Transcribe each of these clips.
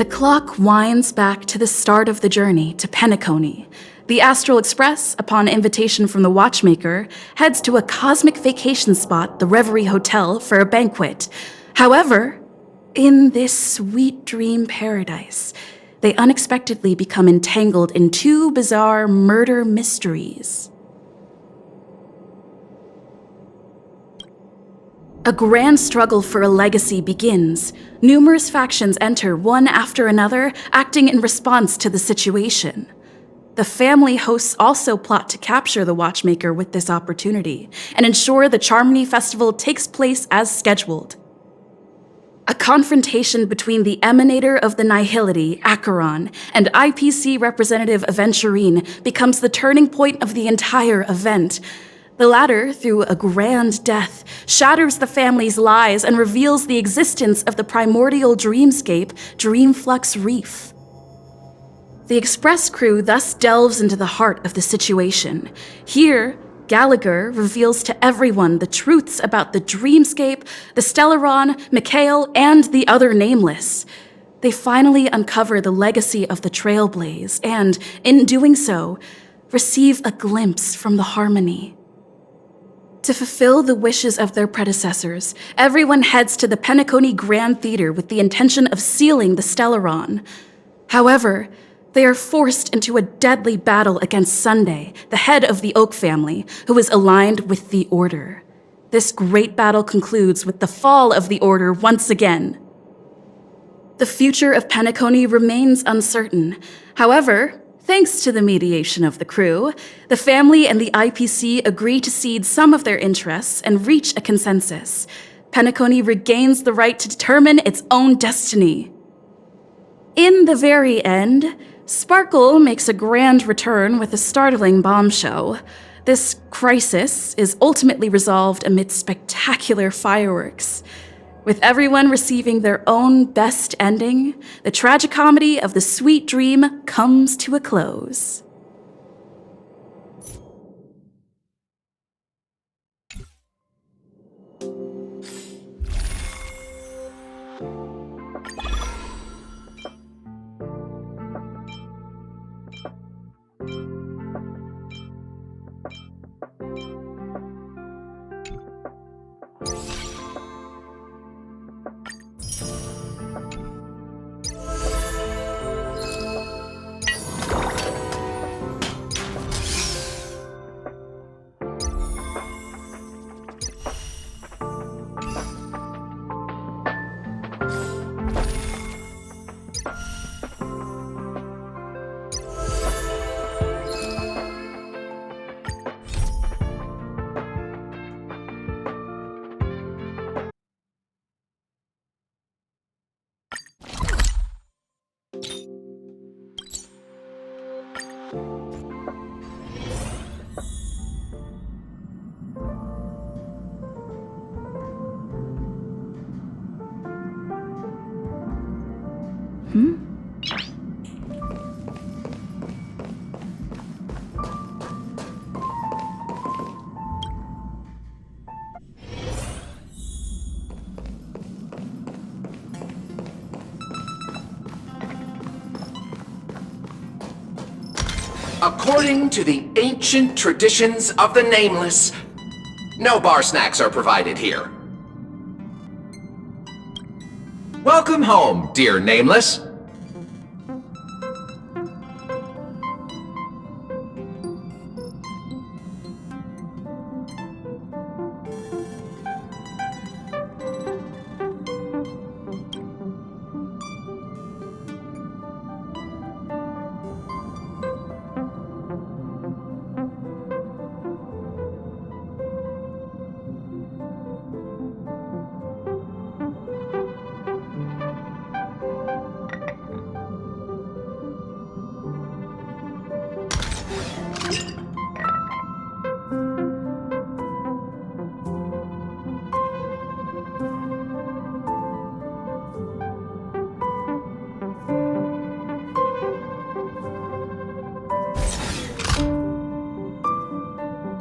The clock winds back to the start of the journey to Penacony. The Astral Express, upon invitation from the watchmaker, heads to a cosmic vacation spot, the Reverie Hotel, for a banquet. However, in this sweet dream paradise, they unexpectedly become entangled in two bizarre murder mysteries. A grand struggle for a legacy begins. Numerous factions enter, one after another, acting in response to the situation. The family hosts also plot to capture the watchmaker with this opportunity and ensure the Charmony Festival takes place as scheduled. A confrontation between the emanator of the Nihility, Acheron, and IPC representative Aventurine becomes the turning point of the entire event. The latter, through a grand death, shatters the family's lies and reveals the existence of the primordial dreamscape, Dreamflux Reef. The Express crew thus delves into the heart of the situation. Here, Gallagher reveals to everyone the truths about the dreamscape, the Stellaron, Mikhail, and the other nameless. They finally uncover the legacy of the Trailblaze and, in doing so, receive a glimpse from the Harmony. To fulfill the wishes of their predecessors, everyone heads to the Penacony Grand Theater with the intention of sealing the Stellaron. However, they are forced into a deadly battle against Sunday, the head of the Oak family, who is aligned with the Order. This great battle concludes with the fall of the Order once again. The future of Penacony remains uncertain. However, thanks to the mediation of the crew, the family and the IPC agree to cede some of their interests and reach a consensus. Penacony regains the right to determine its own destiny. In the very end, Sparkle makes a grand return with a startling bombshell. This crisis is ultimately resolved amid spectacular fireworks. With everyone receiving their own best ending, the tragicomedy of the sweet dream comes to a close. According to the ancient traditions of the Nameless, no bar snacks are provided here. Welcome home, dear Nameless.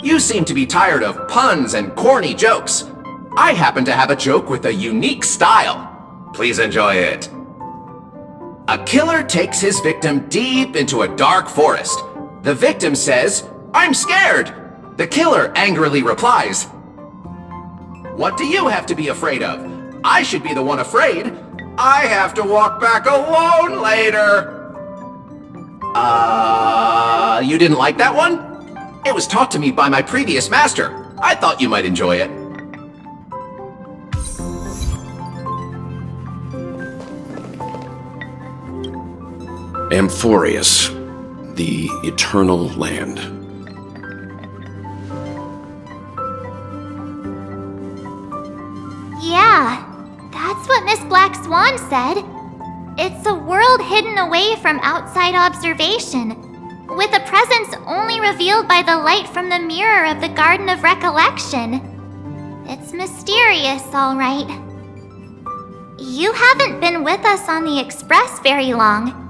You seem to be tired of puns and corny jokes. I happen to have a joke with a unique style. Please enjoy it. A killer takes his victim deep into a dark forest. The victim says, "I'm scared." The killer angrily replies, "What do you have to be afraid of? I should be the one afraid. I have to walk back alone later." You didn't like that one? It was taught to me by my previous master. I thought you might enjoy it. Amphorius, the Eternal Land. Yeah, that's what Miss Black Swan said. It's a world hidden away from outside observation, with a presence only revealed by the light from the mirror of the Garden of Recollection. It's mysterious, all right. You haven't been with us on the Express very long.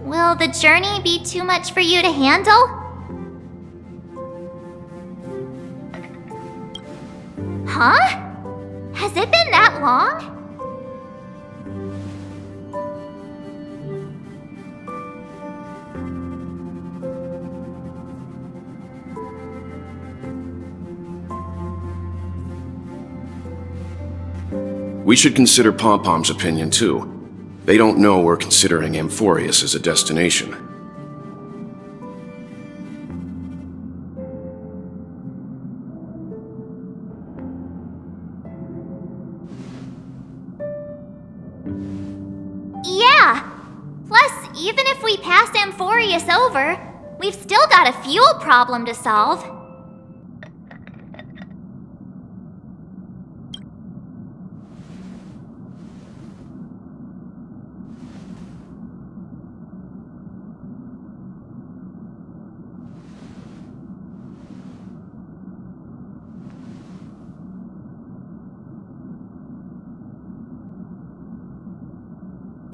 Will the journey be too much for you to handle? Huh? Has it been that long? We should consider Pom-Pom's opinion, too. They don't know we're considering Amphorius as a destination. Yeah! Plus, even if we pass Amphorius over, we've still got a fuel problem to solve.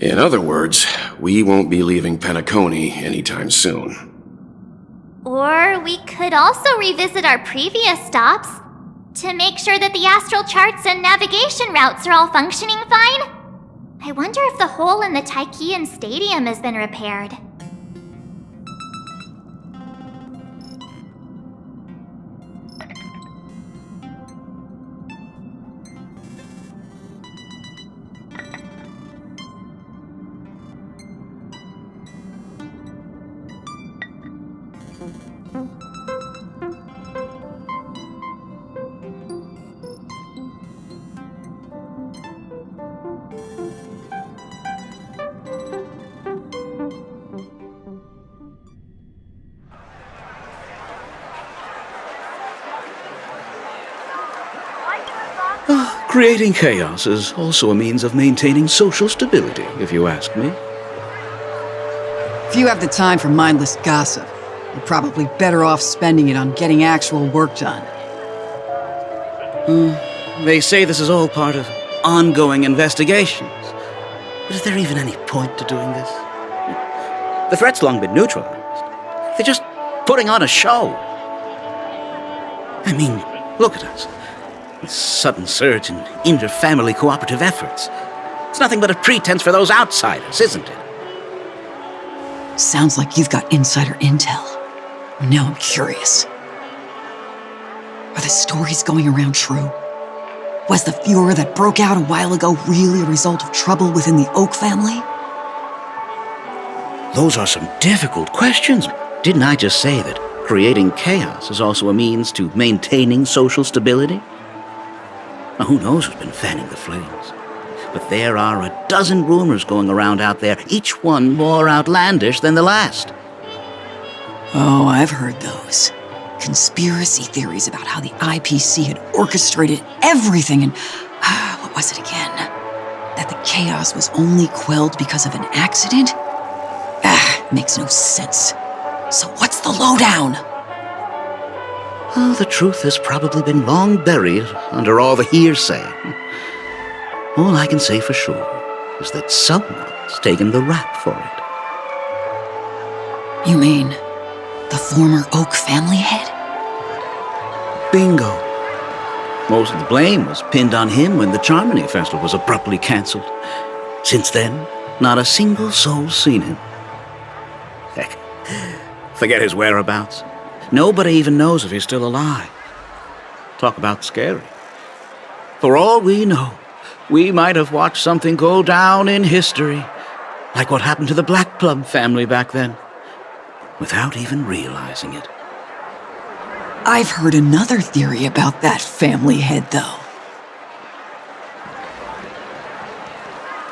In other words, we won't be leaving Penacony anytime soon. Or we could also revisit our previous stops to make sure that the astral charts and navigation routes are all functioning fine. I wonder if the hole in the Tychean Stadium has been repaired. Creating chaos is also a means of maintaining social stability, if you ask me. If you have the time for mindless gossip, you're probably better off spending it on getting actual work done. They say this is all part of ongoing investigations. But is there even any point to doing this? The threat's long been neutralized. They're just putting on a show. I mean, look at us. This sudden surge in inter-family cooperative efforts. It's nothing but a pretense for those outsiders, isn't it? Sounds like you've got insider intel. Now I'm curious. Are the stories going around true? Was the furor that broke out a while ago really a result of trouble within the Oak family? Those are some difficult questions. Didn't I just say that creating chaos is also a means to maintaining social stability? Now, who knows who's been fanning the flames? But there are a dozen rumors going around out there, each one more outlandish than the last. Oh, I've heard those. Conspiracy theories about how the IPC had orchestrated everything and... what was it again? That the chaos was only quelled because of an accident? Makes no sense. So what's the lowdown? Oh, the truth has probably been long buried under all the hearsay. All I can say for sure is that someone's taken the rap for it. You mean the former Oak family head? Bingo. Most of the blame was pinned on him when the Charmony Festival was abruptly cancelled. Since then, Not a single soul seen him. Heck, forget his whereabouts. Nobody even knows if he's still alive. Talk about scary. For all we know, we might have watched something go down in history, like what happened to the Black Plum family back then, without even realizing it. I've heard another theory about that family head, though.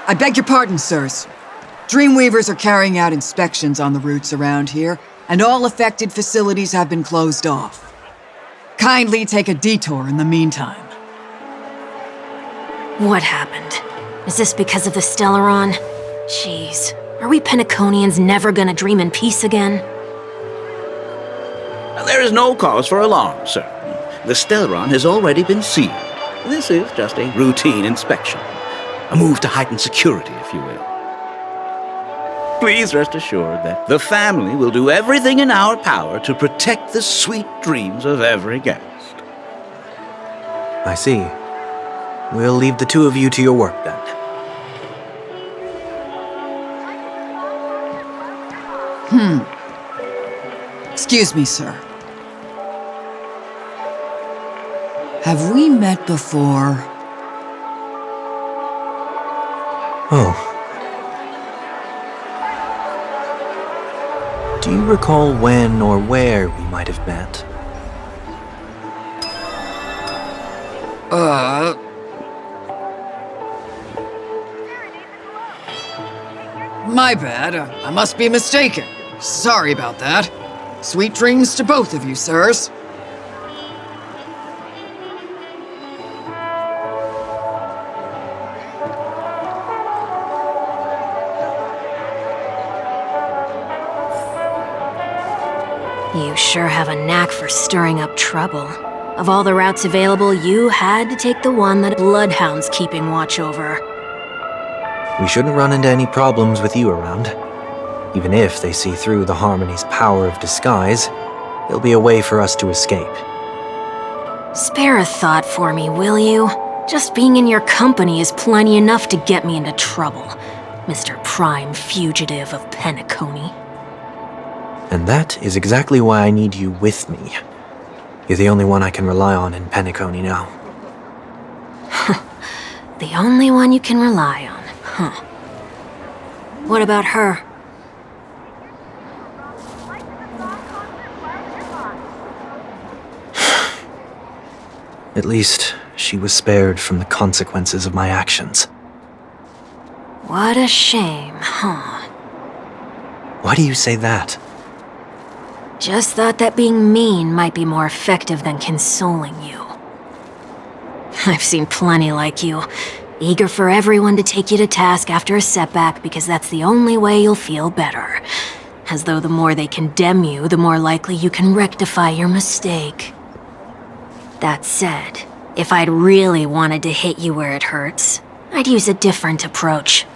I beg your pardon, sirs. Dreamweavers are carrying out inspections on the routes around here, and all affected facilities have been closed off. Kindly take a detour in the meantime. What happened? Is this because of the Stellaron? Jeez, are we Penaconians never gonna dream in peace again? There is no cause for alarm, sir. The Stellaron has already been sealed. This is just a routine inspection. A move to heighten security, if you will. Please rest assured that the family will do everything in our power to protect the sweet dreams of every guest. I see. We'll leave the two of you to your work then. Excuse me, sir. Have we met before? Oh. Do you recall when or where we might have met? My bad. I must be mistaken. Sorry about that. Sweet dreams to both of you, sirs. You sure have a knack for stirring up trouble. Of all the routes available, you had to take the one that Bloodhound's keeping watch over. We shouldn't run into any problems with you around. Even if they see through the Harmony's power of disguise, there'll be a way for us to escape. Spare a thought for me, will you? Just being in your company is plenty enough to get me into trouble, Mr. Prime Fugitive of Penacony. And that is exactly why I need you with me. You're the only one I can rely on in Penacony now. The only one you can rely on, huh? What about her? At least, she was spared from the consequences of my actions. What a shame, huh? Why do you say that? Just thought that being mean might be more effective than consoling you. I've seen plenty like you, eager for everyone to take you to task after a setback because that's the only way you'll feel better. As though the more they condemn you, the more likely you can rectify your mistake. That said, if I'd really wanted to hit you where it hurts, I'd use a different approach.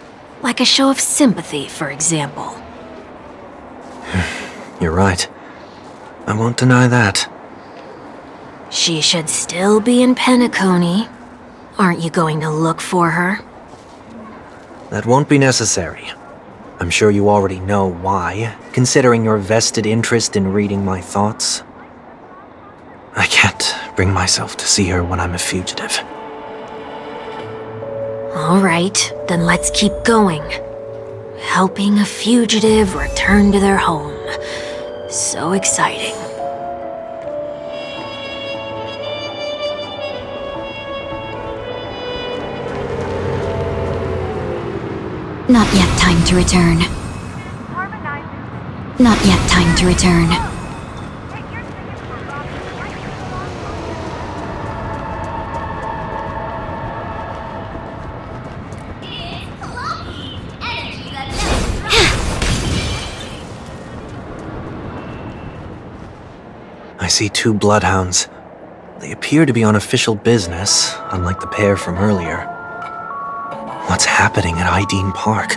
Like a show of sympathy, for example. You're right. I won't deny that. She should still be in Penacony. Aren't you going to look for her? That won't be necessary. I'm sure you already know why, considering your vested interest in reading my thoughts. I can't bring myself to see her when I'm a fugitive. All right, then let's keep going. Helping a fugitive return to their home. So exciting. Not yet time to return. Not yet time to return. I see two bloodhounds. They appear to be on official business, unlike the pair from earlier. What's happening at Ideen Park?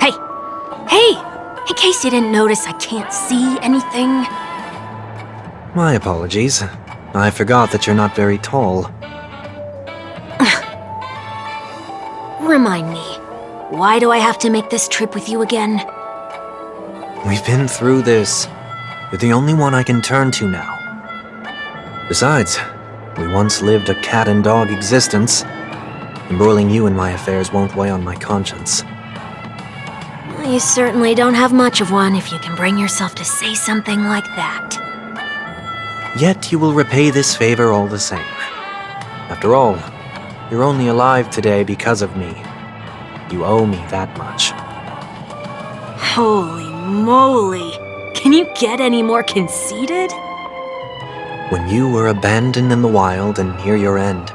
Hey! Hey! In case you didn't notice, I can't see anything. My apologies. I forgot that you're not very tall. Remind me, Why do I have to make this trip with you again? We've been through this. You're the only one I can turn to now. Besides, we once lived a cat and dog existence. Embroiling you in my affairs won't weigh on my conscience. Well, you certainly don't have much of one if you can bring yourself to say something like that. Yet you will repay this favor all the same. After all, you're only alive today because of me. You owe me that much. Holy moly! Can you get any more conceited? When you were abandoned in the wild and near your end,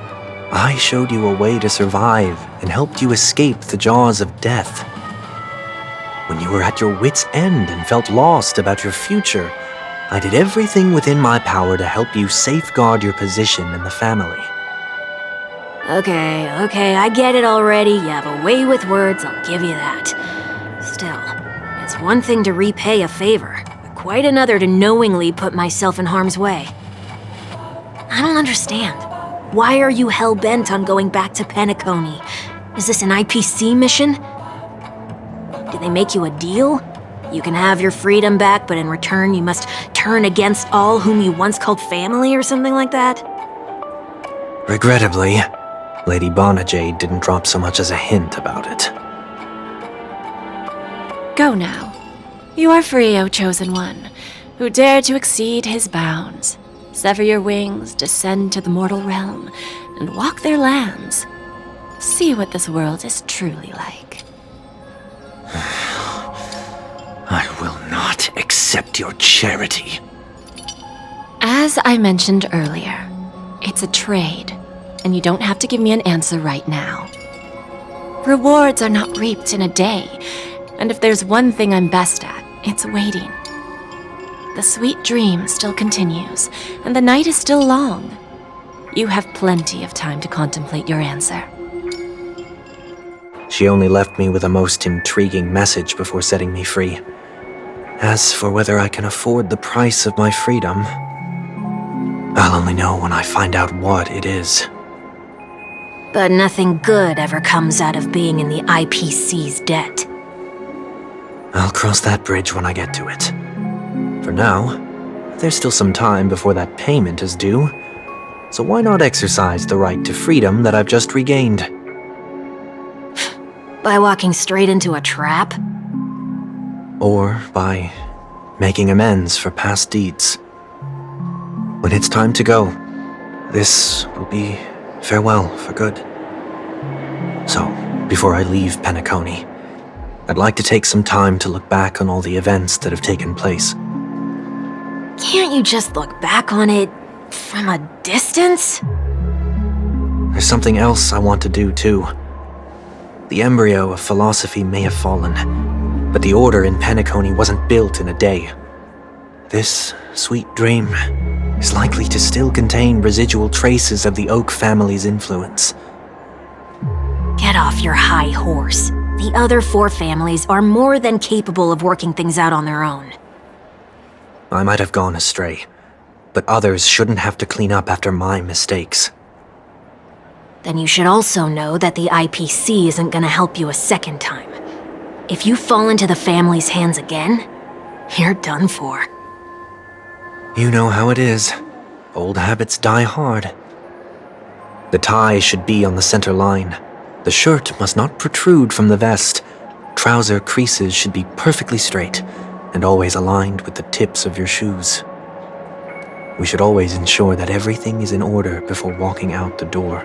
I showed you a way to survive and helped you escape the jaws of death. When you were at your wit's end and felt lost about your future, I did everything within my power to help you safeguard your position in the family. Okay, I get it already. You have a way with words, I'll give you that. Still, it's one thing to repay a favor, but quite another to knowingly put myself in harm's way. I don't understand. Why are you hell-bent on going back to Penacony? Is this an IPC mission? Did they make you a deal? You can have your freedom back, but in return you must turn against all whom you once called family or something like that? Regrettably, Lady Bonajade didn't drop so much as a hint about it. Go now. You are free, O Chosen One, who dare to exceed his bounds. Sever your wings, descend to the mortal realm, and walk their lands. See what this world is truly like. I will not accept your charity. As I mentioned earlier, it's a trade, and you don't have to give me an answer right now. Rewards are not reaped in a day, and if there's one thing I'm best at, it's waiting. The sweet dream still continues, and the night is still long. You have plenty of time to contemplate your answer. She only left me with a most intriguing message before setting me free. As for whether I can afford the price of my freedom, I'll only know when I find out what it is. But nothing good ever comes out of being in the IPC's debt. I'll cross that bridge when I get to it. For now, there's still some time before that payment is due, so why not exercise the right to freedom that I've just regained? By walking straight into a trap? Or by making amends for past deeds. When it's time to go, this will be farewell for good. So, before I leave Penacony, I'd like to take some time to look back on all the events that have taken place. Can't you just look back on it from a distance? There's something else I want to do too. The embryo of philosophy may have fallen, but the order in Penacony wasn't built in a day. This sweet dream is likely to still contain residual traces of the Oak family's influence. Get off your high horse. The other 4 families are more than capable of working things out on their own. I might have gone astray, but others shouldn't have to clean up after my mistakes. Then you should also know that the IPC isn't gonna help you a second time. If you fall into the family's hands again, you're done for. You know how it is. Old habits die hard. The tie should be on the center line. The shirt must not protrude from the vest. Trouser creases should be perfectly straight and always aligned with the tips of your shoes. We should always ensure that everything is in order before walking out the door.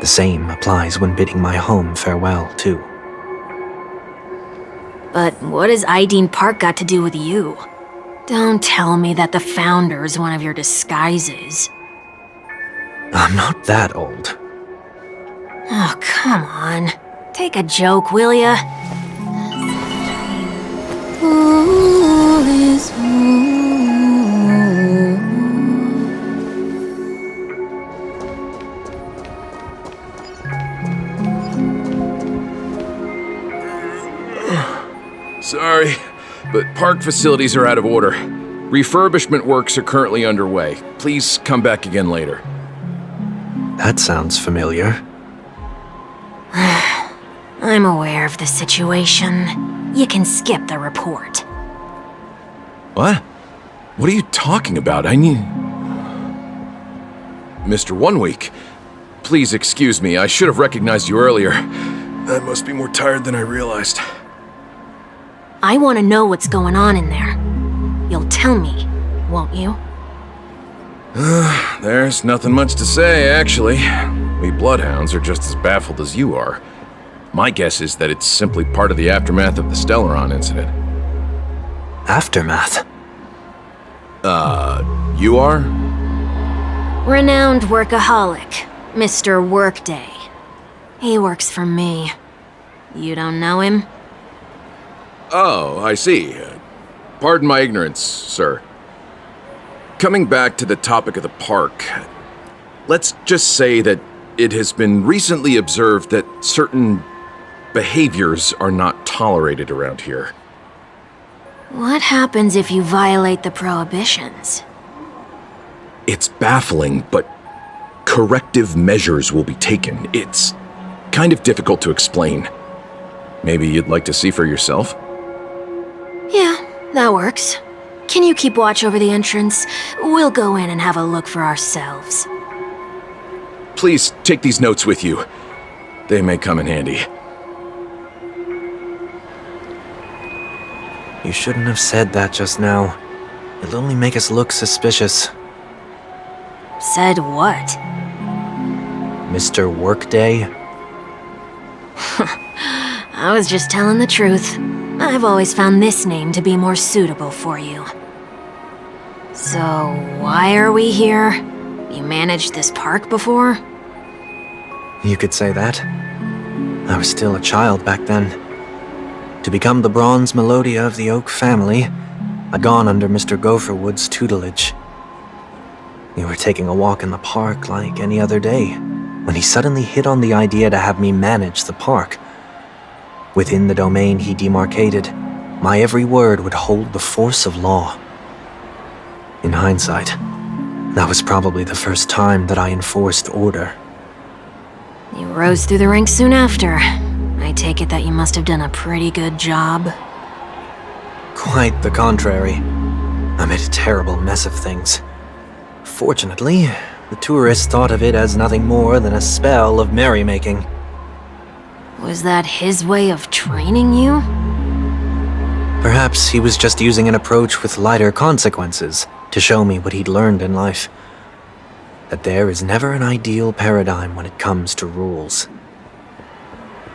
The same applies when bidding my home farewell, too. But what has Ideen Park got to do with you? Don't tell me that the Founder's one of your disguises. I'm not that old. Oh, come on. Take a joke, will ya? All is Sorry, but park facilities are out of order. Refurbishment works are currently underway. Please come back again later. That sounds familiar. I'm aware of the situation. You can skip the report. What? What are you talking about? I need... Mr. 1 Week, please excuse me. I should have recognized you earlier. I must be more tired than I realized. I want to know what's going on in there. You'll tell me, won't you? There's nothing much to say, actually. We bloodhounds are just as baffled as you are. My guess is that it's simply part of the aftermath of the Stellaron incident. Aftermath? You are? Renowned workaholic, Mr. Workday. He works for me. You don't know him? Oh, I see. Pardon my ignorance, sir. Coming back to the topic of the park, let's just say that it has been recently observed that certain behaviors are not tolerated around here. What happens if you violate the prohibitions? It's baffling, but corrective measures will be taken. It's kind of difficult to explain. Maybe you'd like to see for yourself? Yeah, that works. Can you keep watch over the entrance? We'll go in and have a look for ourselves. Please take these notes with you. They may come in handy. You shouldn't have said that just now. It'll only make us look suspicious. Said what? Mr. Workday? I was just telling the truth. I've always found this name to be more suitable for you. So, why are we here? You managed this park before? You could say that. I was still a child back then. To become the bronze Melodia of the Oak family, I'd gone under Mr. Gopherwood's tutelage. We were taking a walk in the park like any other day, when he suddenly hit on the idea to have me manage the park. Within the domain he demarcated, my every word would hold the force of law. In hindsight, that was probably the first time that I enforced order. You rose through the ranks soon after. I take it that you must have done a pretty good job. Quite the contrary. I made a terrible mess of things. Fortunately, the tourists thought of it as nothing more than a spell of merrymaking. Was that his way of training you? Perhaps he was just using an approach with lighter consequences to show me what he'd learned in life. That there is never an ideal paradigm when it comes to rules.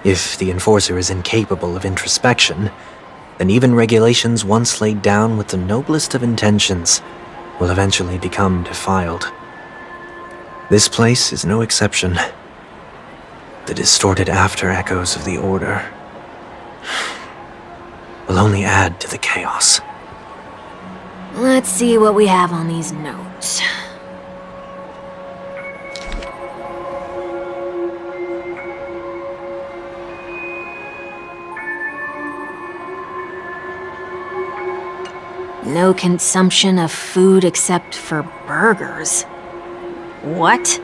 If the enforcer is incapable of introspection, then even regulations once laid down with the noblest of intentions will eventually become defiled. This place is no exception. The distorted after-echoes of the Order will only add to the chaos. Let's see what we have on these notes. No consumption of food except for burgers. What?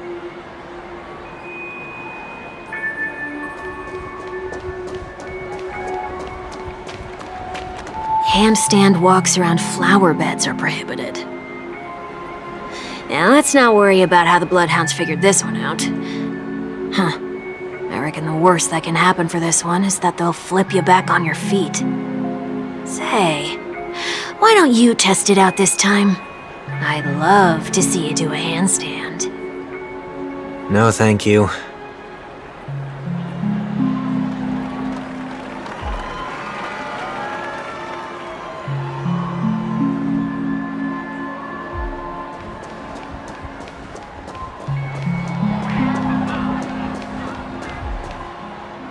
Handstand walks around flower beds are prohibited. Now let's not worry about how the Bloodhounds figured this one out. Huh. I reckon the worst that can happen for this one is that they'll flip you back on your feet. Say, why don't you test it out this time? I'd love to see you do a handstand. No, thank you.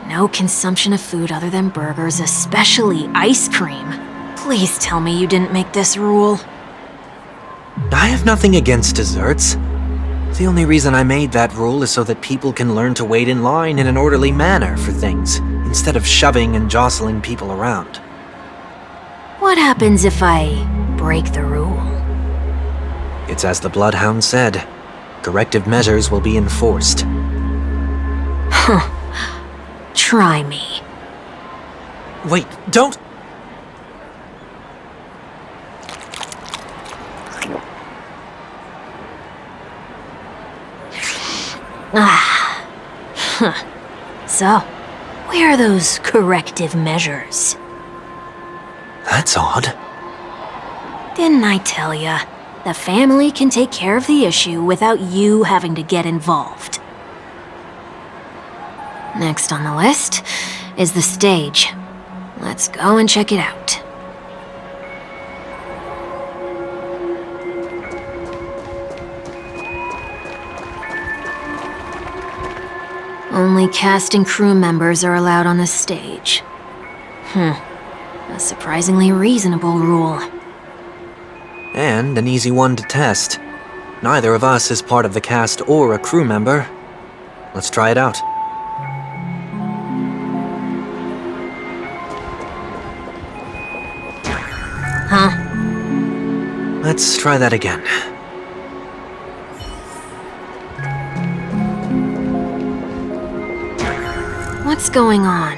No consumption of food other than burgers, especially ice cream. Please tell me you didn't make this rule. I have nothing against desserts. The only reason I made that rule is so that people can learn to wait in line in an orderly manner for things, instead of shoving and jostling people around. What happens if I break the rule? It's as the Bloodhound said. Corrective measures will be enforced. Huh. Try me. Wait, don't... So, where are those corrective measures? That's odd. Didn't I tell ya? The family can take care of the issue without you having to get involved. Next on the list is the stage. Let's go and check it out. Only cast and crew members are allowed on the stage. A surprisingly reasonable rule. And an easy one to test. Neither of us is part of the cast or a crew member. Let's try it out. Huh? Let's try that again. What's going on?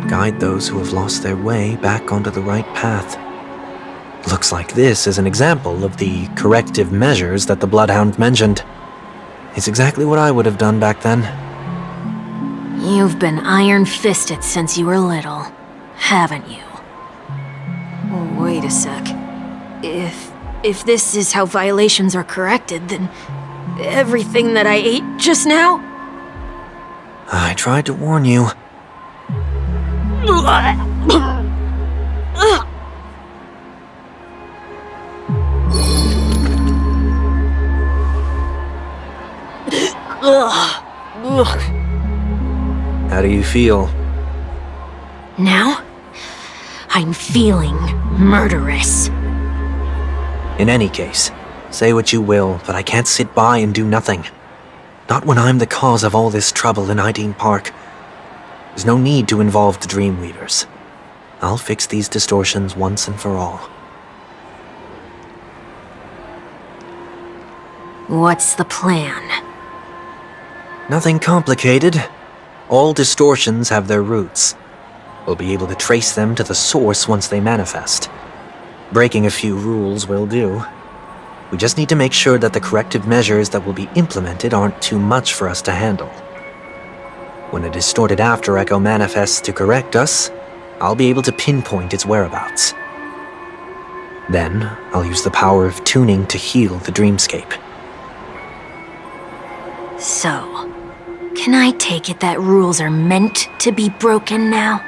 Guide those who have lost their way back onto the right path. Looks like this is an example of the corrective measures that the Bloodhound mentioned. It's exactly what I would have done back then. You've been iron-fisted since you were little, haven't you? Wait a sec. If this is how violations are corrected, then everything that I ate just now? I tried to warn you. How do you feel? Now? I'm feeling murderous. In any case, say what you will, but I can't sit by and do nothing. Not when I'm the cause of all this trouble in Ideen Park. There's no need to involve the Dreamweavers. I'll fix these distortions once and for all. What's the plan? Nothing complicated. All distortions have their roots. We'll be able to trace them to the source once they manifest. Breaking a few rules will do. We just need to make sure that the corrective measures that will be implemented aren't too much for us to handle. When a distorted after echo manifests to correct us, I'll be able to pinpoint its whereabouts. Then, I'll use the power of tuning to heal the dreamscape. So, can I take it that rules are meant to be broken now?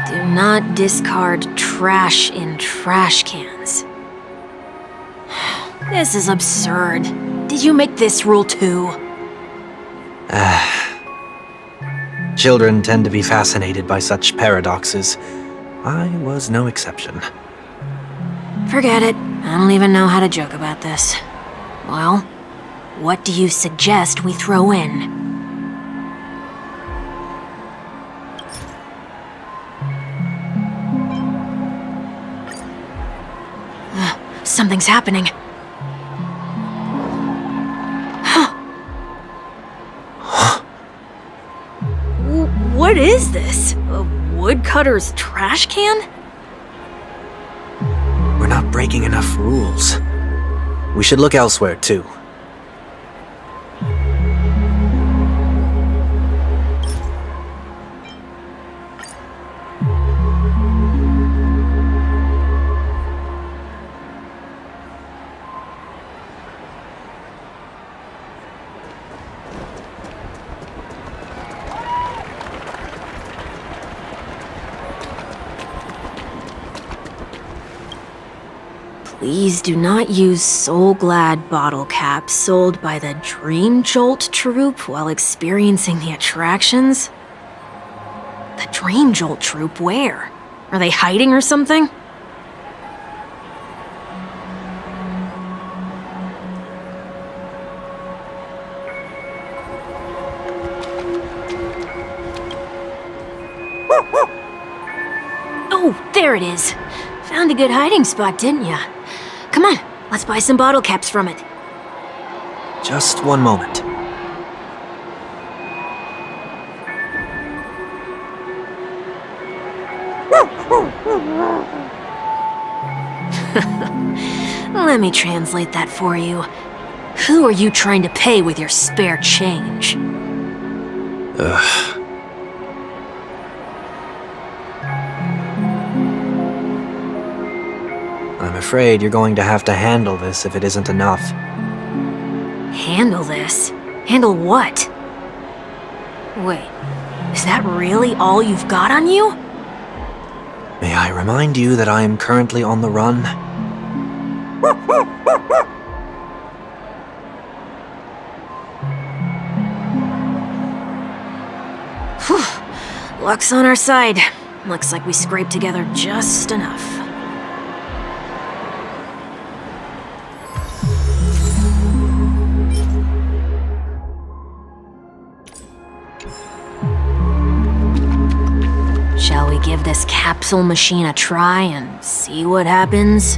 Do not discard trash in trash cans. This is absurd. Did you make this rule too? Children tend to be fascinated by such paradoxes. I was no exception. Forget it. I don't even know how to joke about this. Well, what do you suggest we throw in? Something's happening. What is this? A woodcutter's trash can? We're not breaking enough rules. We should look elsewhere, too. Please do not use Soul Glad bottle caps sold by the Dream Jolt troupe while experiencing the attractions. The Dream Jolt troupe, where? Are they hiding or something? Oh, there it is. found a good hiding spot, didn't ya? Come on, let's buy some bottle caps from it. Just one moment. Let me translate that for you. Who are you trying to pay with your spare change? Ugh. I'm afraid you're going to have to handle this if it isn't enough. Handle this? Handle what? Wait, is that really all you've got on you? May I remind you that I am currently on the run? Whew. Luck's on our side. Looks like we scraped together just enough. Shall we give this capsule machine a try and see what happens?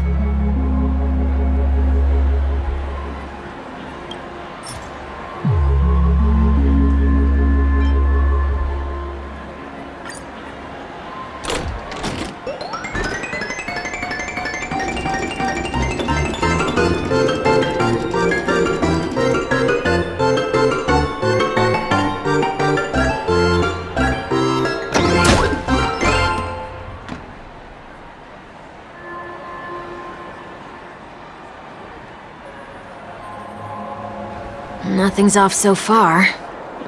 Nothing's off so far.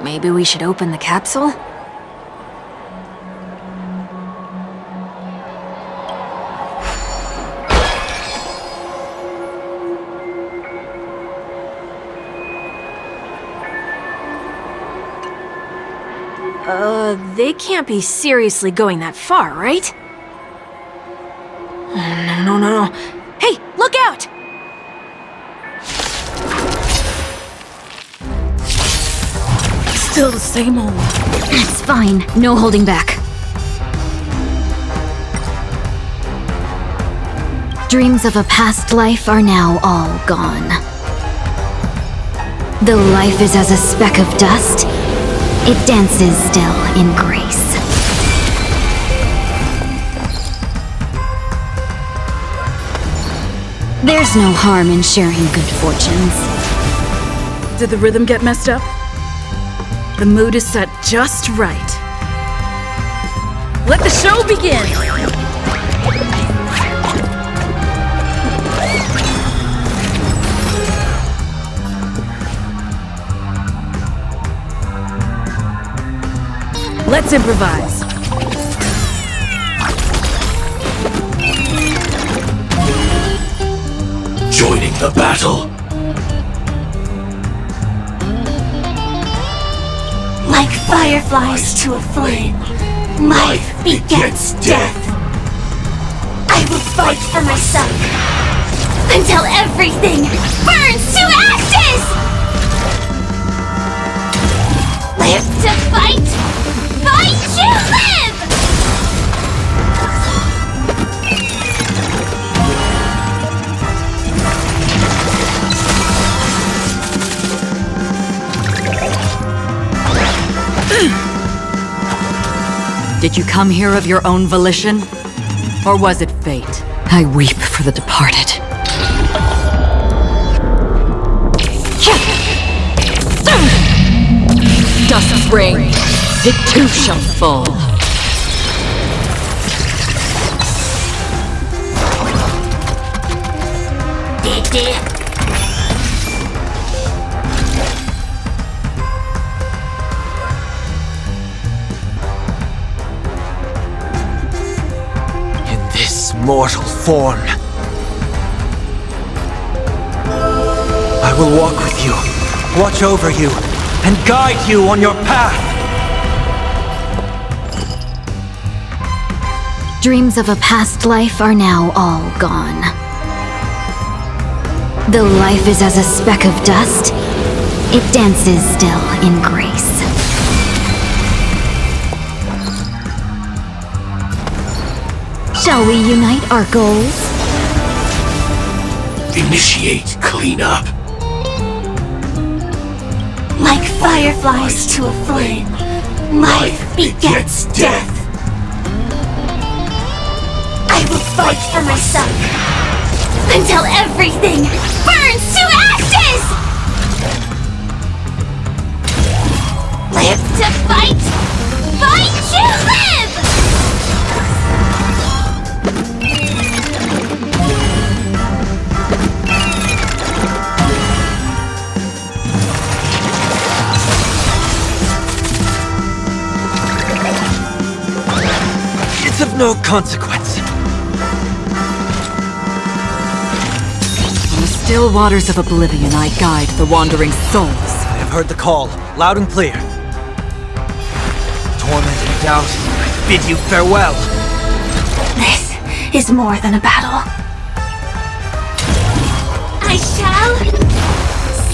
Maybe we should open the capsule? They can't be seriously going that far, right? No. Hey, look out! Still the same old. It's fine. No holding back. Dreams of a past life are now all gone. Though life is as a speck of dust, it dances still in grace. There's no harm in sharing good fortunes. Did the rhythm get messed up? The mood is set just right. Let the show begin! Let's improvise. Joining the battle. Like fireflies to a flame, life begets death. I will fight for myself until everything burns to ashes! Live to fight, fight to live! Did you come here of your own volition? Or was it fate? I weep for the departed. Dust rain, it too shall fall. In this mortal form, I will walk with you, watch over you, and guide you on your path. Dreams of a past life are now all gone. Though life is as a speck of dust, it dances still in grace. Shall we unite our goals? Initiate cleanup. Like fireflies to a flame, life begets death. I will fight for my son until everything burns to ashes! Live to fight! Fight to live! It's of no consequence. From the still waters of oblivion, I guide the wandering souls. I have heard the call, loud and clear. Torment and doubt, I bid you farewell. This is more than a battle. I shall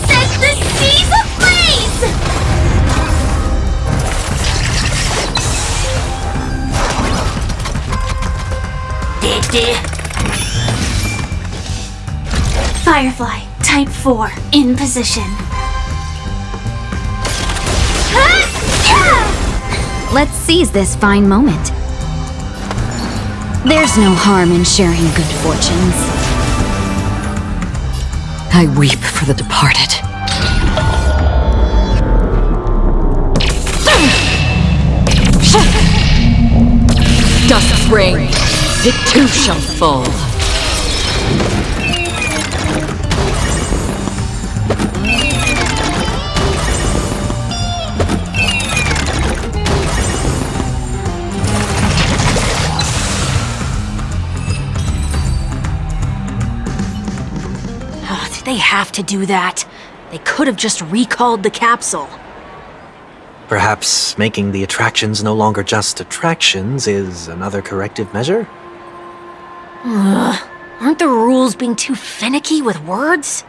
set the seas ablaze! Firefly, Type 4, in position. Let's seize this fine moment. There's no harm in sharing good fortunes. I weep for the departed. Dust's rain, it too shall fall. Did they have to do that? They could have just recalled the capsule. Perhaps making the attractions no longer just attractions is another corrective measure? Aren't the rules being too finicky with words?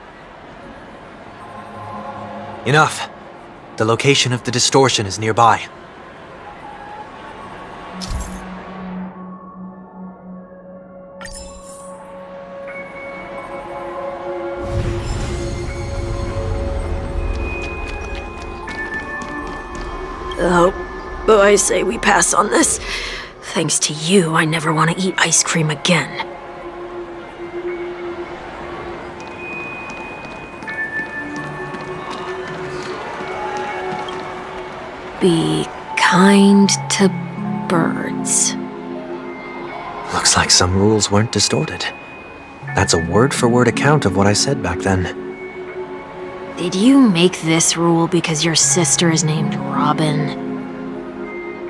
Enough. The location of the distortion is nearby. Oh, I say we pass on this. Thanks to you, I never want to eat ice cream again. Be kind to birds. Looks like some rules weren't distorted. That's a word-for-word account of what I said back then. Did you make this rule because your sister is named Robin?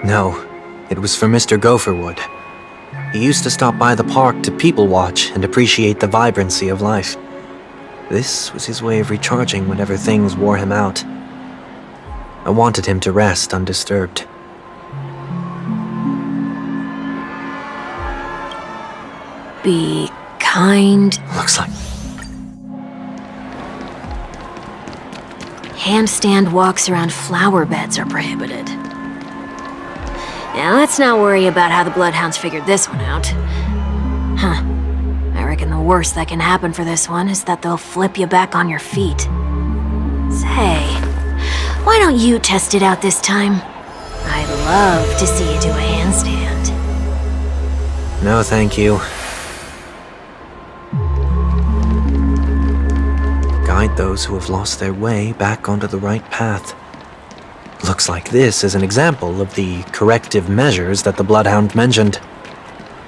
No, it was for Mr. Gopherwood. He used to stop by the park to people watch and appreciate the vibrancy of life. This was his way of recharging whenever things wore him out. I wanted him to rest undisturbed. Be kind. Looks like... Handstand walks around flower beds are prohibited. Now let's not worry about how the Bloodhounds figured this one out. Huh. I reckon the worst that can happen for this one is that they'll flip you back on your feet. Say, why don't you test it out this time? I'd love to see you do a handstand. No, thank you. Guide those who have lost their way back onto the right path. Looks like this is an example of the corrective measures that the Bloodhound mentioned.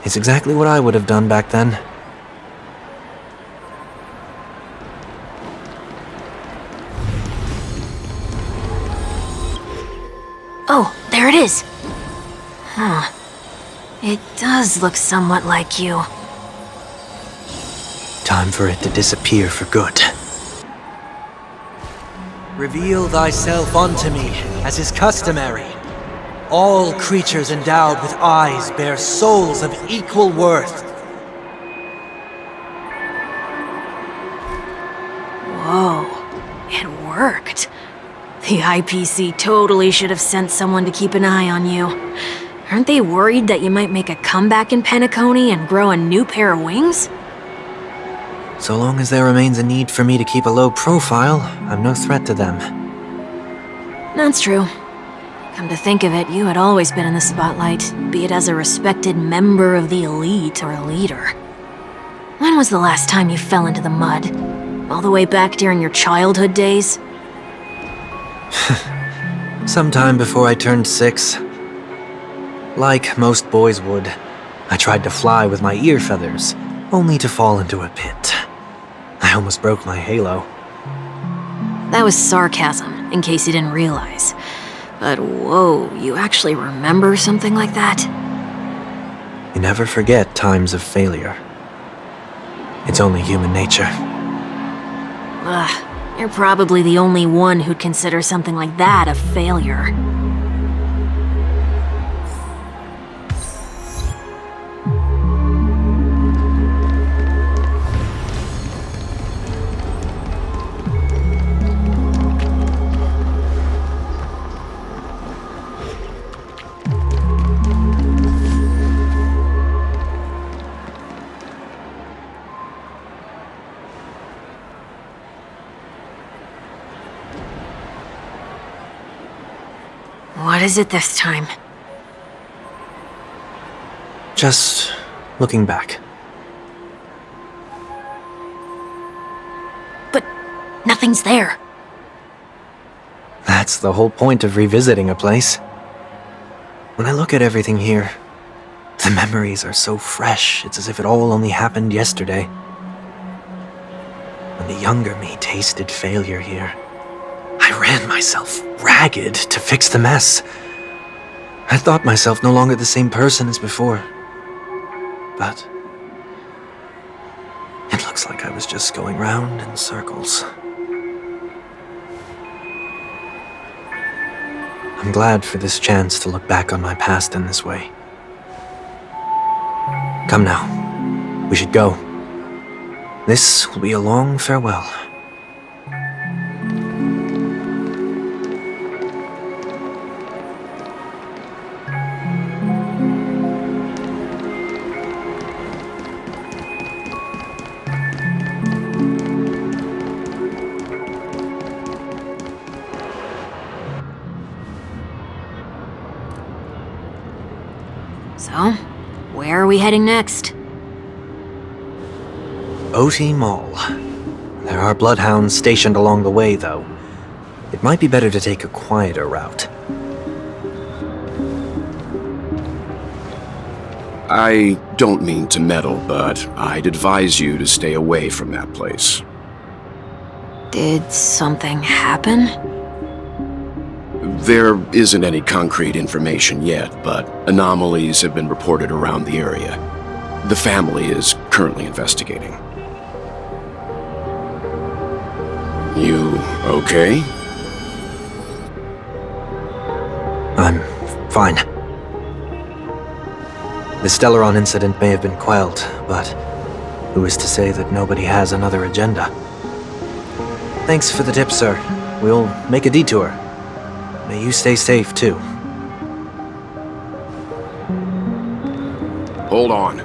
It's exactly what I would have done back then. Oh, there it is. Huh. It does look somewhat like you. Time for it to disappear for good. Reveal thyself unto me, as is customary. All creatures endowed with eyes bear souls of equal worth. Whoa, it worked. The IPC totally should have sent someone to keep an eye on you. Aren't they worried that you might make a comeback in Penacony and grow a new pair of wings? So long as there remains a need for me to keep a low profile, I'm no threat to them. That's true. Come to think of it, you had always been in the spotlight, be it as a respected member of the elite or a leader. When was the last time you fell into the mud? All the way back during your childhood days? Sometime before I turned 6. Like most boys would, I tried to fly with my ear feathers, only to fall into a pit. I almost broke my halo. That was sarcasm, in case you didn't realize. But whoa, you actually remember something like that? You never forget times of failure. It's only human nature. Ugh, you're probably the only one who'd consider something like that a failure. What is it this time? Just looking back. But nothing's there. That's the whole point of revisiting a place. When I look at everything here, the memories are so fresh, it's as if it all only happened yesterday. When the younger me tasted failure here, I ran myself ragged to fix the mess. I thought myself no longer the same person as before. But it looks like I was just going round in circles. I'm glad for this chance to look back on my past in this way. Come now, we should go. This will be a long farewell. So, where are we heading next? OT Mall. There are bloodhounds stationed along the way, though. It might be better to take a quieter route. I don't mean to meddle, but I'd advise you to stay away from that place. Did something happen? There isn't any concrete information yet, but anomalies have been reported around the area. The family is currently investigating. You okay? I'm fine. The Stellaron incident may have been quelled, but who is to say that nobody has another agenda? Thanks for the tip, sir. We'll make a detour. May you stay safe, too. Hold on.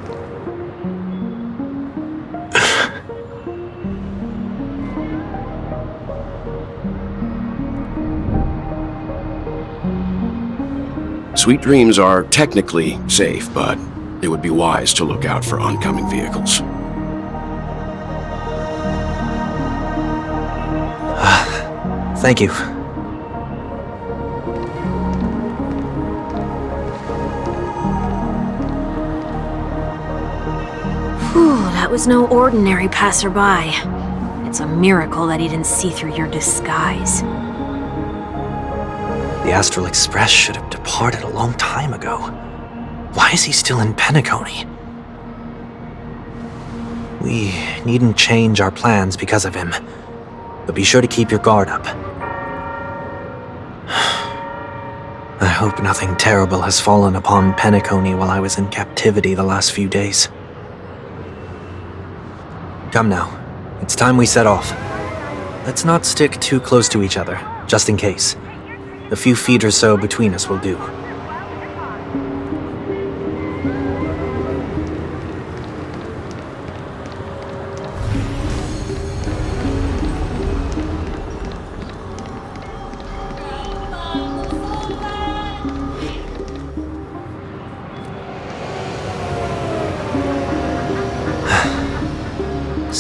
Sweet Dreams are technically safe, but it would be wise to look out for oncoming vehicles. Thank you. Whew, that was no ordinary passerby. It's a miracle that he didn't see through your disguise. The Astral Express should have departed a long time ago. Why is he still in Penacony? We needn't change our plans because of him, but be sure to keep your guard up. I hope nothing terrible has fallen upon Penacony while I was in captivity the last few days. Come now, it's time we set off. Let's not stick too close to each other, just in case. A few feet or so between us will do.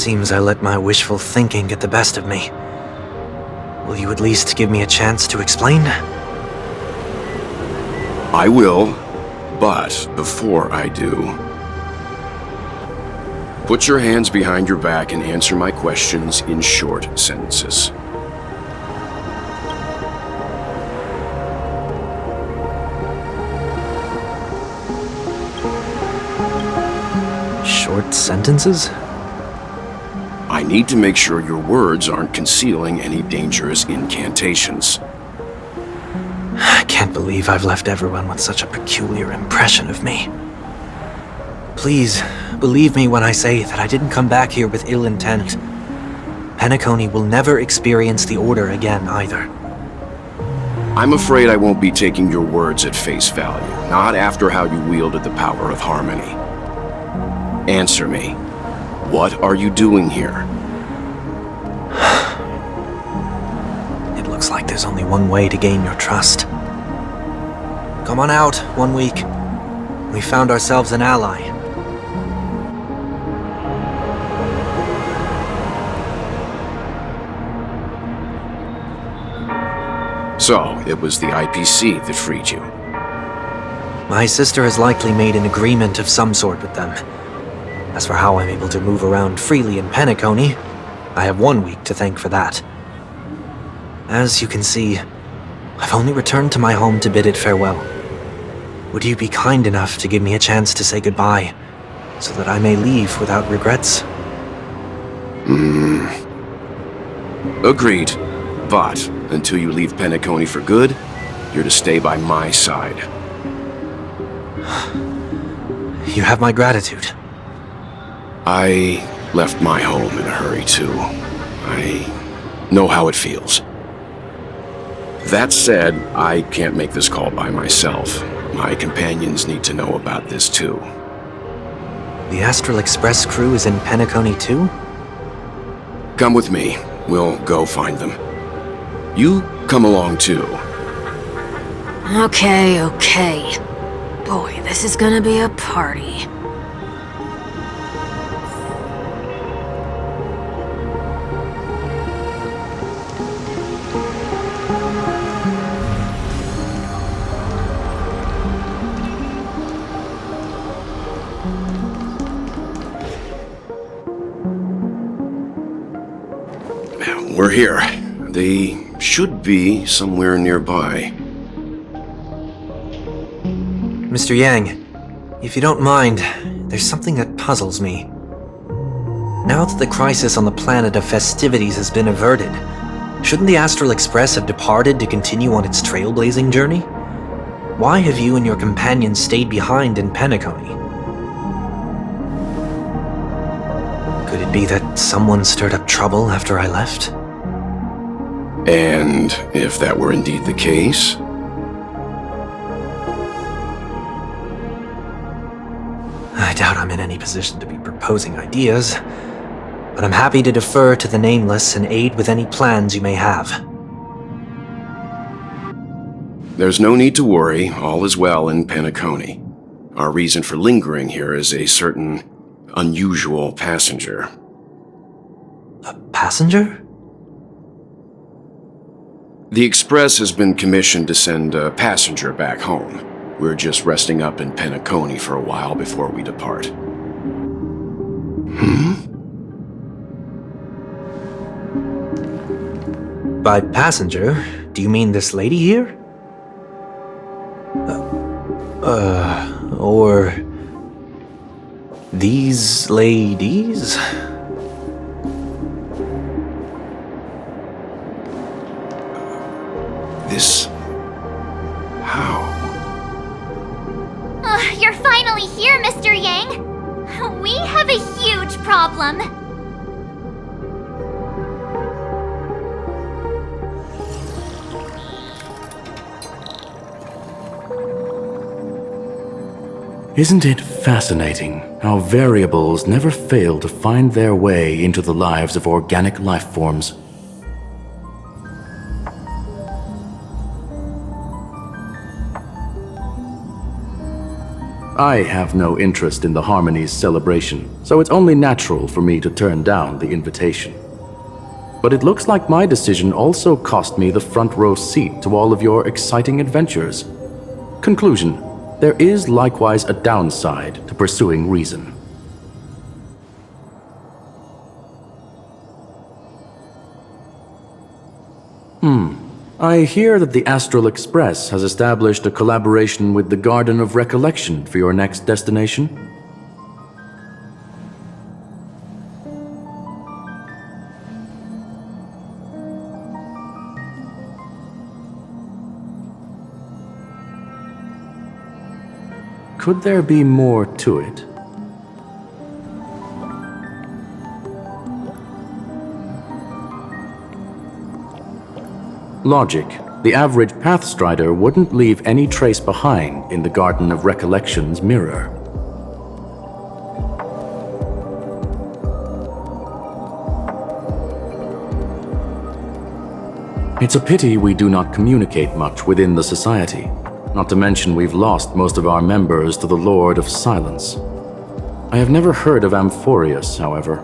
Seems I let my wishful thinking get the best of me. Will you at least give me a chance to explain? I will, but before I do, put your hands behind your back and answer my questions in short sentences. Short sentences? I need to make sure your words aren't concealing any dangerous incantations. I can't believe I've left everyone with such a peculiar impression of me. Please, believe me when I say that I didn't come back here with ill intent. Penacony will never experience the Order again, either. I'm afraid I won't be taking your words at face value, not after how you wielded the power of harmony. Answer me. What are you doing here? It looks like there's only one way to gain your trust. Come on out, 1 week. We found ourselves an ally. So, it was the IPC that freed you. My sister has likely made an agreement of some sort with them. As for how I'm able to move around freely in Penacony, I have 1 week to thank for that. As you can see, I've only returned to my home to bid it farewell. Would you be kind enough to give me a chance to say goodbye, so that I may leave without regrets? Agreed. But, until you leave Penacony for good, you're to stay by my side. You have my gratitude. I left my home in a hurry, too. I know how it feels. That said, I can't make this call by myself. My companions need to know about this, too. The Astral Express crew is in Penacony, too? Come with me. We'll go find them. You come along, too. Okay. Boy, this is gonna be a party. We're here. They should be somewhere nearby. Mr. Yang, if you don't mind, there's something that puzzles me. Now that the crisis on the planet of festivities has been averted, shouldn't the Astral Express have departed to continue on its trailblazing journey? Why have you and your companions stayed behind in Penacony? Could it be that someone stirred up trouble after I left? And if that were indeed the case? I doubt I'm in any position to be proposing ideas, but I'm happy to defer to the Nameless and aid with any plans you may have. There's no need to worry. All is well in Penacony. Our reason for lingering here is a certain unusual passenger. A passenger? The Express has been commissioned to send a passenger back home. We're just resting up in Penacony for a while before we depart. By passenger, do you mean this lady here? Or these ladies? This... how? You're finally here, Mr. Yang. We have a huge problem. Isn't it fascinating how variables never fail to find their way into the lives of organic life forms? I have no interest in the Harmony's celebration, so it's only natural for me to turn down the invitation. But it looks like my decision also cost me the front row seat to all of your exciting adventures. Conclusion: there is likewise a downside to pursuing reason. I hear that the Astral Express has established a collaboration with the Garden of Recollection for your next destination. Could there be more to it? Logic. The average Pathstrider wouldn't leave any trace behind in the Garden of Recollection's mirror. It's a pity we do not communicate much within the society. Not to mention we've lost most of our members to the Lord of Silence. I have never heard of Amphorius, however.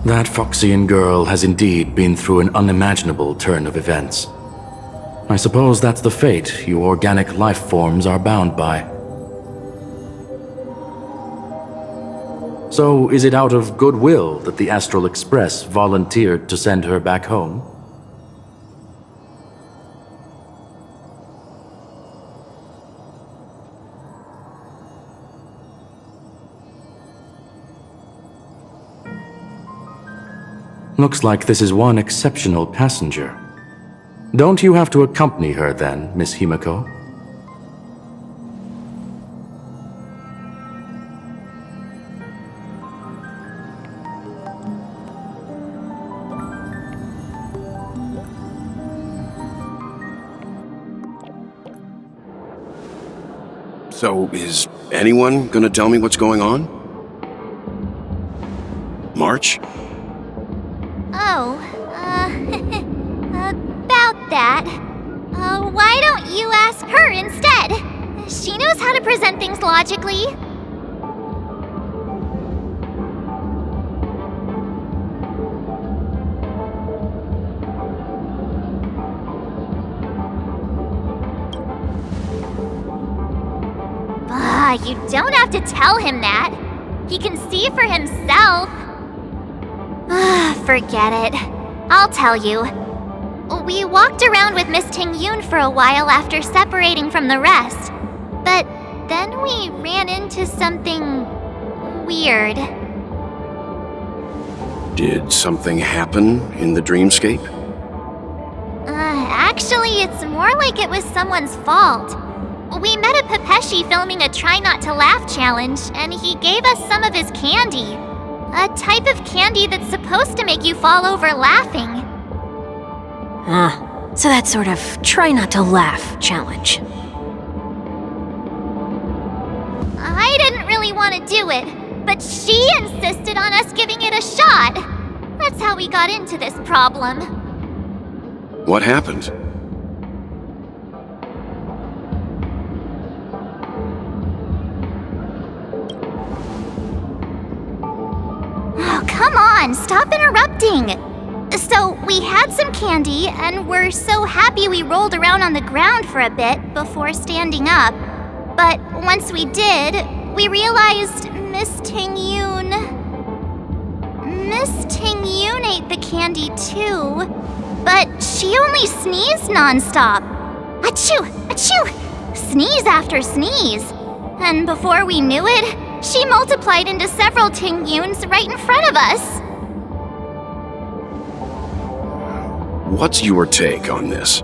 That Foxian girl has indeed been through an unimaginable turn of events. I suppose that's the fate you organic life forms are bound by. So, is it out of goodwill that the Astral Express volunteered to send her back home? Looks like this is one exceptional passenger. Don't you have to accompany her then, Miss Himiko? So, is anyone gonna tell me what's going on? March? Oh, about that. Why don't you ask her instead? She knows how to present things logically. You don't have to tell him that. He can see for himself. Forget it. I'll tell you. We walked around with Miss Ting-Yun for a while after separating from the rest. But then we ran into something weird. Did something happen in the dreamscape? Actually, it's more like it was someone's fault. We met a Pepeshi filming a Try Not to Laugh challenge, and he gave us some of his candy. A type of candy that's supposed to make you fall over laughing. So that sort of try not to laugh challenge. I didn't really want to do it, but she insisted on us giving it a shot. That's how we got into this problem. What happened? Oh, come on, stop interrupting. So, we had some candy, and we're so happy we rolled around on the ground for a bit before standing up. But once we did, we realized Miss Ting-Yun ate the candy too, but she only sneezed nonstop. Achoo! Achoo! Sneeze after sneeze. And before we knew it, she multiplied into several Ting-Yuns right in front of us. What's your take on this?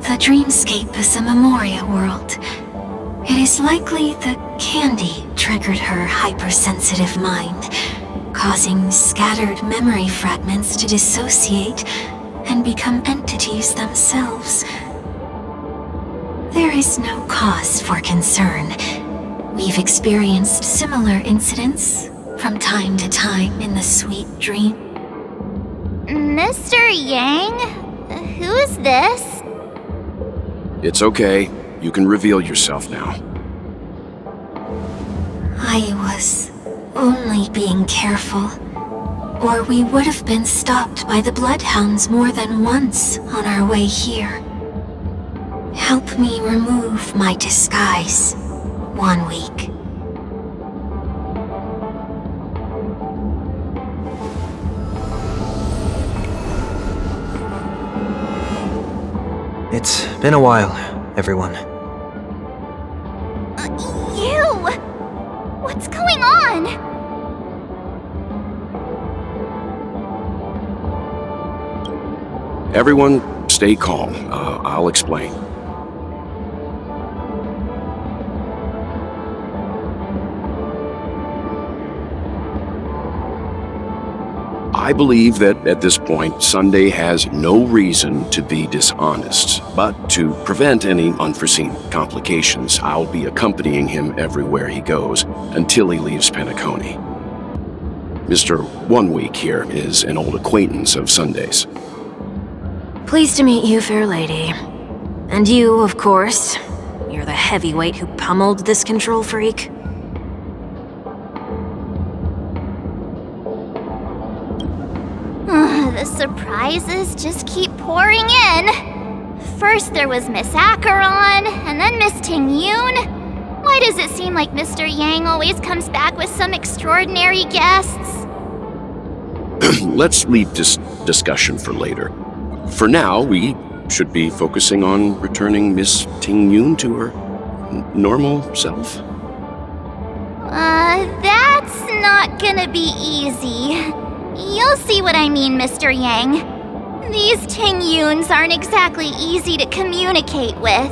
The dreamscape is a Memoria world. It is likely the candy triggered her hypersensitive mind, causing scattered memory fragments to dissociate and become entities themselves. There is no cause for concern. We've experienced similar incidents from time to time in the sweet dream. Mr. Yang? Who is this? It's okay. You can reveal yourself now. I was only being careful, or we would have been stopped by the Bloodhounds more than once on our way here. Help me remove my disguise, 1 week. It's been a while, everyone. You! What's going on? Everyone, stay calm. I'll explain. I believe that at this point, Sunday has no reason to be dishonest, but to prevent any unforeseen complications, I'll be accompanying him everywhere he goes until he leaves Penacony. Mr. 1 Week here is an old acquaintance of Sunday's. Pleased to meet you, fair lady. And you, of course. You're the heavyweight who pummeled this control freak. The surprises just keep pouring in. First there was Miss Acheron, and then Miss Ting-Yoon. Why does it seem like Mr. Yang always comes back with some extraordinary guests? Let's leave this discussion for later. For now, we should be focusing on returning Miss Ting-Yoon to her normal self. That's not gonna be easy. You'll see what I mean, Mr. Yang. These Ting-Yoons aren't exactly easy to communicate with.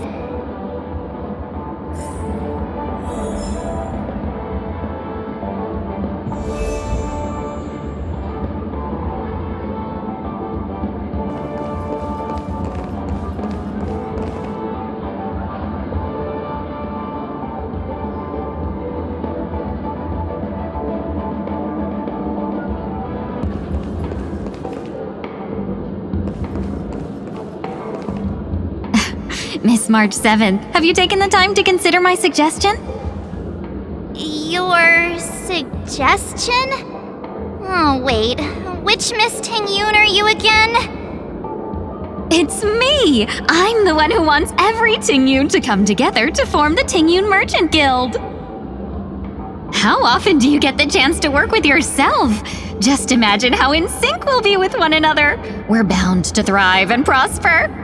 Miss March 7th, have you taken the time to consider my suggestion? Your suggestion? Oh, wait. Which Miss Ting-Yoon are you again? It's me! I'm the one who wants every Ting-Yoon to come together to form the Ting-Yoon Merchant Guild. How often do you get the chance to work with yourself? Just imagine how in sync we'll be with one another. We're bound to thrive and prosper.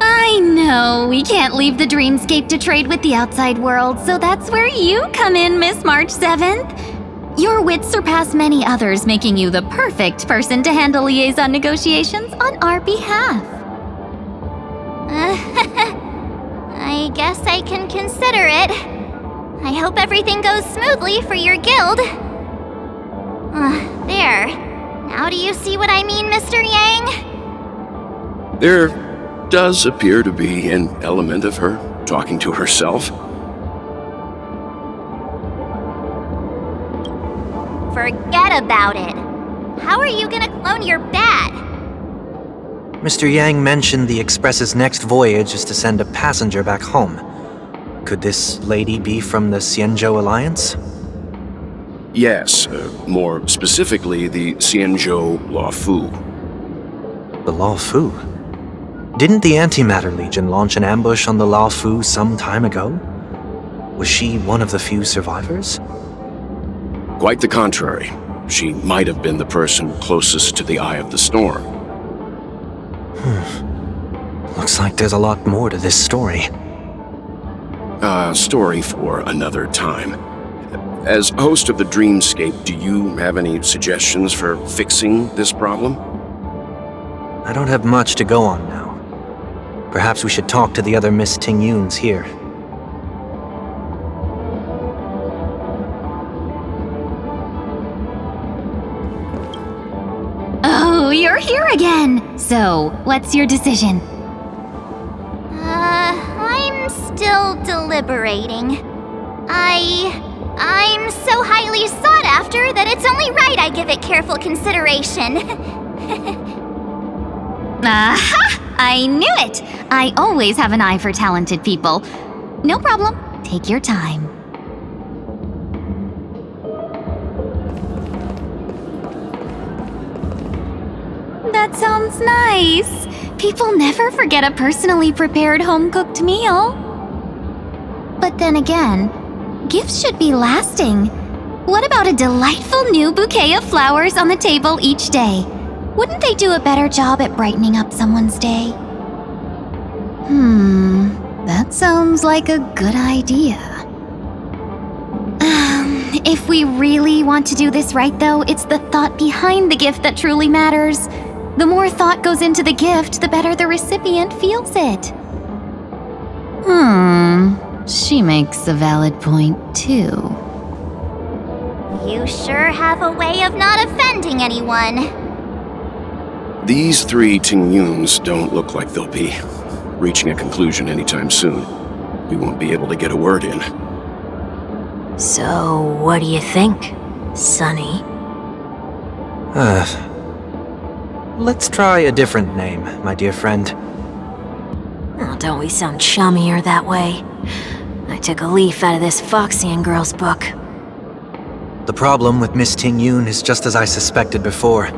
I know, we can't leave the dreamscape to trade with the outside world, so that's where you come in, Miss March 7th. Your wits surpass many others, making you the perfect person to handle liaison negotiations on our behalf. I guess I can consider it. I hope everything goes smoothly for your guild. There. Now do you see what I mean, Mr. Yang? There does appear to be an element of her talking to herself. Forget about it. How are you gonna clone your bat? Mr. Yang mentioned the Express's next voyage is to send a passenger back home. Could this lady be from the Xianzhou Alliance? Yes, more specifically, the Xianzhou Luofu. The Luofu? Didn't the Antimatter Legion launch an ambush on the Luofu some time ago? Was she one of the few survivors? Quite the contrary. She might have been the person closest to the eye of the storm. Looks like there's a lot more to this story. Story for another time. As host of the Dreamscape, do you have any suggestions for fixing this problem? I don't have much to go on now. Perhaps we should talk to the other Miss Ting-Yoons here. you're here again! So, what's your decision? I'm still deliberating. I'm so highly sought after that it's only right I give it careful consideration. Aha! I knew it! I always have an eye for talented people. No problem. Take your time. That sounds nice. People never forget a personally prepared home-cooked meal. But then again, gifts should be lasting. What about a delightful new bouquet of flowers on the table each day? Wouldn't they do a better job at brightening up someone's day? That sounds like a good idea. If we really want to do this right, though, it's the thought behind the gift that truly matters. The more thought goes into the gift, the better the recipient feels it. She makes a valid point, too. You sure have a way of not offending anyone. These three Tingyuns don't look like they'll be reaching a conclusion anytime soon. We won't be able to get a word in. So, what do you think, Sonny? Let's try a different name, my dear friend. Oh, don't we sound chummier that way? I took a leaf out of this Foxian girl's book. The problem with Miss Tingyun is just as I suspected before.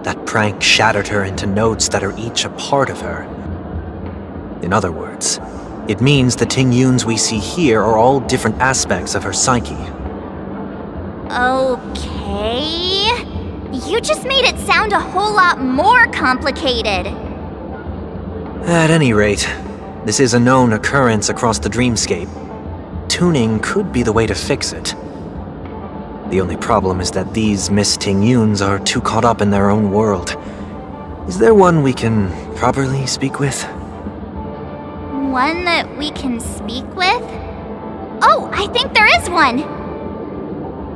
That prank shattered her into notes that are each a part of her. In other words, it means the Tingyuns we see here are all different aspects of her psyche. Okay. You just made it sound a whole lot more complicated. At any rate, this is a known occurrence across the dreamscape. Tuning could be the way to fix it. The only problem is that these Miss Tingyuns are too caught up in their own world. Is there one we can properly speak with? One that we can speak with? Oh, I think there is one!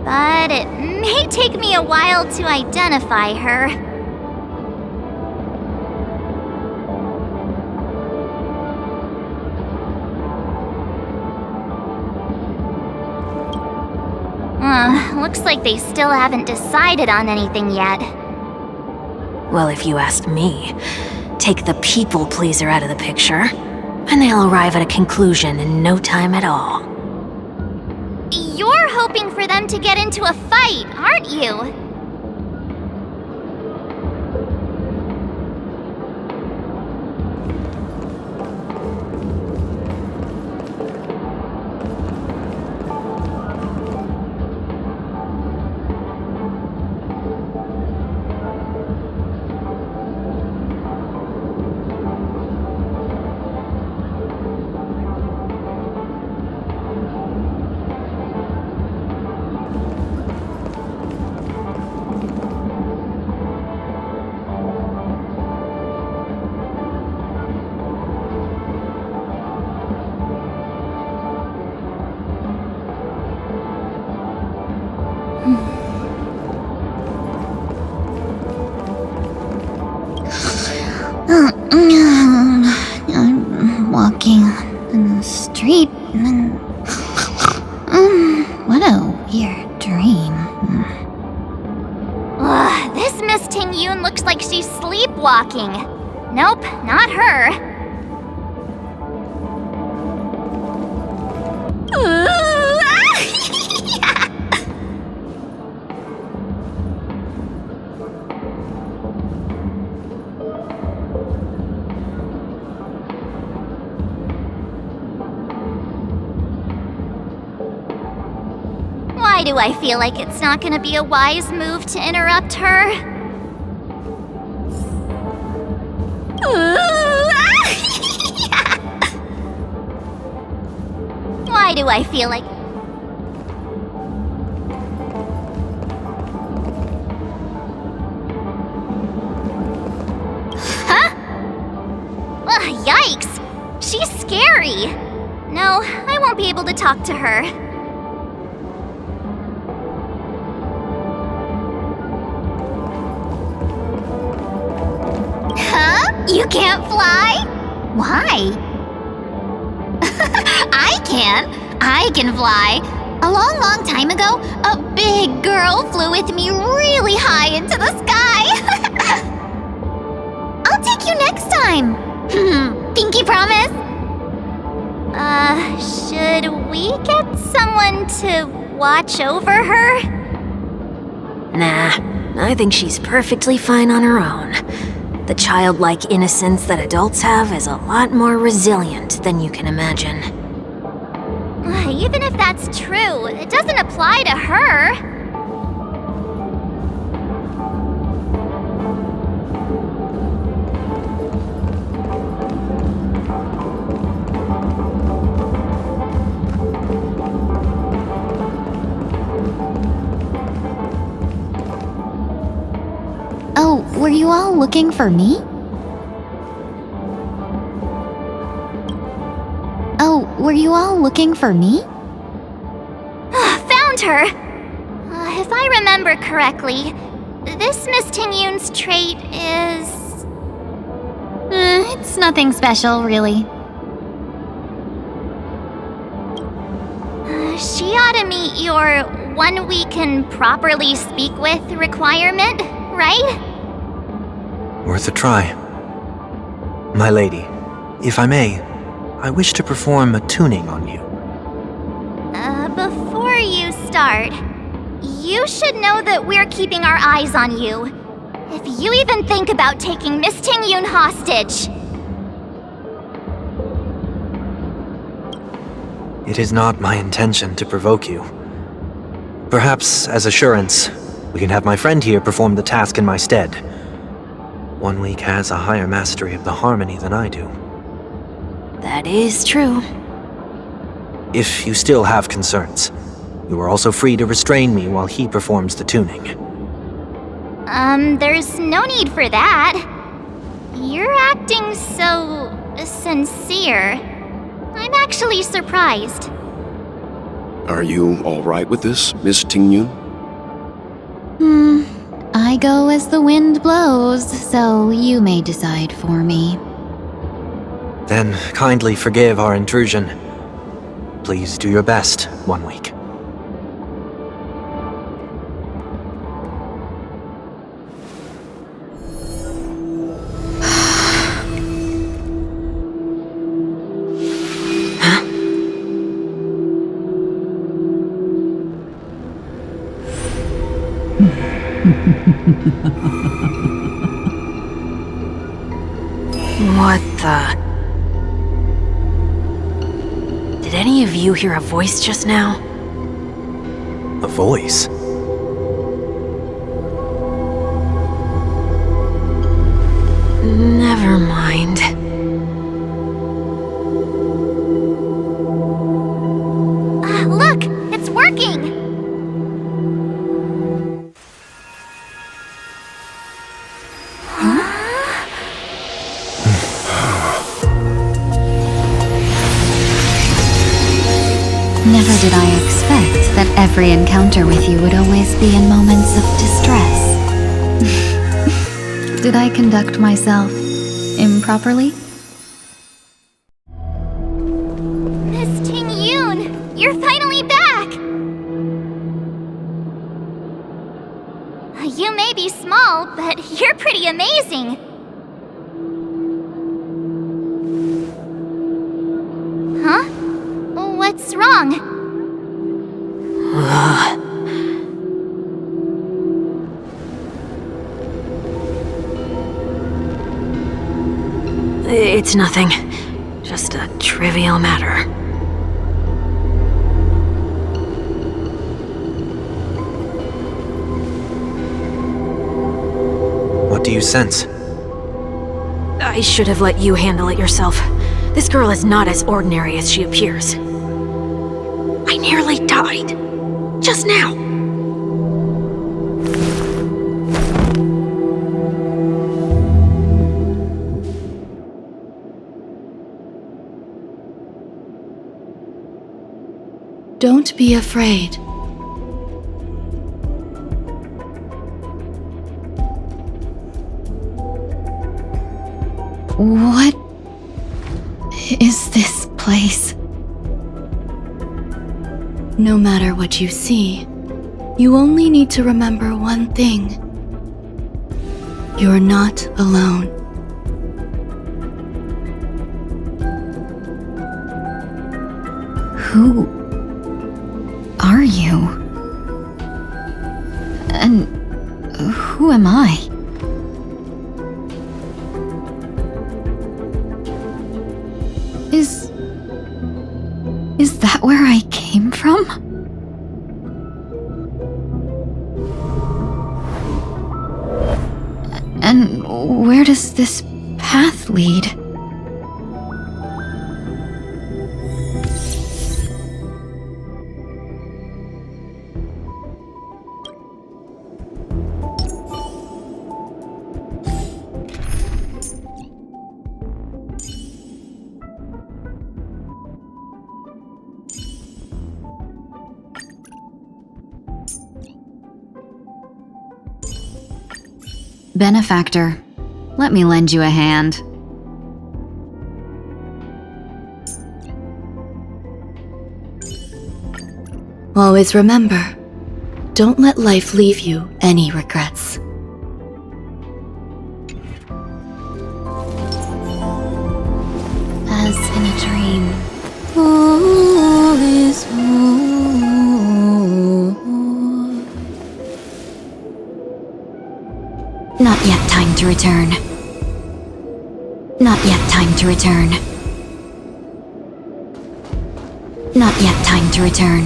But it may take me a while to identify her. Looks like they still haven't decided on anything yet. Well, if you ask me, take the people pleaser out of the picture, and they'll arrive at a conclusion in no time at all. You're hoping for them to get into a fight, aren't you? I'm walking in the street and what a weird dream. This Miss Tingyun looks like she's sleepwalking. Nope, not her. Why do I feel like it's not gonna be a wise move to interrupt her? Why do I feel like... Huh? Ugh, yikes! She's scary! No, I won't be able to talk to her. You can't fly? Why? I can. I can fly. A long time ago, a big girl flew with me really high into the sky. I'll take you next time. Pinky promise? Should we get someone to watch over her? Nah, I think she's perfectly fine on her own. The childlike innocence that adults have is a lot more resilient than you can imagine. Even if that's true, it doesn't apply to her. Oh, were you all looking for me? Oh, were you all looking for me? Found her! If I remember correctly, this Miss Tingyun's trait is... It's nothing special, really. She ought to meet your one we can properly speak with requirement, right? Worth a try. My lady, if I may, I wish to perform a tuning on you. Before you start, you should know that we're keeping our eyes on you. If you even think about taking Miss Tingyun hostage. It is not my intention to provoke you. Perhaps, as assurance, we can have my friend here perform the task in my stead. 1 week has a higher mastery of the harmony than I do. That is true. If you still have concerns, you are also free to restrain me while he performs the tuning. There's no need for that. You're acting so... sincere. I'm actually surprised. Are you all right with this, Miss Tingyun? I go as the wind blows, so you may decide for me. Then kindly forgive our intrusion. Please do your best, 1 week. What the... Did any of you hear a voice just now? A voice? Never mind. Look! It's working! Never did I expect that every encounter with you would always be in moments of distress. Did I conduct myself improperly? Miss Tingyun! You're finally back! You may be small, but you're pretty amazing. Huh? What's wrong? It's nothing. Just a trivial matter. What do you sense? I should have let you handle it yourself. This girl is not as ordinary as she appears. I nearly died. Just now. Don't be afraid. What is this place? No matter what you see, you only need to remember one thing. You're not alone. Who are you? And who am I? Is that where I came from? And where does this path lead? Benefactor, let me lend you a hand. Always remember, don't let life leave you any regrets. As in a dream, all is Not yet time to return. Not yet time to return. Not yet time to return.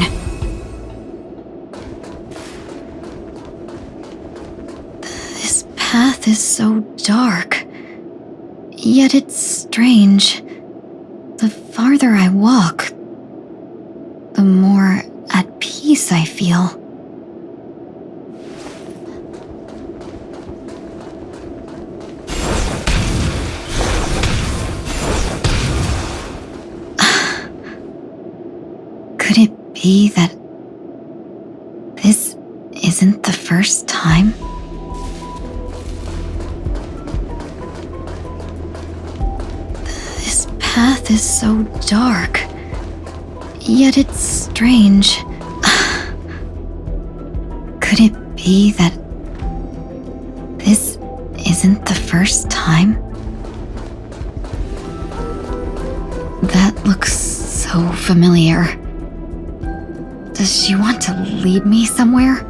This path is so dark. Yet it's strange. The farther I walk, the more at peace I feel. Could it be that this isn't the first time? This path is so dark, yet it's strange. Could it be that this isn't the first time? That looks so familiar. Does she want to lead me somewhere?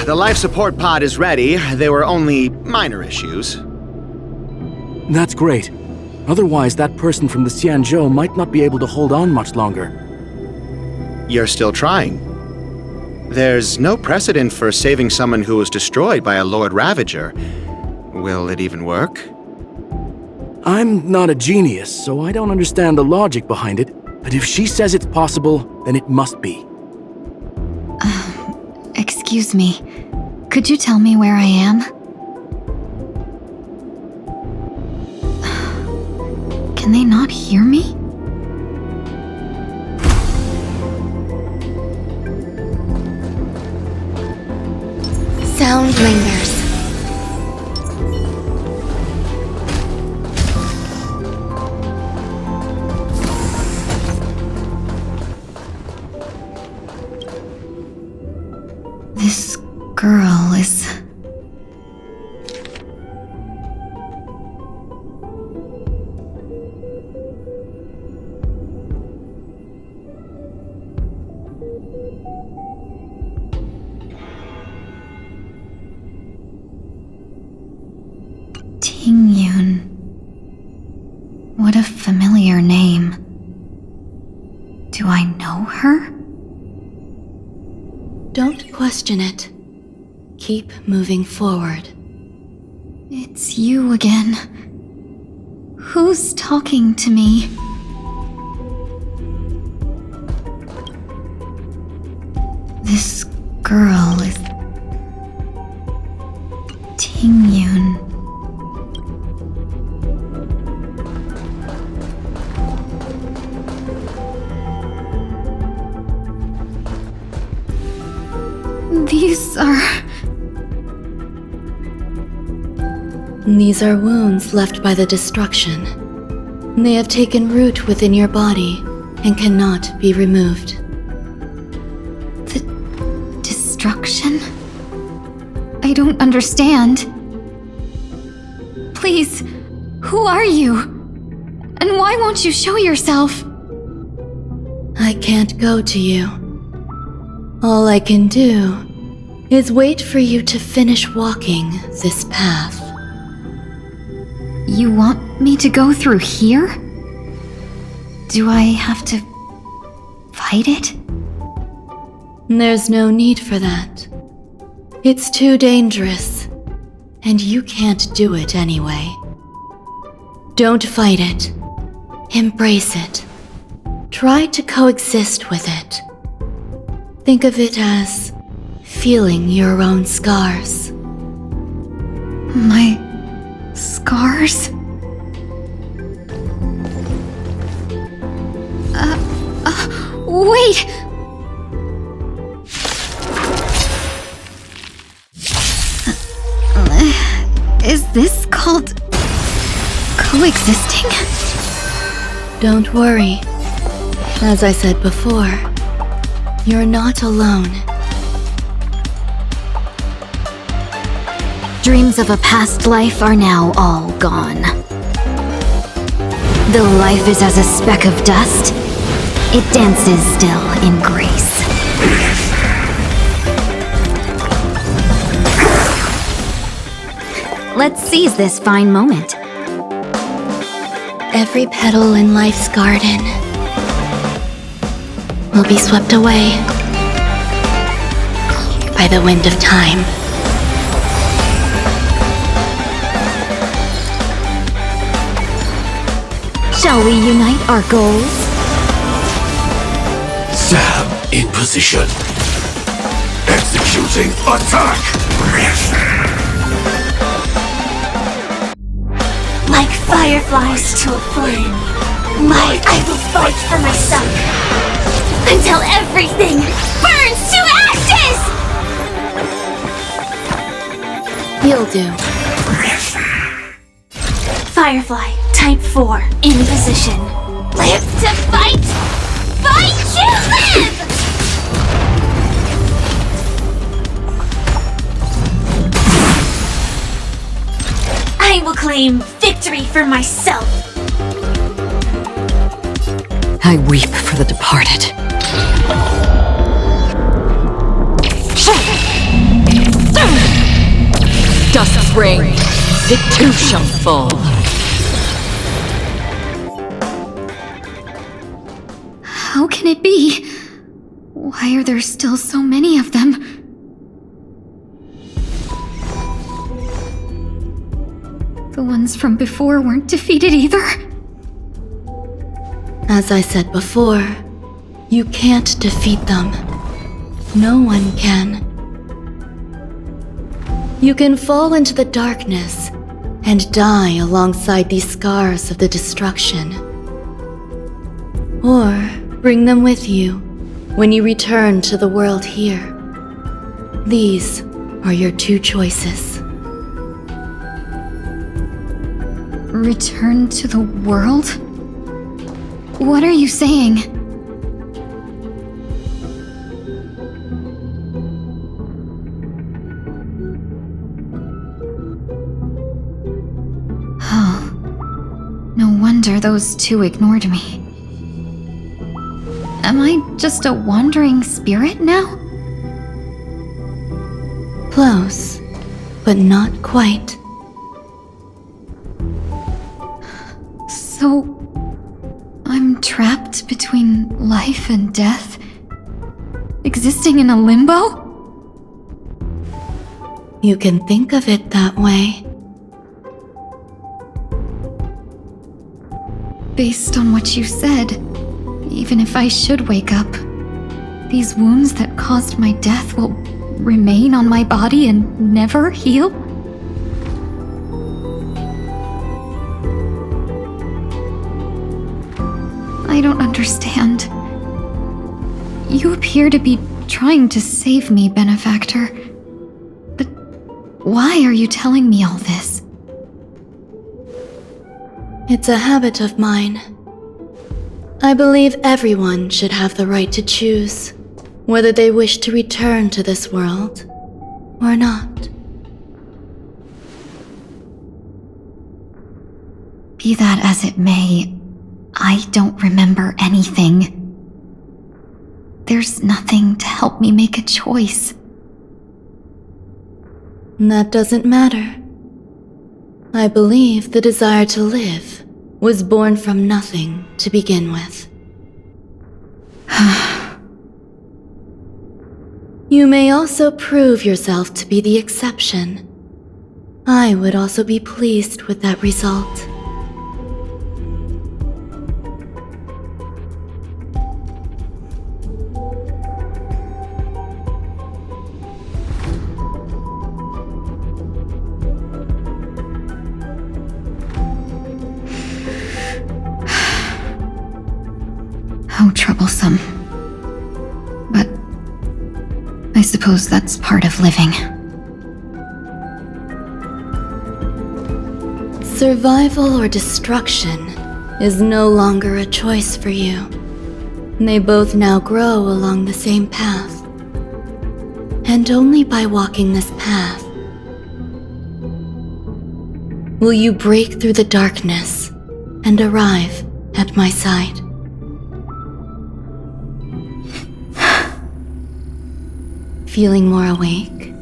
The life support pod is ready. There were only minor issues. That's great. Otherwise, that person from the Xianzhou might not be able to hold on much longer. You're still trying. There's no precedent for saving someone who was destroyed by a Lord Ravager. Will it even work? I'm not a genius, so I don't understand the logic behind it. But if she says it's possible, then it must be. Excuse me. Could you tell me where I am? Can they not hear me? Sound lingers. This girl is... Tingyun. What a familiar name. Do I know her? Don't question it. Keep moving forward. It's you again. Who's talking to me? This girl is... Tingyun. These are... These are wounds left by the destruction. They have taken root within your body and cannot be removed. The destruction? I don't understand. Please, who are you? And why won't you show yourself? I can't go to you. All I can do is wait for you to finish walking this path. You want me to go through here? Do I have to fight it? There's no need for that. It's too dangerous, and you can't do it anyway. Don't fight it. Embrace it. Try to coexist with it. Think of it as feeling your own scars. My scars? Wait! Is this called coexisting? Don't worry. As I said before, you're not alone. Dreams of a past life are now all gone. Though life is as a speck of dust, it dances still in grace. Let's seize this fine moment. Every petal in life's garden will be swept away by the wind of time. Shall we unite our goals? Sam in position. Executing attack. Like fireflies to a flame, I will fight for myself until everything burns to ashes! You'll do. Firefly, type 4, in position. Live to fight! Fight to live! I will claim victory for myself. I weep for the departed. Dust rain, it too shall fall. How can it be? Why are there still so many of them? The ones from before weren't defeated either? As I said before, you can't defeat them. No one can. You can fall into the darkness and die alongside these scars of the destruction. Or bring them with you when you return to the world here. These are your two choices. Return to the world? What are you saying? Oh, no wonder those two ignored me. Am I just a wandering spirit now? Close, but not quite. So, I'm trapped between life and death? Existing in a limbo? You can think of it that way. Based on what you said, even if I should wake up, these wounds that caused my death will remain on my body and never heal? I don't understand. You appear to be trying to save me, benefactor. But why are you telling me all this? It's a habit of mine. I believe everyone should have the right to choose whether they wish to return to this world or not. Be that as it may, I don't remember anything. There's nothing to help me make a choice. That doesn't matter. I believe the desire to live was born from nothing to begin with. You may also prove yourself to be the exception. I would also be pleased with that result. How troublesome. But I suppose that's part of living. Survival or destruction is no longer a choice for you. They both now grow along the same path. And only by walking this path will you break through the darkness and arrive at my side. Feeling more awake?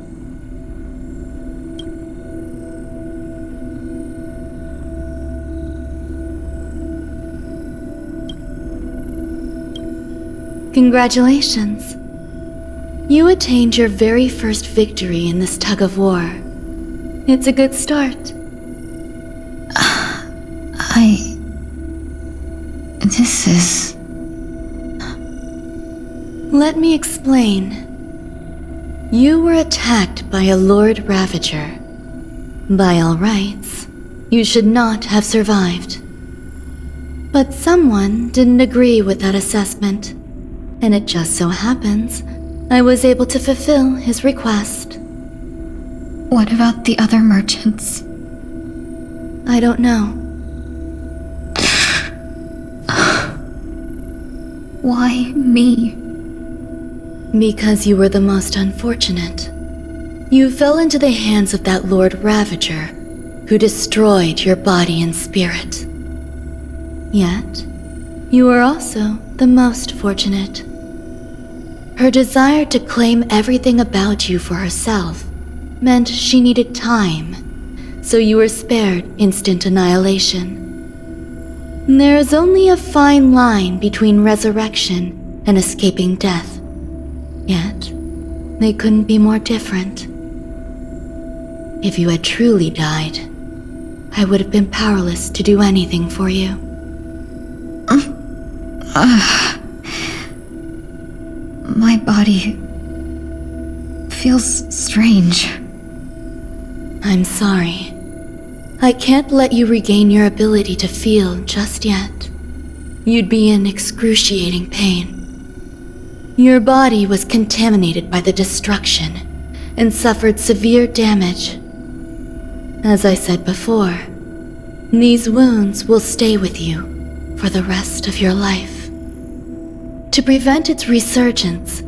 Congratulations. You attained your very first victory in this tug of war. It's a good start. This is... Let me explain. You were attacked by a Lord Ravager. By all rights, you should not have survived. But someone didn't agree with that assessment, and it just so happens I was able to fulfill his request. What about the other merchants? I don't know. Why me? Because you were the most unfortunate. You fell into the hands of that Lord Ravager, who destroyed your body and spirit. Yet, you were also the most fortunate. Her desire to claim everything about you for herself meant she needed time, so you were spared instant annihilation. There is only a fine line between resurrection and escaping death. Yet, they couldn't be more different. If you had truly died, I would have been powerless to do anything for you. My body feels strange. I'm sorry. I can't let you regain your ability to feel just yet. You'd be in excruciating pain. Your body was contaminated by the destruction and suffered severe damage. As I said before, these wounds will stay with you for the rest of your life. To prevent its resurgence,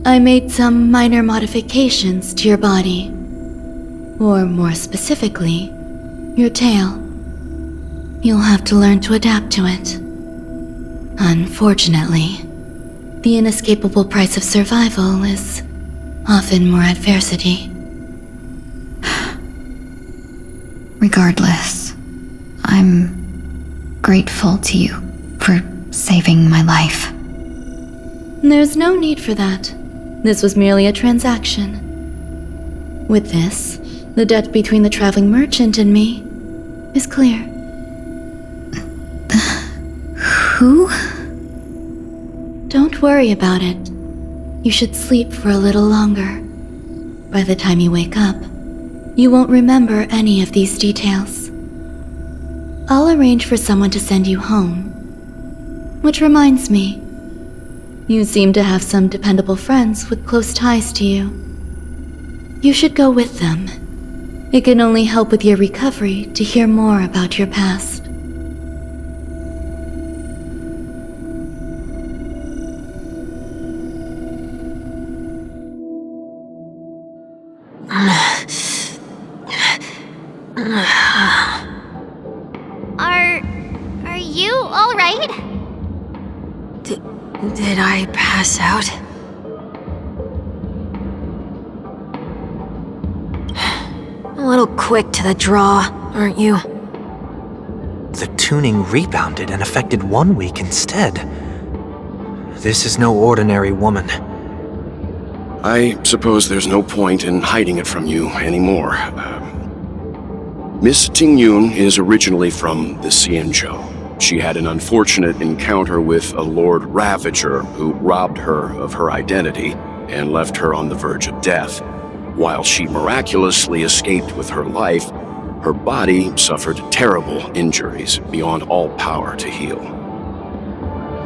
I made some minor modifications to your body. Or more specifically, your tail. You'll have to learn to adapt to it. Unfortunately, the inescapable price of survival is often more adversity. Regardless, I'm grateful to you for saving my life. There's no need for that. This was merely a transaction. With this, the debt between the traveling merchant and me is clear. Who? Don't worry about it. You should sleep for a little longer. By the time you wake up, you won't remember any of these details. I'll arrange for someone to send you home. Which reminds me, You seem to have some dependable friends with close ties to you. You should go with them. It can only help with your recovery to hear more about your past. Are you alright? Did I pass out? A little quick to the draw, aren't you? The tuning rebounded and affected 1 week instead. This is no ordinary woman. I suppose there's no point in hiding it from you anymore. Miss Tingyun is originally from the Xianzhou. She had an unfortunate encounter with a Lord Ravager who robbed her of her identity and left her on the verge of death. While she miraculously escaped with her life, her body suffered terrible injuries beyond all power to heal.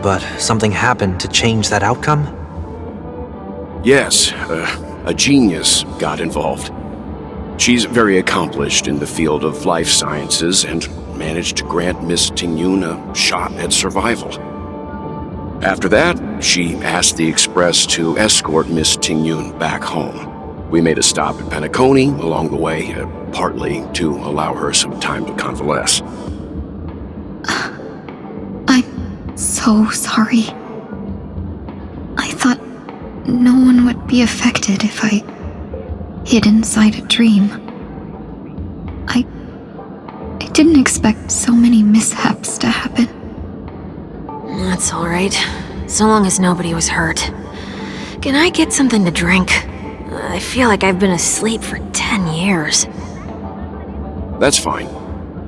But something happened to change that outcome? Yes, a genius got involved. She's very accomplished in the field of life sciences and managed to grant Miss Tingyun a shot at survival. After that, she asked the Express to escort Miss Tingyun back home. We made a stop at Penacony along the way, partly to allow her some time to convalesce. I'm so sorry. I thought no one would be affected if I hid inside a dream. I didn't expect so many mishaps to happen. That's alright, so long as nobody was hurt. Can I get something to drink? I feel like I've been asleep for 10 years. That's fine.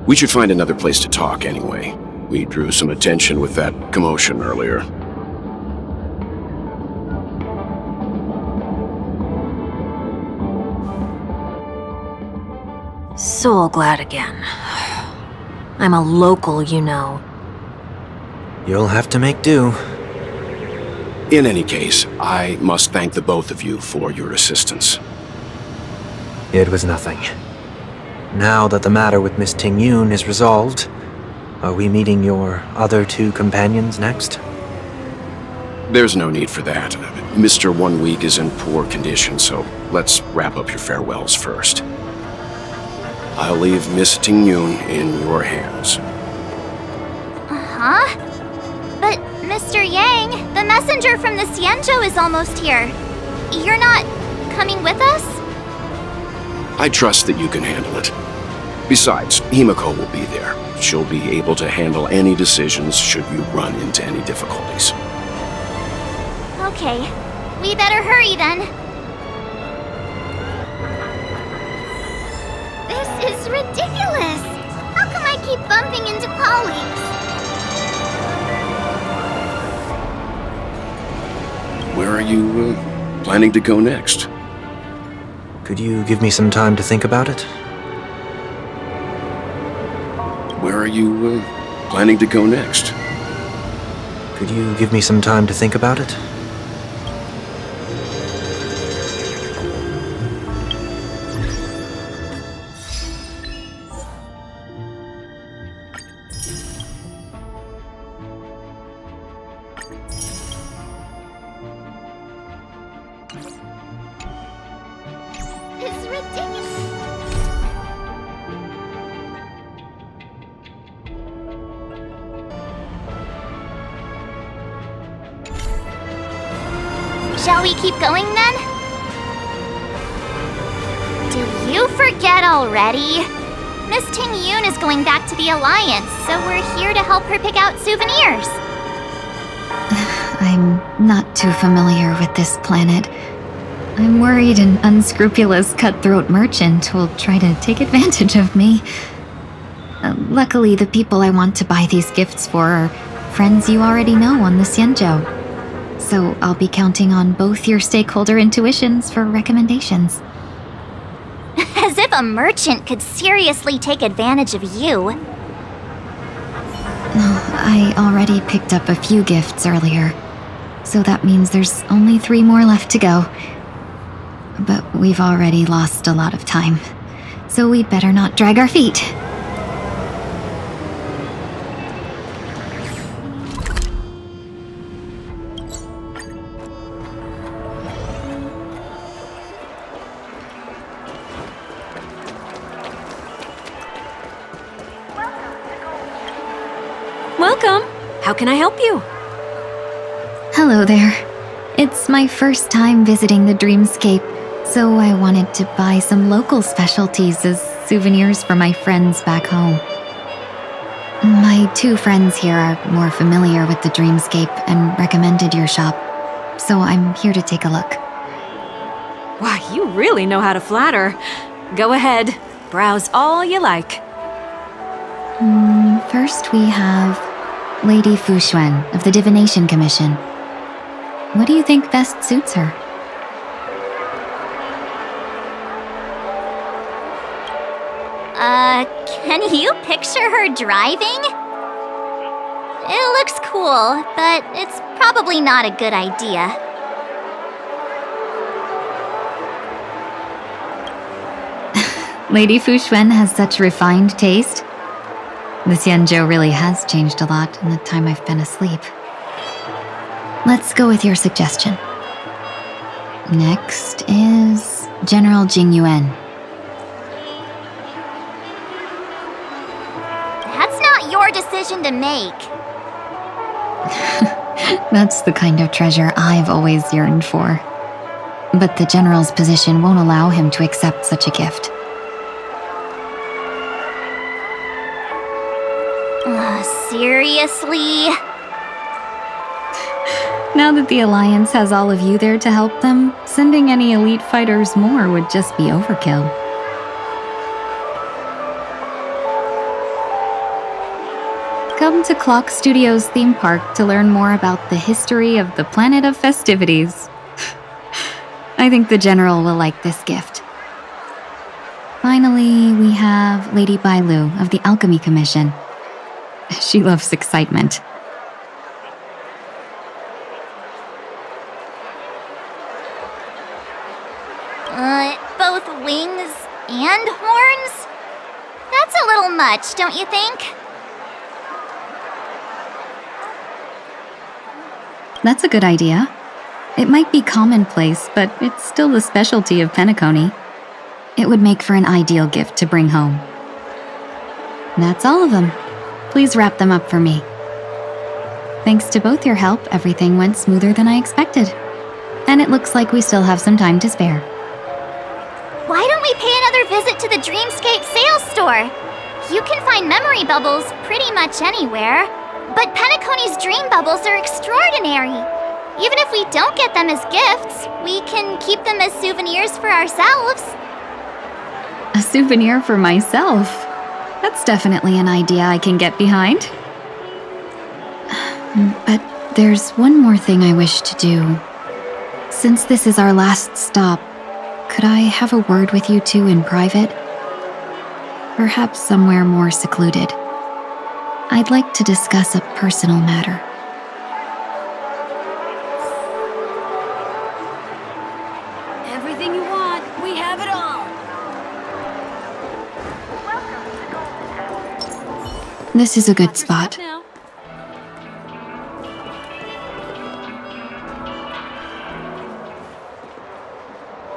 We should find another place to talk anyway. We drew some attention with that commotion earlier. So glad again. I'm a local, you know. You'll have to make do. In any case, I must thank the both of you for your assistance. It was nothing. Now that the matter with Miss Tingyun is resolved, are we meeting your other two companions next? There's no need for that. Mr. 1 Week is in poor condition, so let's wrap up your farewells first. I'll leave Miss Tingyun in your hands. Huh? But, Mr. Yang, the messenger from the Xianzhou is almost here. You're not coming with us? I trust that you can handle it. Besides, Himiko will be there. She'll be able to handle any decisions should you run into any difficulties. Okay, we better hurry then. This is ridiculous! How come I keep bumping into colleagues? Where are you planning to go next? Could you give me some time to think about it? Where are you planning to go next? Could you give me some time to think about it? It's ridiculous. Shall we keep going then? Did you forget already? Miss Tingyun is going back to the Alliance, so we're here to help her pick out souvenirs. I'm not too familiar with this planet. I'm worried an unscrupulous cutthroat merchant will try to take advantage of me. Luckily, the people I want to buy these gifts for are friends you already know on the Xianzhou. So I'll be counting on both your stakeholder intuitions for recommendations. As if a merchant could seriously take advantage of you. I already picked up a few gifts earlier. So that means there's only 3 more left to go. But we've already lost a lot of time, so we'd better not drag our feet. Welcome. How can I help you? Hello there. It's my first time visiting the Dreamscape, so I wanted to buy some local specialties as souvenirs for my friends back home. My 2 friends here are more familiar with the Dreamscape and recommended your shop, so I'm here to take a look. Wow, you really know how to flatter. Go ahead, browse all you like. First we have Lady Fuxuan of the Divination Commission. What do you think best suits her? Can you picture her driving? It looks cool, but it's probably not a good idea. Lady Fuxuan has such refined taste. The Xianzhou really has changed a lot in the time I've been asleep. Let's go with your suggestion. Next is General Jing Yuan. That's not your decision to make. That's the kind of treasure I've always yearned for. But the General's position won't allow him to accept such a gift. Seriously? Now that the Alliance has all of you there to help them, sending any elite fighters more would just be overkill. Come to Clock Studios theme park to learn more about the history of the Planet of Festivities. I think the General will like this gift. Finally, we have Lady Bailu of the Alchemy Commission. She loves excitement. Both wings and horns? That's a little much, don't you think? That's a good idea. It might be commonplace, but it's still the specialty of Penacony. It would make for an ideal gift to bring home. That's all of them. Please wrap them up for me. Thanks to both your help, everything went smoother than I expected. And it looks like we still have some time to spare. Why don't we pay another visit to the Dreamscape sales store? You can find memory bubbles pretty much anywhere, but Penacony's dream bubbles are extraordinary. Even if we don't get them as gifts, we can keep them as souvenirs for ourselves. A souvenir for myself? That's definitely an idea I can get behind. But there's one more thing I wish to do. Since this is our last stop, could I have a word with you two in private? Perhaps somewhere more secluded. I'd like to discuss a personal matter. Everything you want, we have it all. This is a good spot.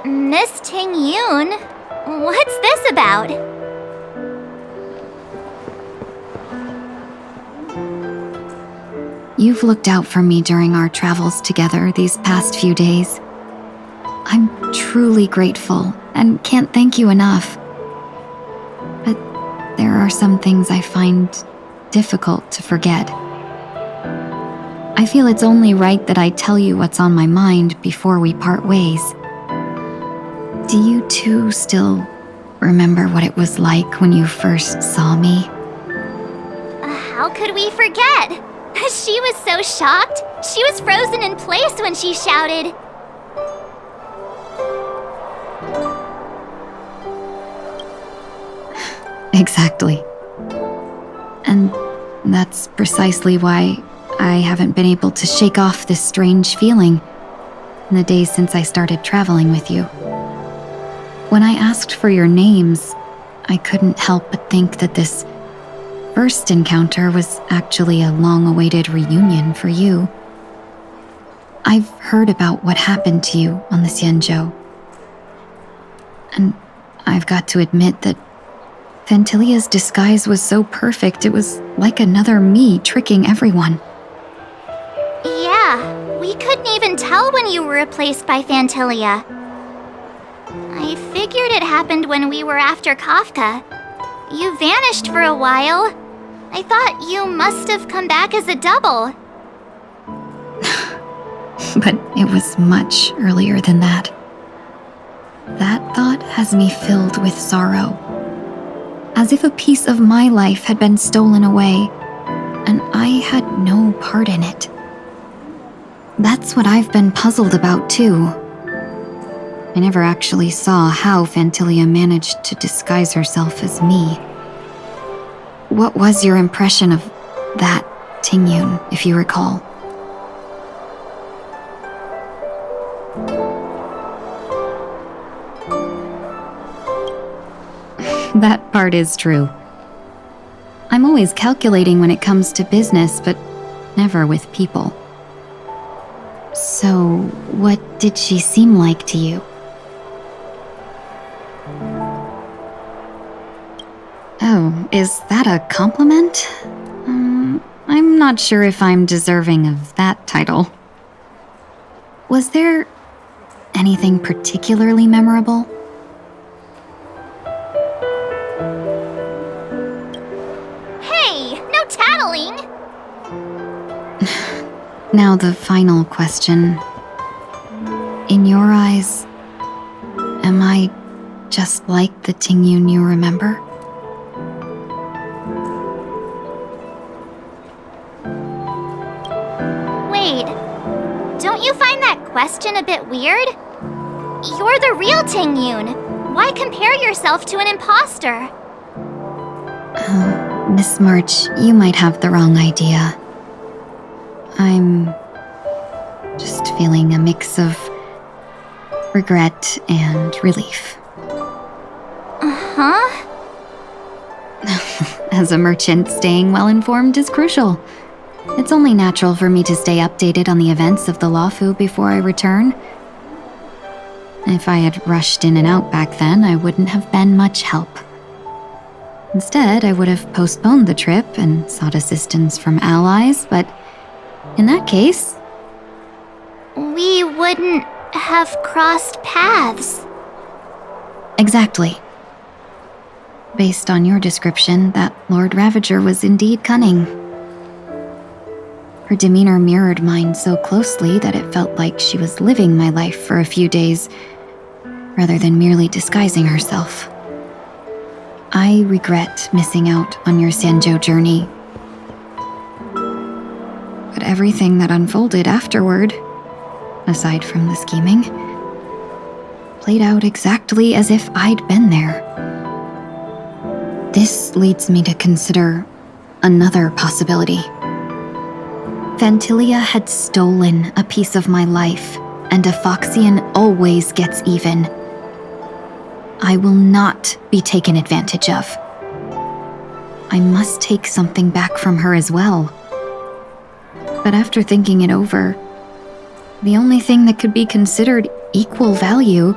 Miss Ting Yun, what's this about? You've looked out for me during our travels together these past few days. I'm truly grateful and can't thank you enough. But there are some things I find difficult to forget. I feel it's only right that I tell you what's on my mind before we part ways. Do you two still remember what it was like when you first saw me? How could we forget? She was so shocked. She was frozen in place when she shouted. Exactly. And that's precisely why I haven't been able to shake off this strange feeling in the days since I started traveling with you. When I asked for your names, I couldn't help but think that this first encounter was actually a long-awaited reunion for you. I've heard about what happened to you on the Xianzhou. And I've got to admit that Fantilia's disguise was so perfect, it was like another me tricking everyone. Yeah, we couldn't even tell when you were replaced by Fantilia. I figured it happened when we were after Kafka. You vanished for a while. I thought you must have come back as a double. But it was much earlier than that. That thought has me filled with sorrow. As if a piece of my life had been stolen away, and I had no part in it. That's what I've been puzzled about, too. I never actually saw how Fantilia managed to disguise herself as me. What was your impression of that Tingyun, if you recall? That part is true. I'm always calculating when it comes to business, but never with people. So, what did she seem like to you? Oh, is that a compliment? I'm not sure if I'm deserving of that title. Was there anything particularly memorable? Hey, no tattling! Now the final question. In your eyes, am I just like the Tingyun you remember? Wait, don't you find that question a bit weird? You're the real Tingyun. Why compare yourself to an imposter? Oh, Miss March, you might have the wrong idea. I'm just feeling a mix of regret and relief. Uh-huh? As a merchant, staying well-informed is crucial. It's only natural for me to stay updated on the events of the Luofu before I return. If I had rushed in and out back then, I wouldn't have been much help. Instead, I would have postponed the trip and sought assistance from allies, but in that case, we wouldn't have crossed paths. Exactly. Based on your description, that Lord Ravager was indeed cunning. Her demeanor mirrored mine so closely that it felt like she was living my life for a few days, rather than merely disguising herself. I regret missing out on your Xianzhou journey. But everything that unfolded afterward, aside from the scheming, played out exactly as if I'd been there. This leads me to consider another possibility. Fantilia had stolen a piece of my life, and a Foxian always gets even. I will not be taken advantage of. I must take something back from her as well. But after thinking it over, the only thing that could be considered equal value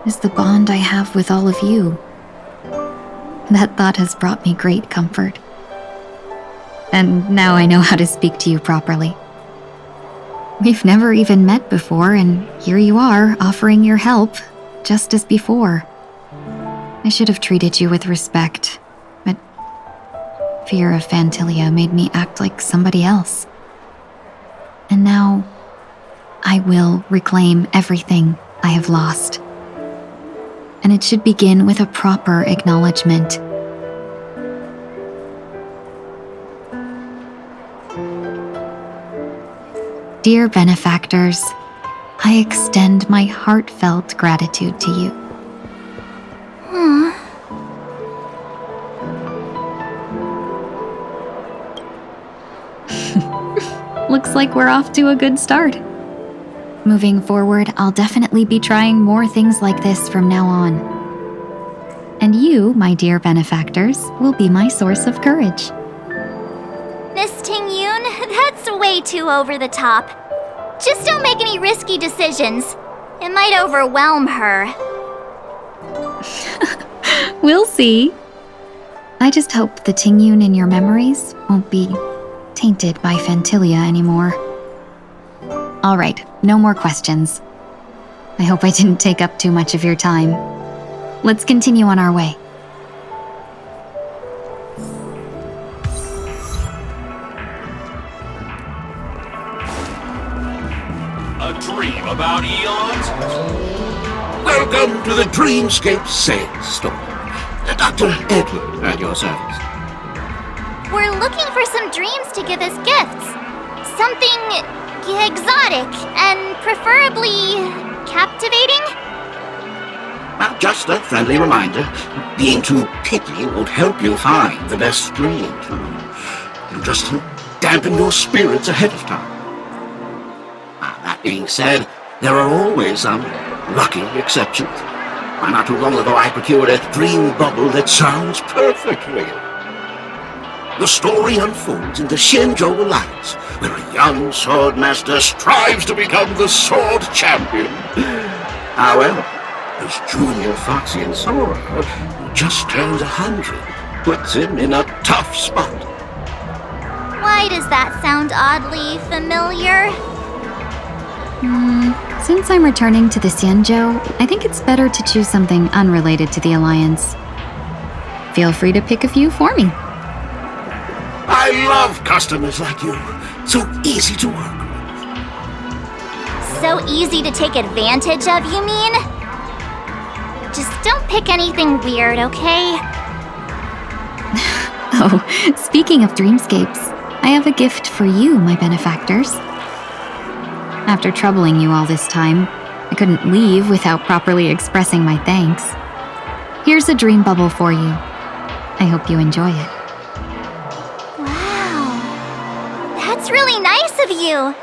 is the bond I have with all of you. That thought has brought me great comfort. And now I know how to speak to you properly. We've never even met before, and here you are, offering your help, just as before. I should have treated you with respect, but fear of Fantilia made me act like somebody else. And now, I will reclaim everything I have lost. And it should begin with a proper acknowledgement. Dear benefactors, I extend my heartfelt gratitude to you. looks like we're off to a good start. Moving forward, I'll definitely be trying more things like this from now on. And you, my dear benefactors, will be my source of courage. Miss Ting-Yoon, that's way too over the top. Just don't make any risky decisions. It might overwhelm her. We'll see. I just hope the Ting-Yoon in your memories won't be tainted by Phantilia anymore. Alright, no more questions. I hope I didn't take up too much of your time. Let's continue on our way. A dream about eons? Welcome to the Dreamscape Sandstorm. Dr. Edward at your service. We're looking for some dreams to give as gifts. Something exotic and preferably captivating? Well, just a friendly reminder. Being too picky won't help you find the best dreams. It'll just dampen your spirits ahead of time. That being said, there are always some lucky exceptions. Why, not too long ago I procured a dream bubble that sounds perfectly. The story unfolds in the Shenzhou Alliance, where a young swordmaster strives to become the sword champion. However, his junior Foxian Sora, who just turned 100, puts him in a tough spot. Why does that sound oddly familiar? Since I'm returning to the Xianzhou, I think it's better to choose something unrelated to the Alliance. Feel free to pick a few for me. I love customers like you. So easy to work with. So easy to take advantage of, you mean? Just don't pick anything weird, okay? Oh, speaking of dreamscapes, I have a gift for you, my benefactors. After troubling you all this time, I couldn't leave without properly expressing my thanks. Here's a dream bubble for you. I hope you enjoy it. Wow. That's really nice of you.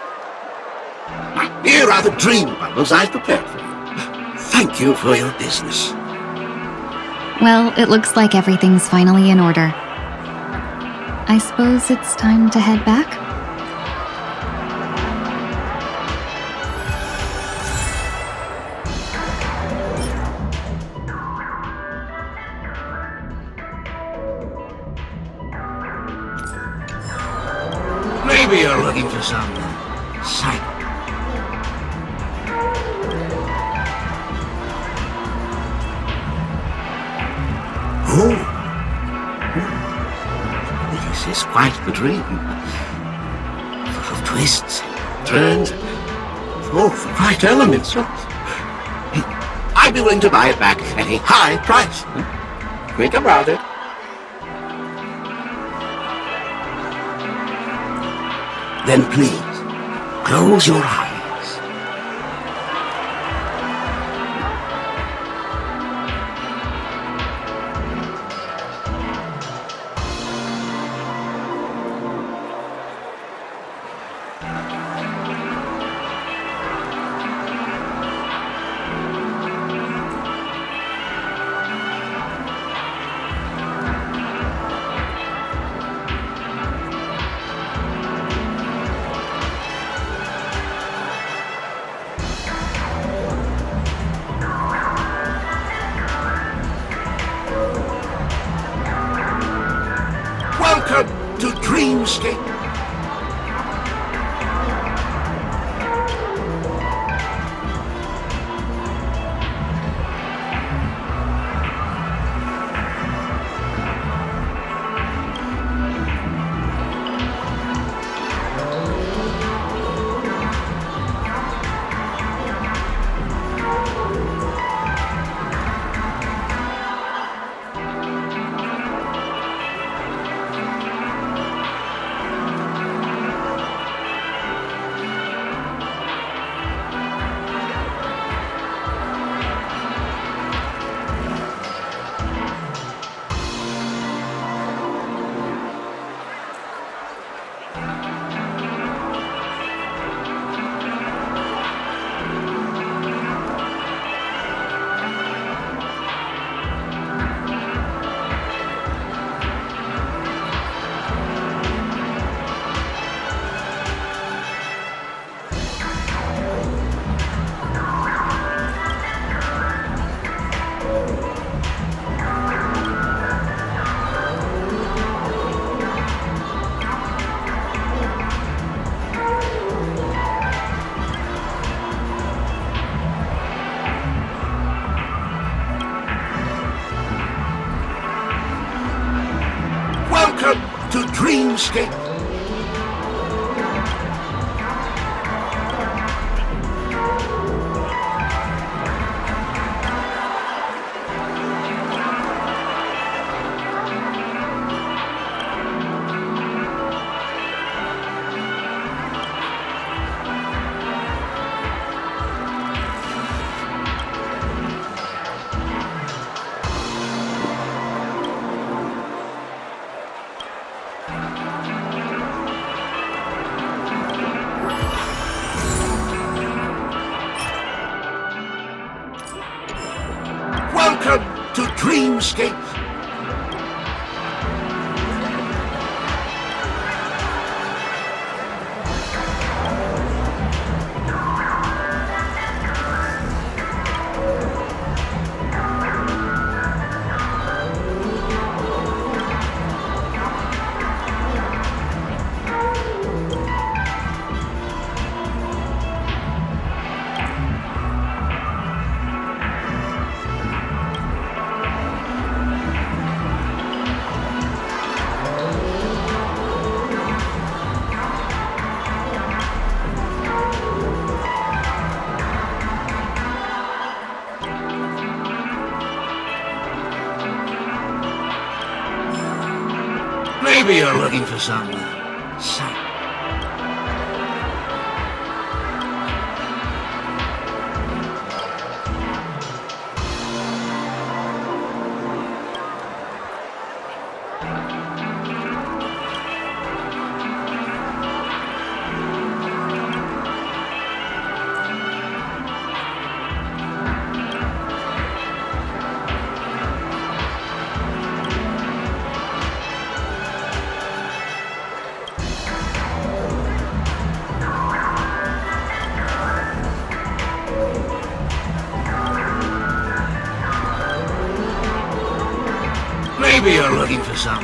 Here are the dream bubbles I've prepared for you. Thank you for your business. Well, it looks like everything's finally in order. I suppose it's time to head back? Maybe you're looking for some sight. Oh, this is quite the dream. Full of twists, turns, all the right elements. I'd be willing to buy it back at a high price. Think about it. Then please, close your eyes. Welcome to Dreamscape. dreamscape. Welcome to Dreamscape. Maybe you're looking for some sun. Maybe you're looking for some.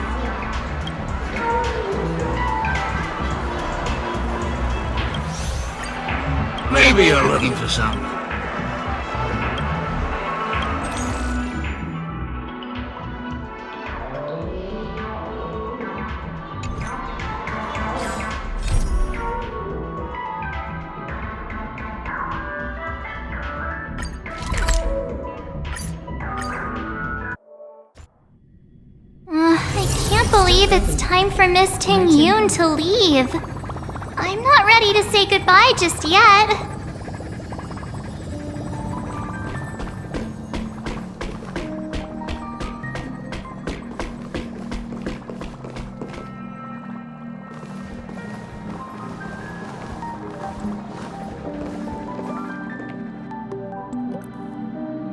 Maybe you're looking for some. I can't believe it's time for Miss Ting Yoon to leave. I'm not ready to say goodbye just yet.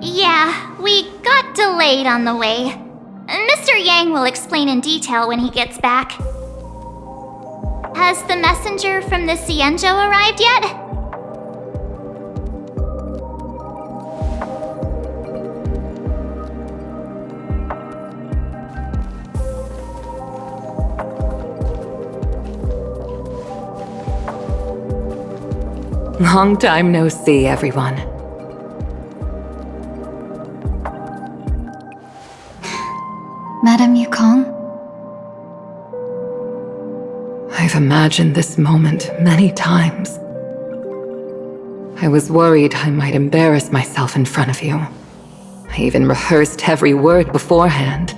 Yeah, we got delayed on the way. Mr. Yang will explain in detail when he gets back. Has the messenger from the Xianzhou arrived yet? Long time no see, everyone. Madame Yukong? I've imagined this moment many times. I was worried I might embarrass myself in front of you. I even rehearsed every word beforehand.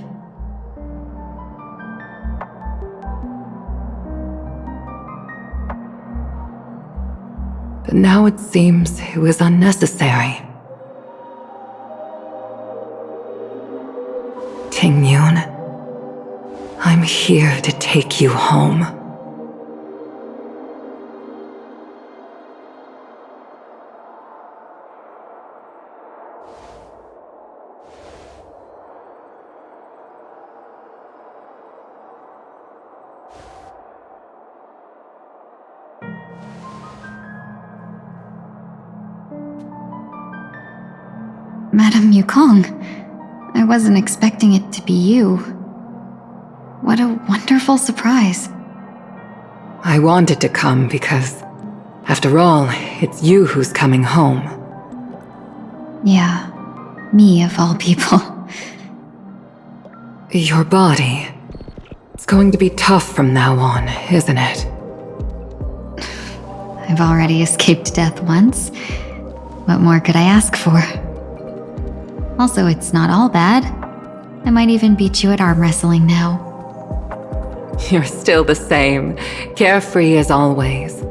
But now it seems it was unnecessary. Ting Yoon, I'm here to take you home. Madame Yukong, I wasn't expecting it to be you. What a wonderful surprise. I wanted to come because, after all, it's you who's coming home. Yeah, me of all people. Your body. It's going to be tough from now on, isn't it? I've already escaped death once. What more could I ask for? Also, it's not all bad. I might even beat you at arm wrestling now. You're still the same, carefree as always.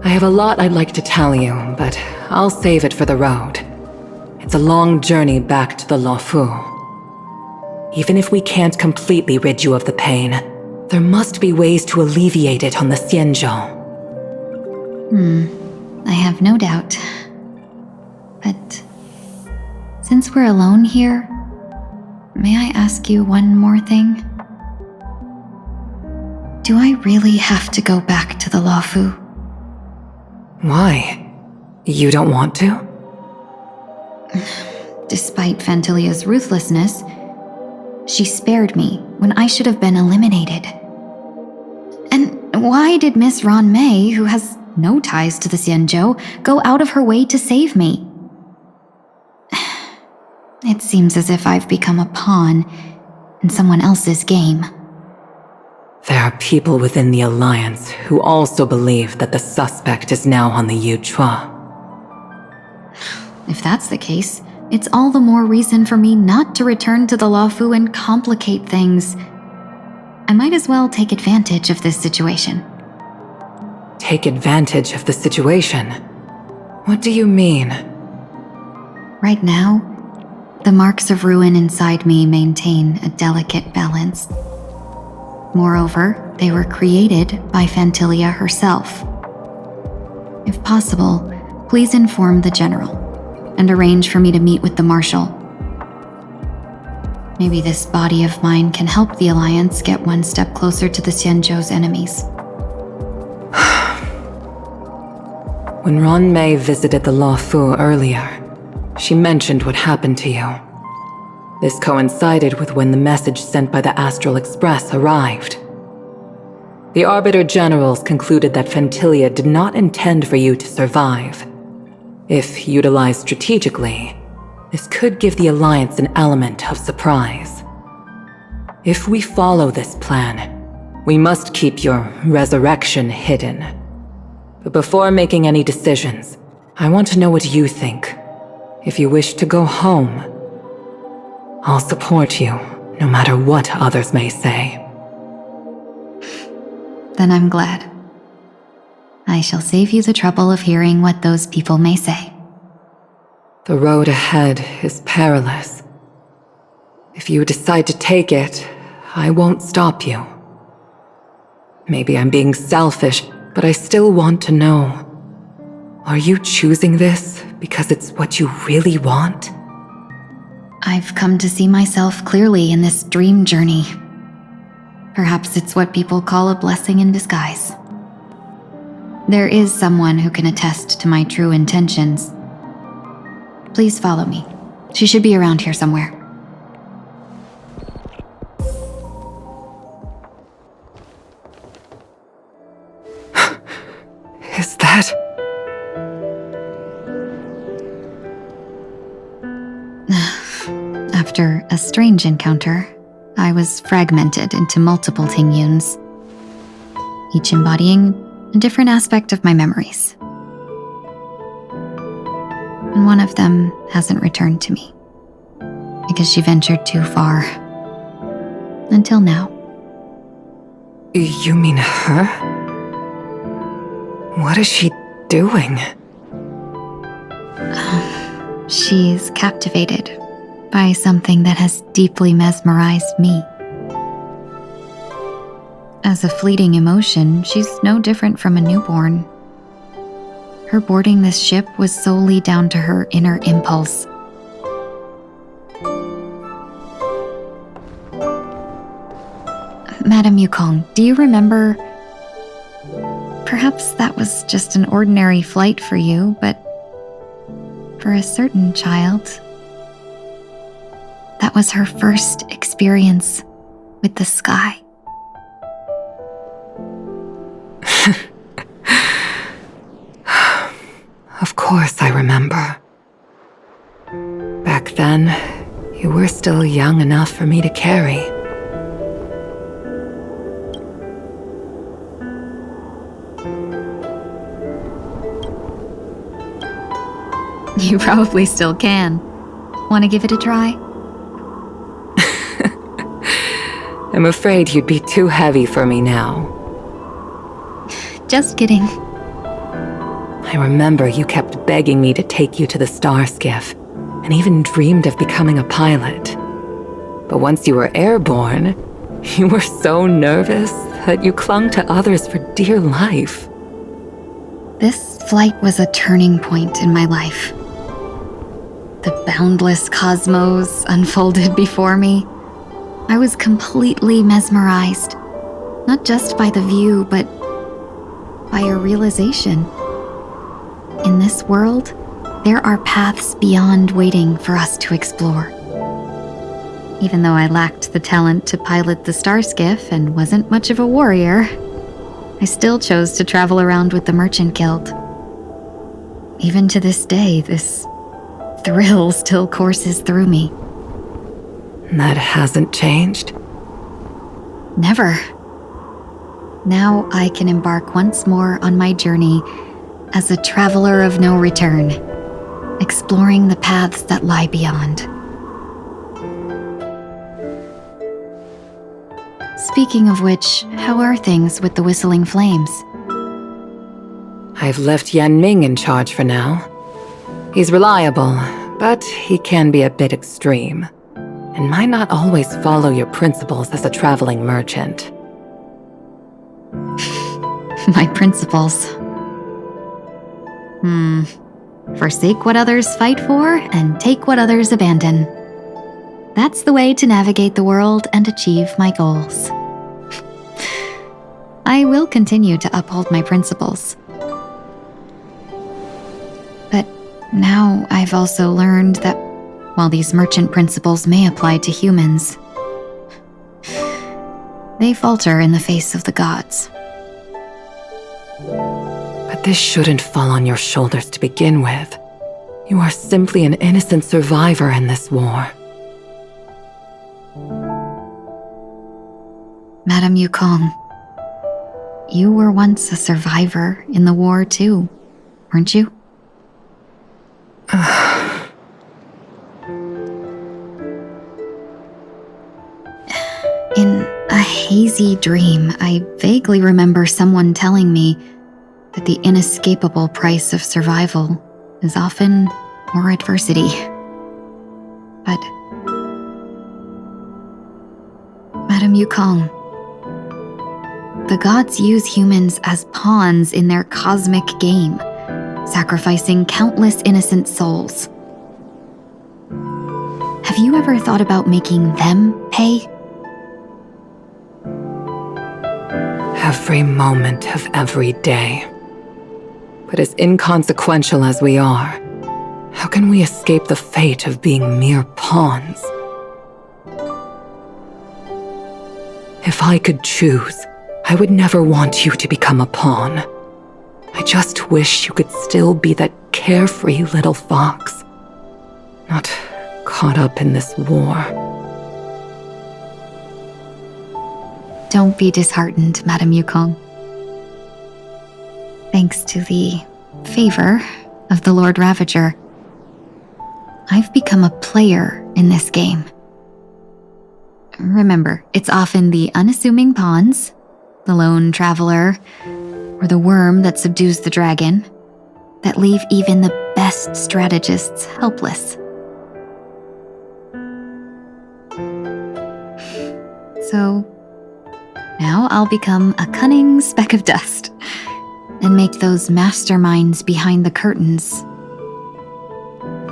I have a lot I'd like to tell you, but I'll save it for the road. It's a long journey back to the Luofu. Even if we can't completely rid you of the pain, there must be ways to alleviate it on the Xianzhou. I have no doubt. But since we're alone here, may I ask you one more thing? Do I really have to go back to the Luofu? Why? You don't want to? Despite Fantilia's ruthlessness, she spared me when I should have been eliminated. And why did Miss Ron Mei, who has no ties to the Xianzhou, go out of her way to save me? It seems as if I've become a pawn in someone else's game. There are people within the Alliance who also believe that the suspect is now on the Yuchua. If that's the case, it's all the more reason for me not to return to the Luofu and complicate things. I might as well take advantage of this situation. Take advantage of the situation? What do you mean? Right now, the marks of ruin inside me maintain a delicate balance. Moreover, they were created by Fantilia herself. If possible, please inform the General and arrange for me to meet with the Marshal. Maybe this body of mine can help the Alliance get one step closer to the Xianzhou's enemies. When Ron Mei visited the Luofu earlier, she mentioned what happened to you. This coincided with when the message sent by the Astral Express arrived. The Arbiter Generals concluded that Fantilia did not intend for you to survive. If utilized strategically, this could give the Alliance an element of surprise. If we follow this plan, we must keep your resurrection hidden. But before making any decisions, I want to know what you think. If you wish to go home, I'll support you, no matter what others may say. Then I'm glad. I shall save you the trouble of hearing what those people may say. The road ahead is perilous. If you decide to take it, I won't stop you. Maybe I'm being selfish, but I still want to know. Are you choosing this because it's what you really want? I've come to see myself clearly in this dream journey. Perhaps it's what people call a blessing in disguise. There is someone who can attest to my true intentions. Please follow me. She should be around here somewhere. Is that... After a strange encounter, I was fragmented into multiple Tingyuns, each embodying a different aspect of my memories. And one of them hasn't returned to me, because she ventured too far. Until now. You mean her? What is she doing? She's captivated by something that has deeply mesmerized me. As a fleeting emotion, she's no different from a newborn. Her boarding this ship was solely down to her inner impulse. Madame Yukong, do you remember? Perhaps that was just an ordinary flight for you, but for a certain child, that was her first experience with the sky. Of course I remember. Back then, you were still young enough for me to carry. You probably still can. Want to give it a try? I'm afraid you'd be too heavy for me now. Just kidding. I remember you kept begging me to take you to the star skiff, and even dreamed of becoming a pilot. But once you were airborne, you were so nervous that you clung to others for dear life. This flight was a turning point in my life. The boundless cosmos unfolded before me. I was completely mesmerized, not just by the view, but by a realization. In this world, there are paths beyond waiting for us to explore. Even though I lacked the talent to pilot the star skiff and wasn't much of a warrior, I still chose to travel around with the Merchant Guild. Even to this day, this thrill still courses through me. That hasn't changed? Never. Now I can embark once more on my journey as a traveler of no return, exploring the paths that lie beyond. Speaking of which, how are things with the Whistling Flames? I've left Yan Ming in charge for now. He's reliable, but he can be a bit extreme, and might not always follow your principles as a traveling merchant. My principles. Forsake what others fight for and take what others abandon. That's the way to navigate the world and achieve my goals. I will continue to uphold my principles. But now I've also learned that while these merchant principles may apply to humans, they falter in the face of the gods. But this shouldn't fall on your shoulders to begin with. You are simply an innocent survivor in this war. Madame Yukong, you were once a survivor in the war too, weren't you? In a hazy dream, I vaguely remember someone telling me that the inescapable price of survival is often more adversity. But Madame Yukong, the gods use humans as pawns in their cosmic game, sacrificing countless innocent souls. Have you ever thought about making them pay? Every moment of every day. But as inconsequential as we are, how can we escape the fate of being mere pawns? If I could choose, I would never want you to become a pawn. I just wish you could still be that carefree little fox, not caught up in this war. Don't be disheartened, Madame Yukong. Thanks to the favor of the Lord Ravager, I've become a player in this game. Remember, it's often the unassuming pawns, the lone traveler, or the worm that subdues the dragon, that leave even the best strategists helpless. So, now I'll become a cunning speck of dust and make those masterminds behind the curtains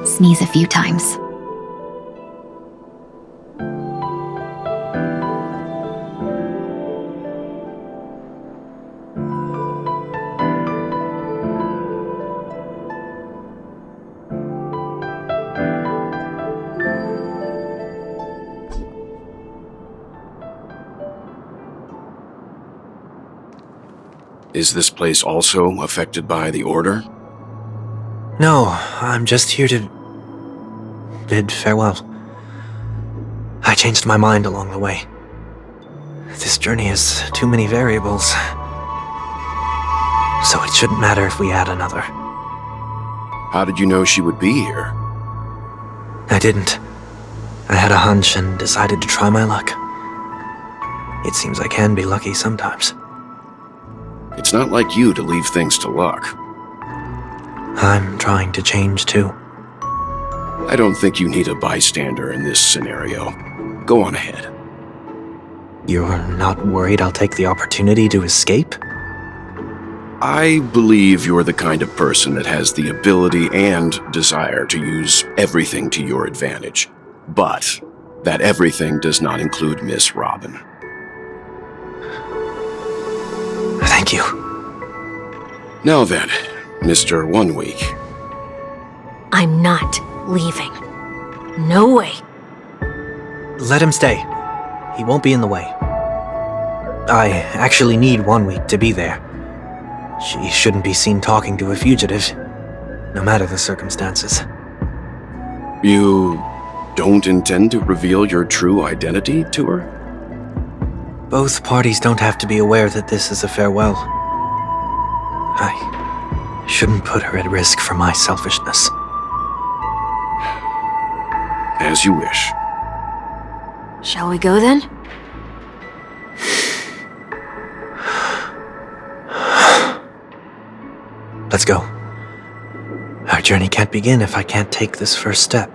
sneeze a few times. Is this place also affected by the Order? No, I'm just here to bid farewell. I changed my mind along the way. This journey has too many variables, so it shouldn't matter if we add another. How did you know she would be here? I didn't. I had a hunch and decided to try my luck. It seems I can be lucky sometimes. It's not like you to leave things to luck. I'm trying to change too. I don't think you need a bystander in this scenario. Go on ahead. You're not worried I'll take the opportunity to escape? I believe you're the kind of person that has the ability and desire to use everything to your advantage. But that everything does not include Miss Robin. Thank you. Now then, Mr. 1 Week. I'm not leaving. No way. Let him stay. He won't be in the way. I actually need 1 week to be there. She shouldn't be seen talking to a fugitive, no matter the circumstances. You don't intend to reveal your true identity to her? Both parties don't have to be aware that this is a farewell. I shouldn't put her at risk for my selfishness. As you wish. Shall we go then? Let's go. Our journey can't begin if I can't take this first step.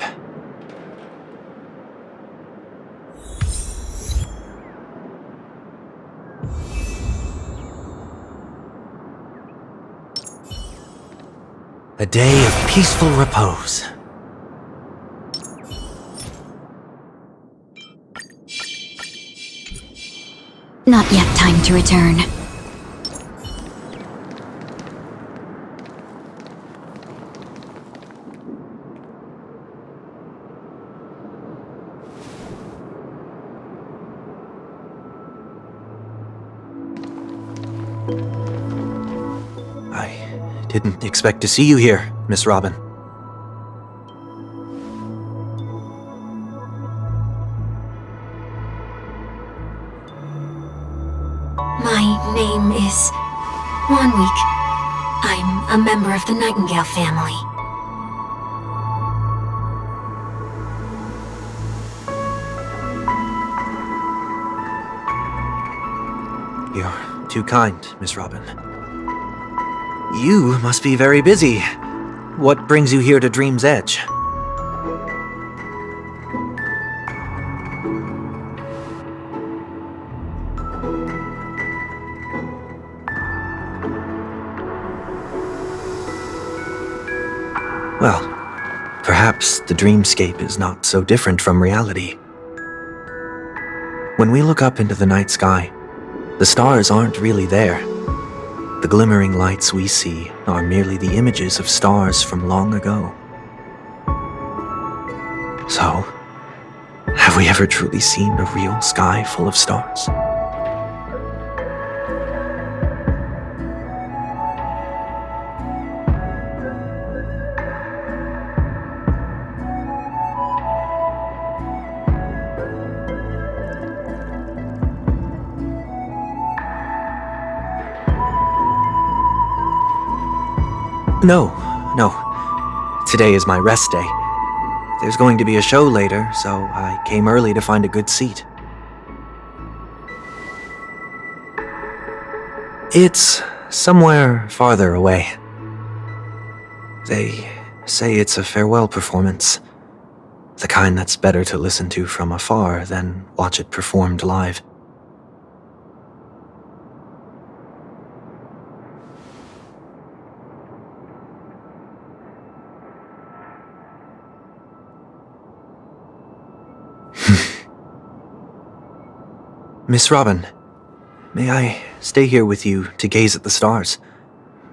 A day of peaceful repose. Not yet time to return. I didn't expect to see you here, Miss Robin. My name is 1 Week. I'm a member of the Nightingale family. You're too kind, Miss Robin. You must be very busy. What brings you here to Dream's Edge? Well, perhaps the dreamscape is not so different from reality. When we look up into the night sky, the stars aren't really there. The glimmering lights we see are merely the images of stars from long ago. So, have we ever truly seen a real sky full of stars? No. Today is my rest day. There's going to be a show later, so I came early to find a good seat. It's somewhere farther away. They say it's a farewell performance. The kind that's better to listen to from afar than watch it performed live. Miss Robin, may I stay here with you to gaze at the stars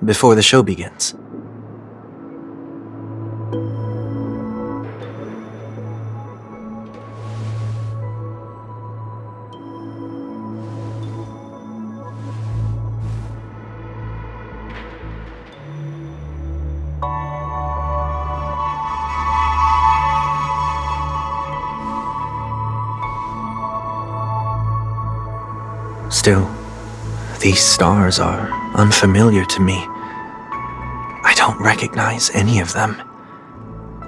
before the show begins? Still, these stars are unfamiliar to me. I don't don't recognize any of them,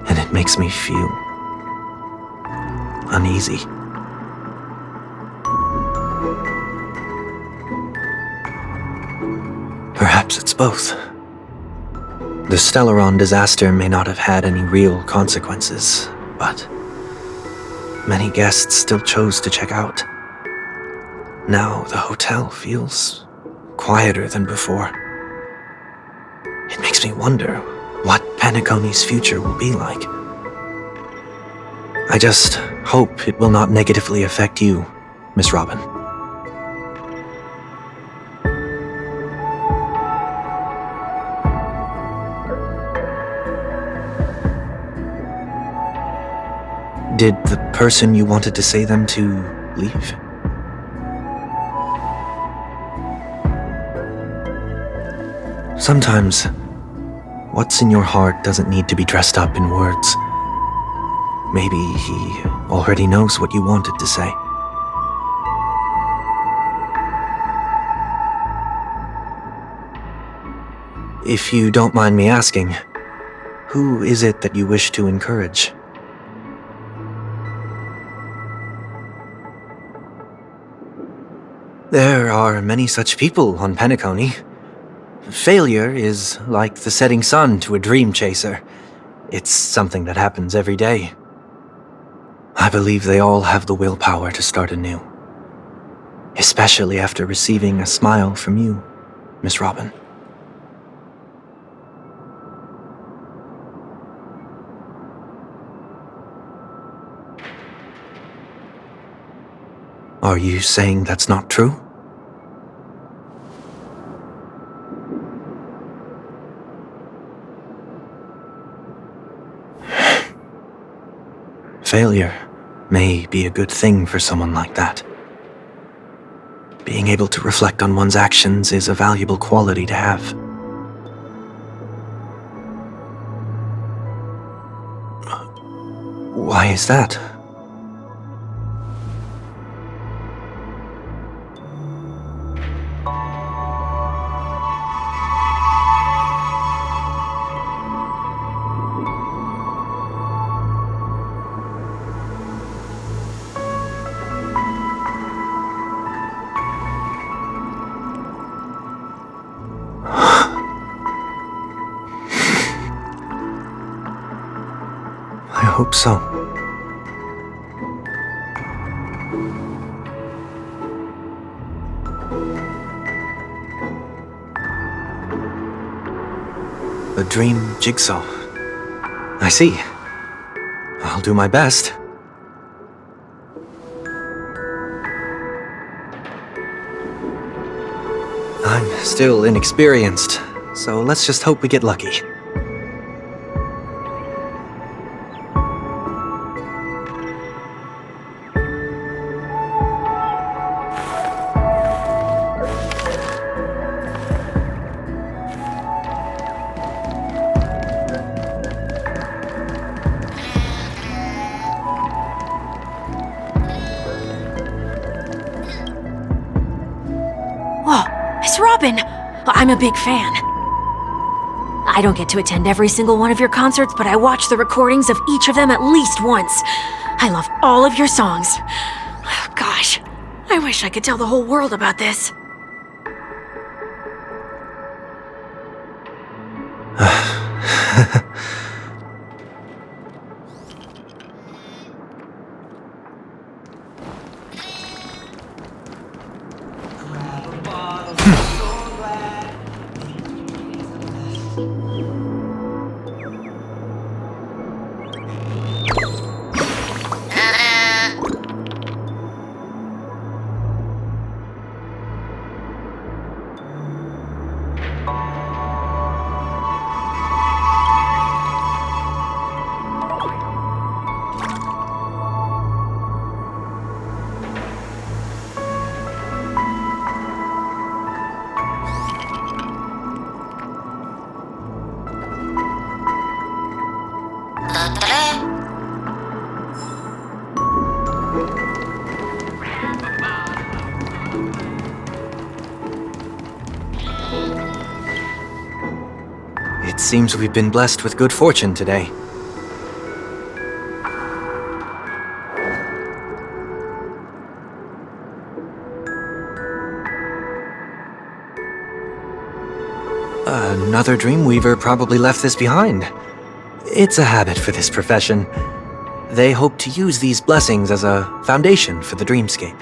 and it makes me feel uneasy. Perhaps it's both. The Stellaron disaster may not have had any real consequences, but many guests still chose to check out. Now the hotel feels quieter than before. It makes me wonder what Penacony's future will be like. I just hope it will not negatively affect you, Miss Robin. Did the person you wanted to say them to leave? Sometimes, what's in your heart doesn't need to be dressed up in words. Maybe he already knows what you wanted to say. If you don't mind me asking, who is it that you wish to encourage? There are many such people on Penacony. Failure is like the setting sun to a dream chaser. It's something that happens every day. I believe they all have the willpower to start anew. Especially after receiving a smile from you, Miss Robin. Are you saying that's not true? Failure may be a good thing for someone like that. Being able to reflect on one's actions is a valuable quality to have. Why is that? I hope so. A dream jigsaw. I see. I'll do my best. I'm still inexperienced, so let's just hope we get lucky. Miss Robin! I'm a big fan. I don't get to attend every single one of your concerts, but I watch the recordings of each of them at least once. I love all of your songs. Gosh, I wish I could tell the whole world about this. Seems we've been blessed with good fortune today. Another Dreamweaver probably left this behind. It's a habit for this profession. They hope to use these blessings as a foundation for the dreamscape.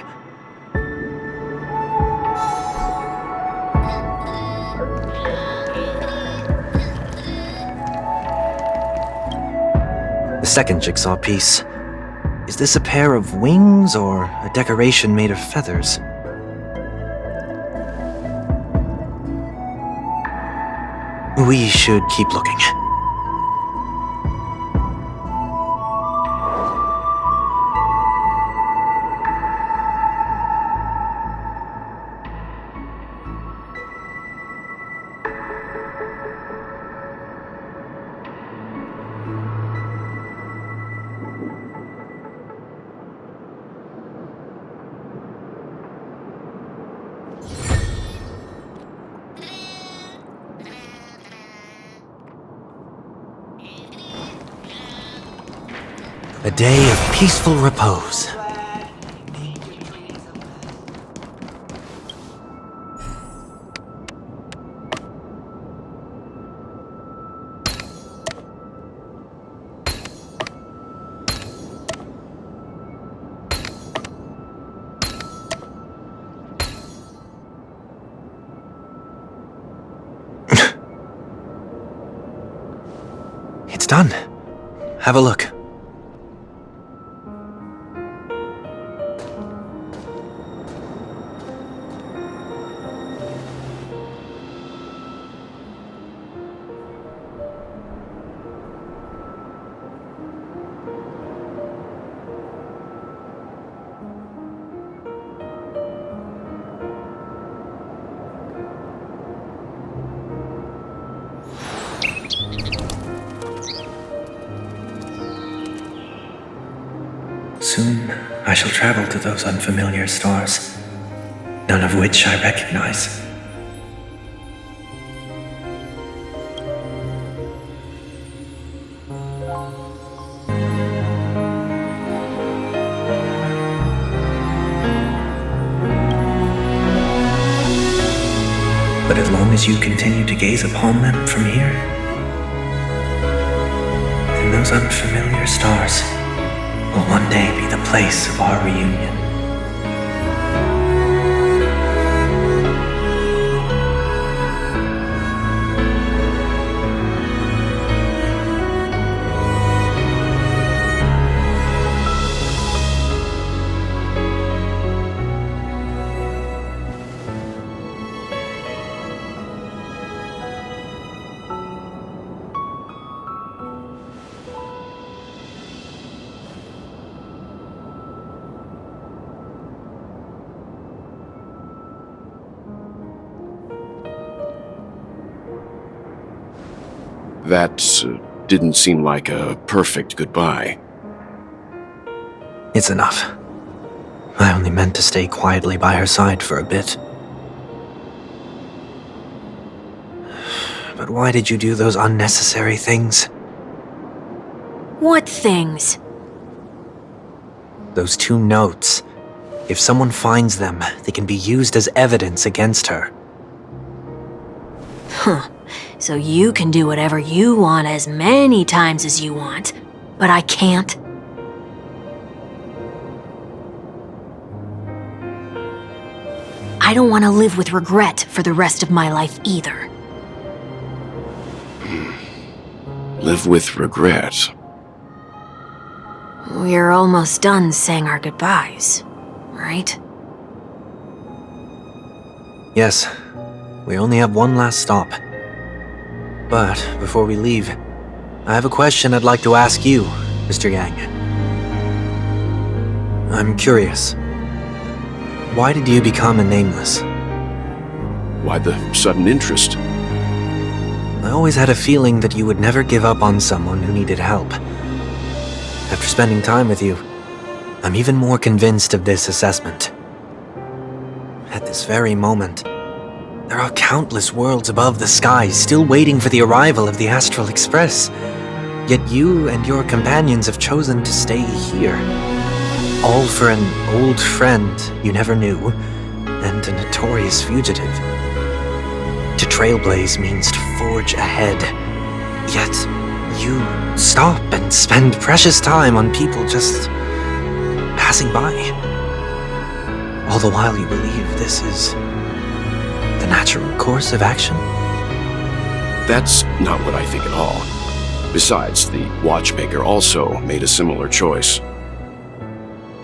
The second jigsaw piece. Is this a pair of wings or a decoration made of feathers? We should keep looking. A day of peaceful repose. It's done. Have a look. Soon, I shall travel to those unfamiliar stars, none of which I recognize. But as long as you continue to gaze upon them from here, then those unfamiliar stars will one day be the place of our reunion. That didn't seem like a perfect goodbye. It's enough. I only meant to stay quietly by her side for a bit. But why did you do those unnecessary things? What things? Those 2 notes. If someone finds them, they can be used as evidence against her. Huh. So you can do whatever you want as many times as you want, but I can't? I don't want to live with regret for the rest of my life either. Live with regret. We're almost done saying our goodbyes, right? Yes, we only have one last stop. But before we leave, I have a question I'd like to ask you, Mr. Yang. I'm curious. Why did you become a Nameless? Why the sudden interest? I always had a feeling that you would never give up on someone who needed help. After spending time with you, I'm even more convinced of this assessment. At this very moment, There are countless worlds above the sky still waiting for the arrival of the Astral Express. Yet you and your companions have chosen to stay here. All for an old friend you never knew, and a notorious fugitive. To trailblaze means to forge ahead. Yet, you stop and spend precious time on people just passing by. All the while you believe this is the natural course of action. That's not what I think at all. Besides, the watchmaker also made a similar choice.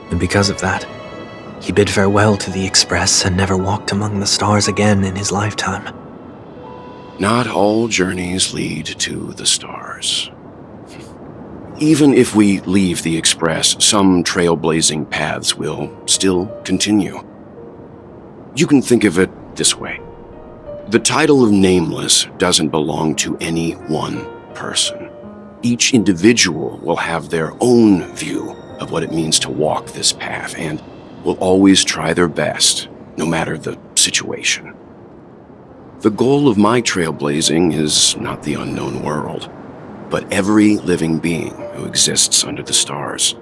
And because of that, he bid farewell to the Express and never walked among the stars again in his lifetime. Not all journeys lead to the stars. Even if we leave the Express, some trailblazing paths will still continue. You can think of it this way. The title of Nameless doesn't belong to any one person. Each individual will have their own view of what it means to walk this path and will always try their best, no matter the situation. The goal of my trailblazing is not the unknown world, but every living being who exists under the stars.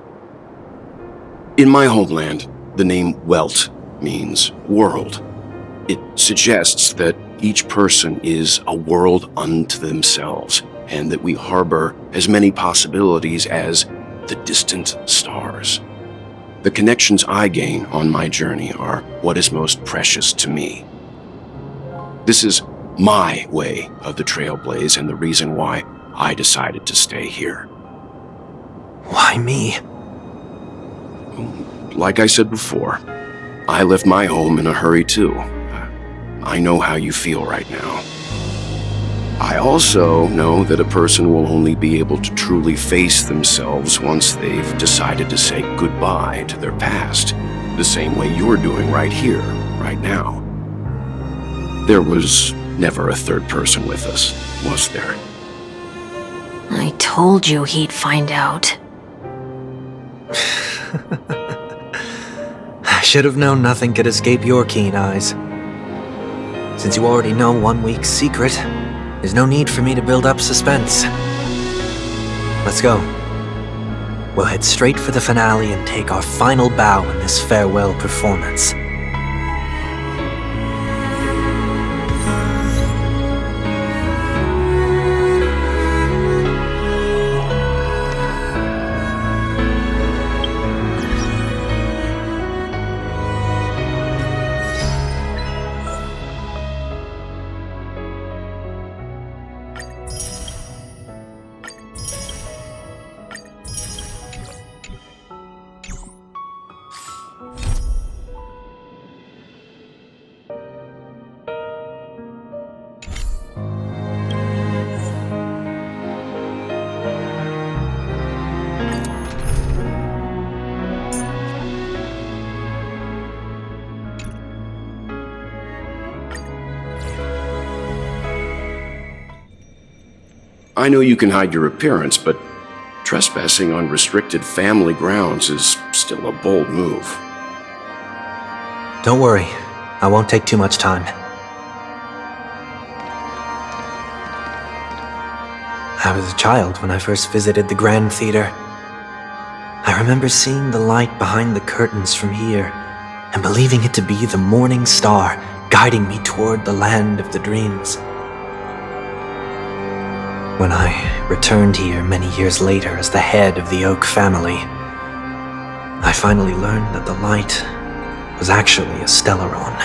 In my homeland, the name Welt means world. It suggests that each person is a world unto themselves, and that we harbor as many possibilities as the distant stars. The connections I gain on my journey are what is most precious to me. This is my way of the Trailblaze and the reason why I decided to stay here. Why me? Like I said before, I left my home in a hurry too. I know how you feel right now. I also know that a person will only be able to truly face themselves once they've decided to say goodbye to their past, the same way you're doing right here, right now. There was never a third person with us, was there? I told you he'd find out. I should have known nothing could escape your keen eyes. Since you already know 1 week's secret, there's no need for me to build up suspense. Let's go. We'll head straight for the finale and take our final bow in this farewell performance. I know you can hide your appearance, but trespassing on restricted family grounds is still a bold move. Don't worry, I won't take too much time. I was a child when I first visited the Grand Theater. I remember seeing the light behind the curtains from here and believing it to be the morning star guiding me toward the land of the dreams. When I returned here many years later as the head of the Oak family, I finally learned that the light was actually a Stellaron.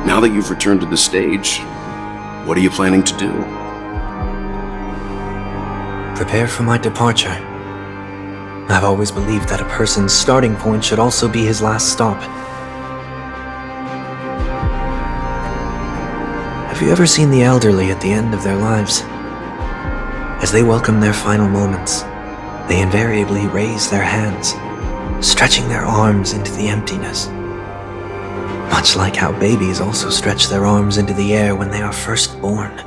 Now that you've returned to the stage, what are you planning to do? Prepare for my departure. I've always believed that a person's starting point should also be his last stop. Have you ever seen the elderly at the end of their lives? As they welcome their final moments, they invariably raise their hands, stretching their arms into the emptiness. Much like how babies also stretch their arms into the air when they are first born.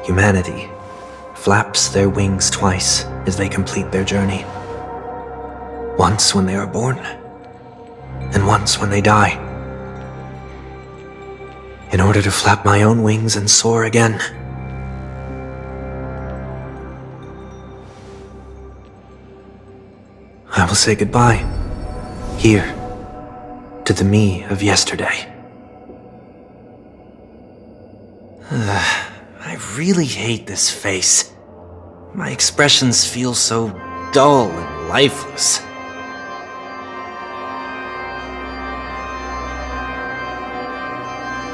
Humanity flaps their wings twice as they complete their journey. Once when they are born, and once when they die. in order to flap my own wings and soar again. I will say goodbye, here, to the me of yesterday. I really hate this face. My expressions feel so dull and lifeless.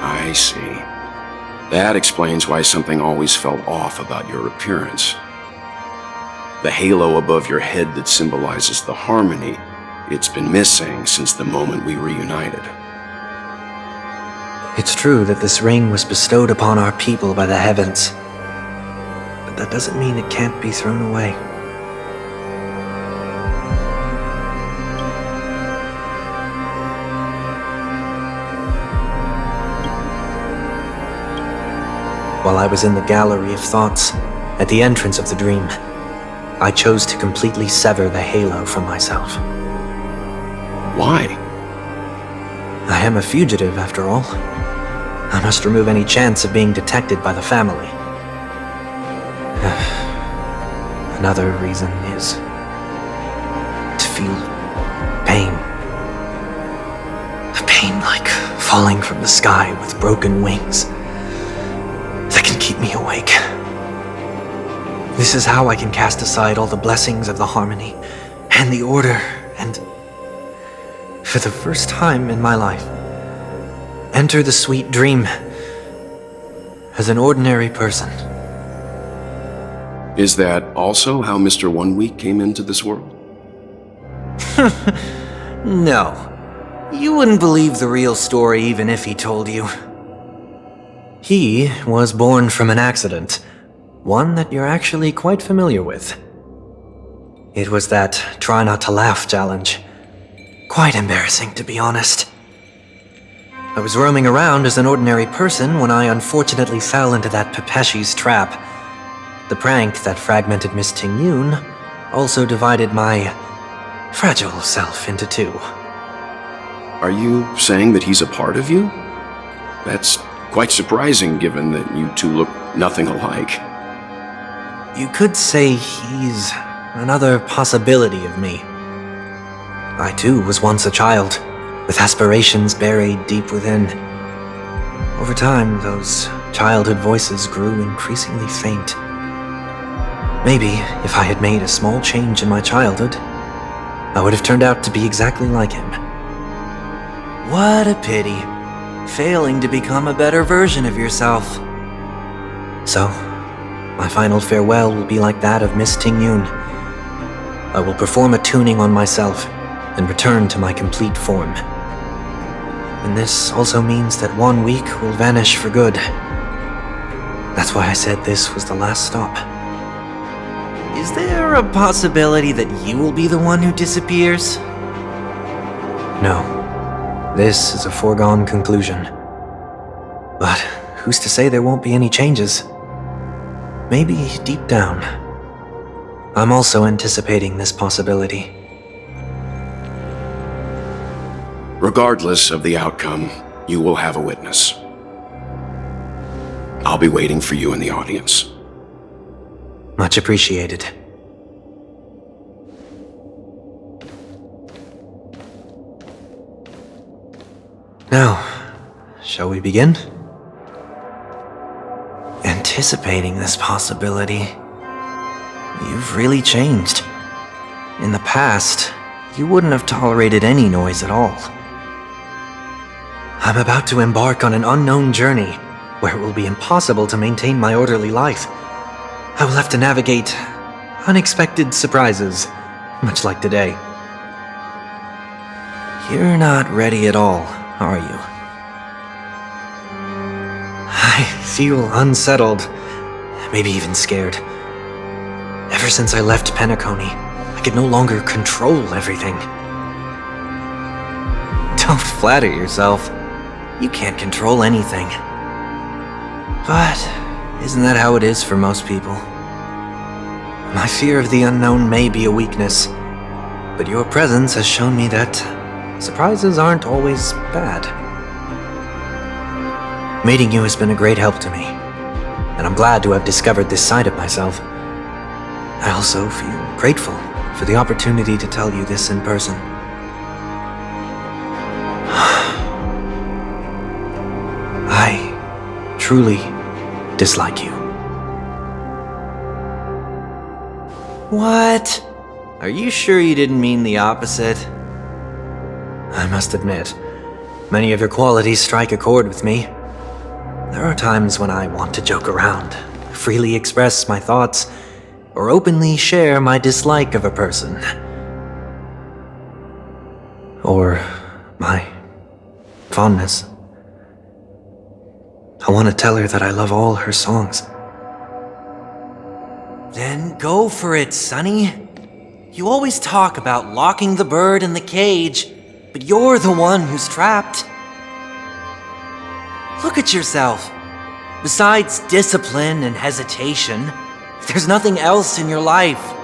I see. That explains why something always felt off about your appearance. The halo above your head that symbolizes the harmony, it's been missing since the moment we reunited. It's true that this ring was bestowed upon our people by the heavens, but that doesn't mean it can't be thrown away. While I was in the gallery of thoughts, at the entrance of the dream, I chose to completely sever the halo from myself. Why? I am a fugitive, after all. I must remove any chance of being detected by the family. Another reason is to feel pain. A pain like falling from the sky with broken wings that can keep me awake. This is how I can cast aside all the blessings of the harmony and the order and, for the first time in my life, enter the sweet dream as an ordinary person. Is that also how Mr. 1 Week came into this world? No. You wouldn't believe the real story even if he told you. He was born from an accident, one that you're actually quite familiar with. It was that try not to laugh challenge. Quite embarrassing, to be honest. I was roaming around as an ordinary person when I unfortunately fell into that Pepeshi's trap. The prank that fragmented Miss Ting-Yun also divided my fragile self into two. Are you saying that he's a part of you? That's quite surprising given that you two look nothing alike. You could say he's another possibility of me. I too was once a child, with aspirations buried deep within. Over time, those childhood voices grew increasingly faint. Maybe if I had made a small change in my childhood, I would have turned out to be exactly like him. What a pity, failing to become a better version of yourself. So, my final farewell will be like that of Miss Ting-Yun. I will perform a tuning on myself and return to my complete form. And this also means that 1 week will vanish for good. That's why I said this was the last stop. Is there a possibility that you will be the one who disappears? No. This is a foregone conclusion. But who's to say there won't be any changes? Maybe deep down, I'm also anticipating this possibility. Regardless of the outcome, you will have a witness. I'll be waiting for you in the audience. Much appreciated. Now, shall we begin? Anticipating this possibility, you've really changed. In the past, you wouldn't have tolerated any noise at all. I'm about to embark on an unknown journey where it will be impossible to maintain my orderly life. I will have to navigate unexpected surprises, much like today. You're not ready at all, are you? I feel unsettled, maybe even scared. Ever since I left Penacony, I could no longer control everything. Don't flatter yourself. You can't control anything. But isn't that how it is for most people? My fear of the unknown may be a weakness, but your presence has shown me that surprises aren't always bad. Meeting you has been a great help to me, and I'm glad to have discovered this side of myself. I also feel grateful for the opportunity to tell you this in person. I truly dislike you. What? Are you sure you didn't mean the opposite? I must admit, many of your qualities strike a chord with me. There are times when I want to joke around, freely express my thoughts, or openly share my dislike of a person. Or my fondness. I want to tell her that I love all her songs. Then go for it, Sonny. You always talk about locking the bird in the cage, but you're the one who's trapped. Look at yourself. Besides discipline and hesitation, there's nothing else in your life.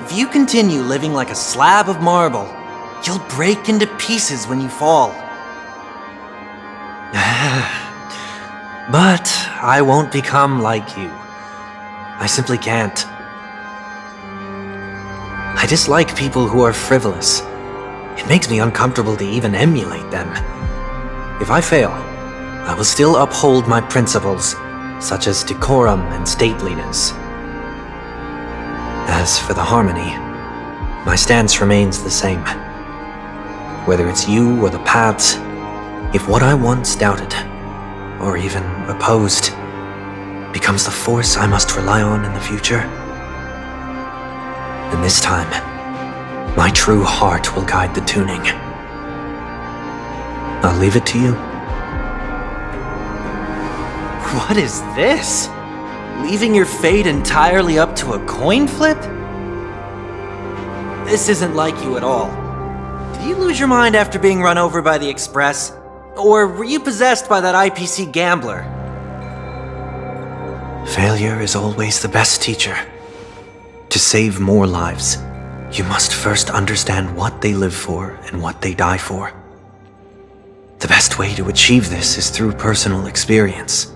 If you continue living like a slab of marble, you'll break into pieces when you fall. But I won't become like you. I simply can't. I dislike people who are frivolous. It makes me uncomfortable to even emulate them. If I fail, I will still uphold my principles, such as decorum and stateliness. As for the harmony, my stance remains the same. Whether it's you or the paths, if what I once doubted, or even opposed, becomes the force I must rely on in the future, then this time, my true heart will guide the tuning. I'll leave it to you. What is this? Leaving your fate entirely up to a coin flip? This isn't like you at all. Did you lose your mind after being run over by the Express? Or were you possessed by that IPC gambler? Failure is always the best teacher. To save more lives, you must first understand what they live for and what they die for. The best way to achieve this is through personal experience.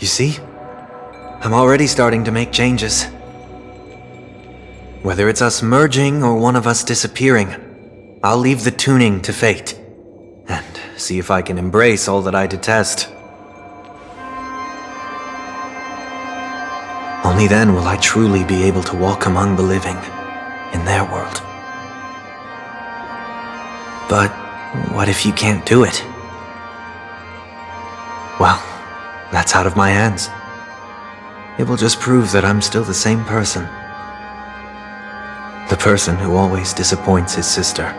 You see? I'm already starting to make changes. Whether it's us merging or one of us disappearing, I'll leave the tuning to fate, and see if I can embrace all that I detest. Only then will I truly be able to walk among the living, in their world. But what if you can't do it? Well, that's out of my hands. It will just prove that I'm still the same person. The person who always disappoints his sister.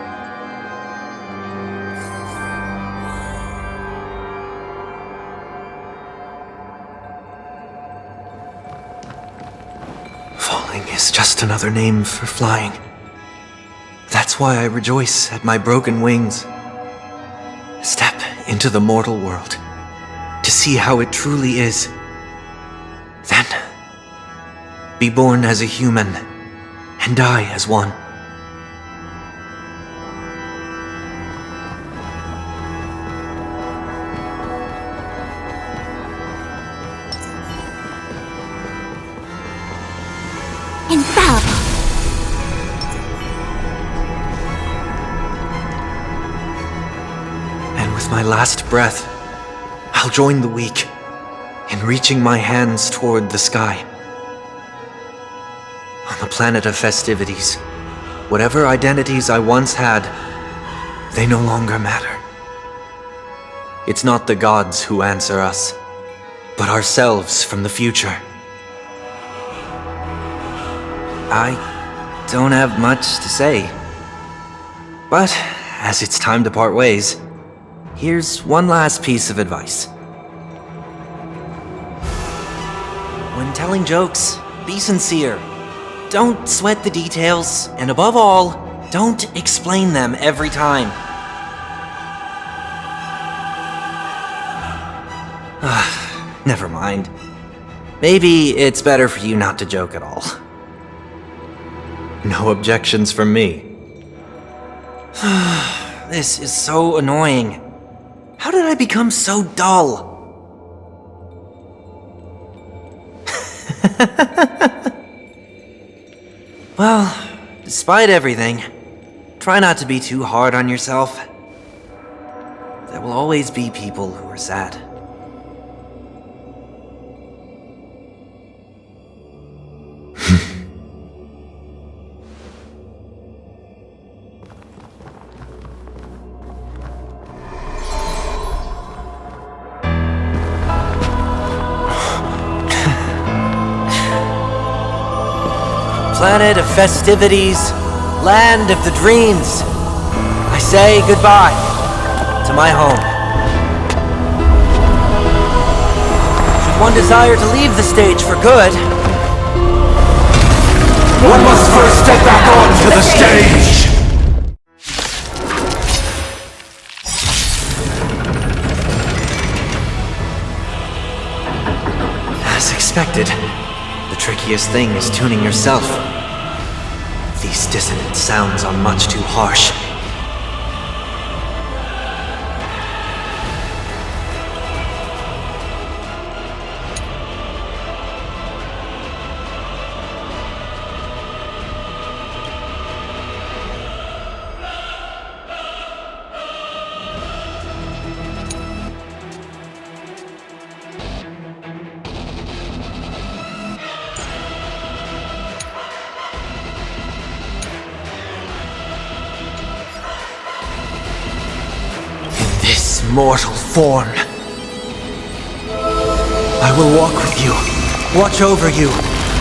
Falling is just another name for flying. That's why I rejoice at my broken wings. Step into the mortal world to see how it truly is. Then, be born as a human and die as one. Infallible. And with my last breath, I'll join the weak in reaching my hands toward the sky. On the planet of festivities, whatever identities I once had, they no longer matter. It's not the gods who answer us, but ourselves from the future. I don't have much to say. But as it's time to part ways, here's one last piece of advice. When telling jokes, be sincere. Don't sweat the details, and above all, don't explain them every time. Never mind. Maybe it's better for you not to joke at all. No objections from me. This is so annoying. How How did I become so dull? Well, despite everything, try not to be too hard on yourself. There will always be people who are sad. Planet of festivities, land of the dreams. I say goodbye to my home. Should one desire to leave the stage for good, One must first step back onto the stage! as expected, the trickiest thing is tuning yourself. These dissonant sounds are much too harsh. This mortal form. I will walk with you, watch over you,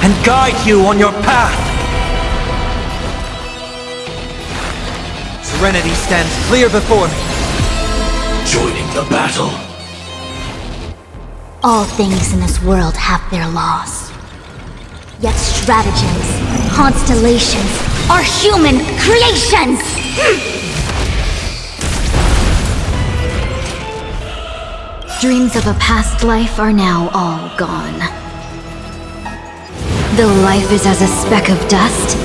and guide you on your path. Serenity stands clear before me. Joining the battle. All things in this world have their laws. Yet stratagems, constellations, are human creations! Dreams of a past life are now all gone. Though life is as a speck of dust,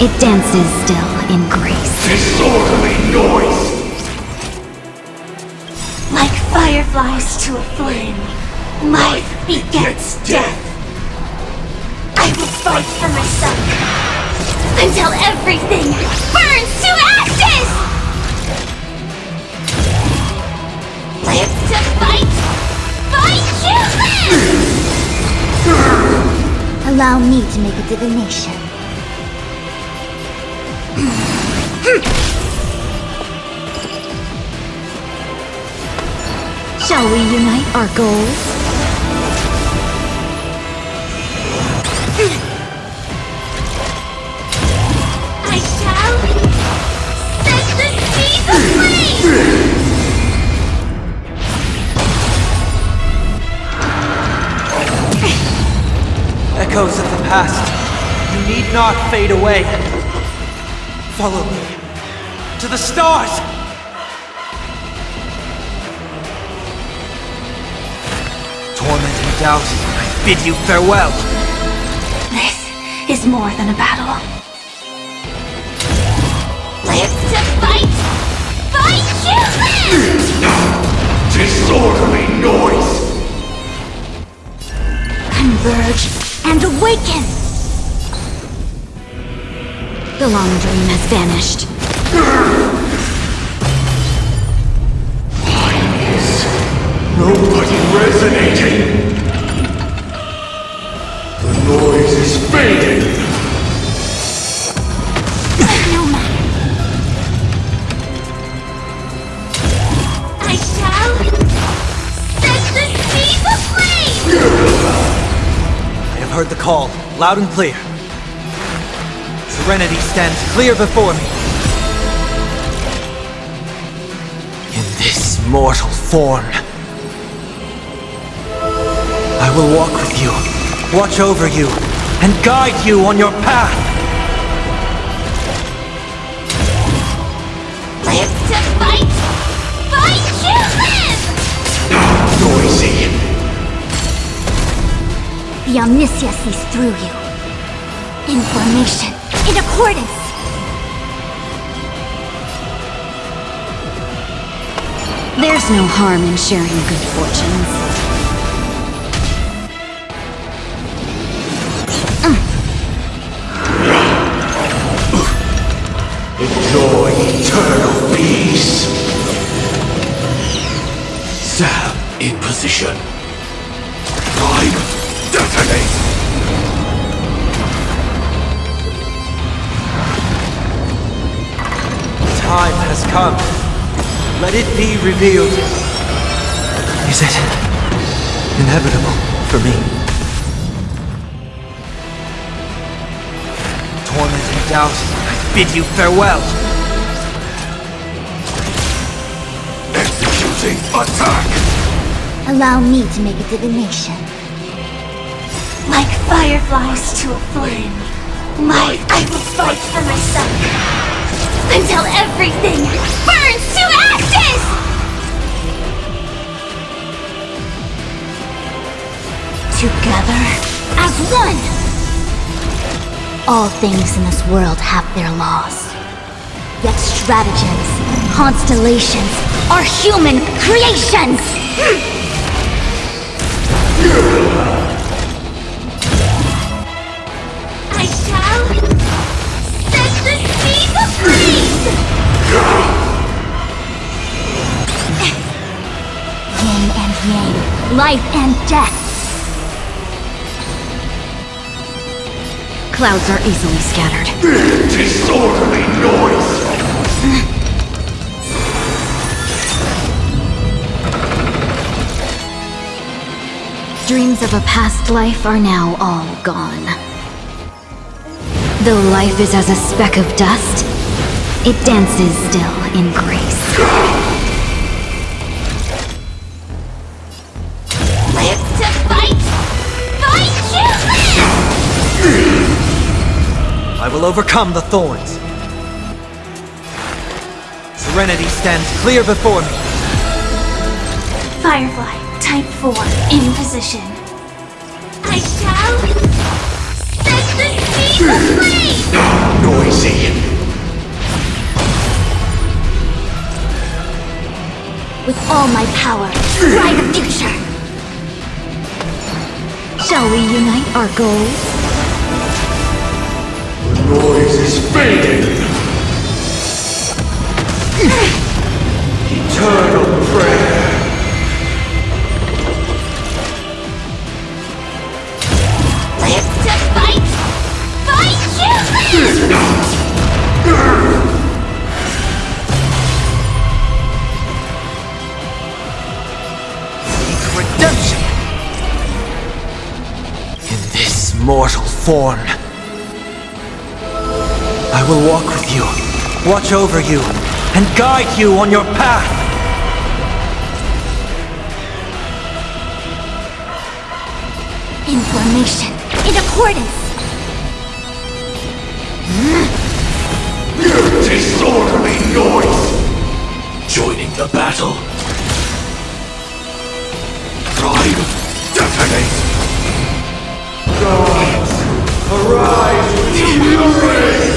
it dances still in grace. Disorderly noise! Like fireflies to a flame, life begets death. I will fight for myself until everything burns to ashes! Live to fight! Fight human! Allow me to make a divination. Shall we unite our goals? I shall set the seas aflame! Echoes of the past, you need not fade away. Follow me to the stars! Torment and doubt, I bid you farewell. This is more than a battle. Live to fight! Fight human! Disorderly noise! Converge and awaken! The long dream has vanished. Nobody resonating! The noise is fading! No matter. I shall set the seas aflame! I have heard the call, loud and clear. Serenity stands clear before me. In this mortal form, I will walk with you, watch over you, and guide you on your path. Live to fight! Fight human! Noisy! The omniscia sees through you. Information in accordance. There's no harm in sharing good fortunes. Enjoy eternal peace. Sam in position. Time detonate. Time has come. Let it be revealed. Is it inevitable for me? Torment and doubt, I bid you farewell. Executing attack. Allow me to make a divination. Like fireflies to a flame, I will fight for myself. Until everything burns to ashes! Together as one! All things in this world have their laws. Yet stratagems, constellations, are human creations! I shall set the seas aflame! Yin and yang, life and death. Clouds are easily scattered. Disorderly noise! Dreams of a past life are now all gone. Though life is as a speck of dust, it dances still in grace. Live to fight! Fight you live! I will overcome the thorns. Serenity stands clear before me. Firefly, type 4, in position. I shall set the seas aflame! Noisy. With all my power, try the future! Shall we unite our goals? The noise is fading. Eternal prayer. Live to fight! Fight you live! Redemption! In this mortal form. I will walk with you, watch over you, and guide you on your path! Information in accordance. Disorderly noise. Joining the battle. Prime detonate. Gods, arise to the ring.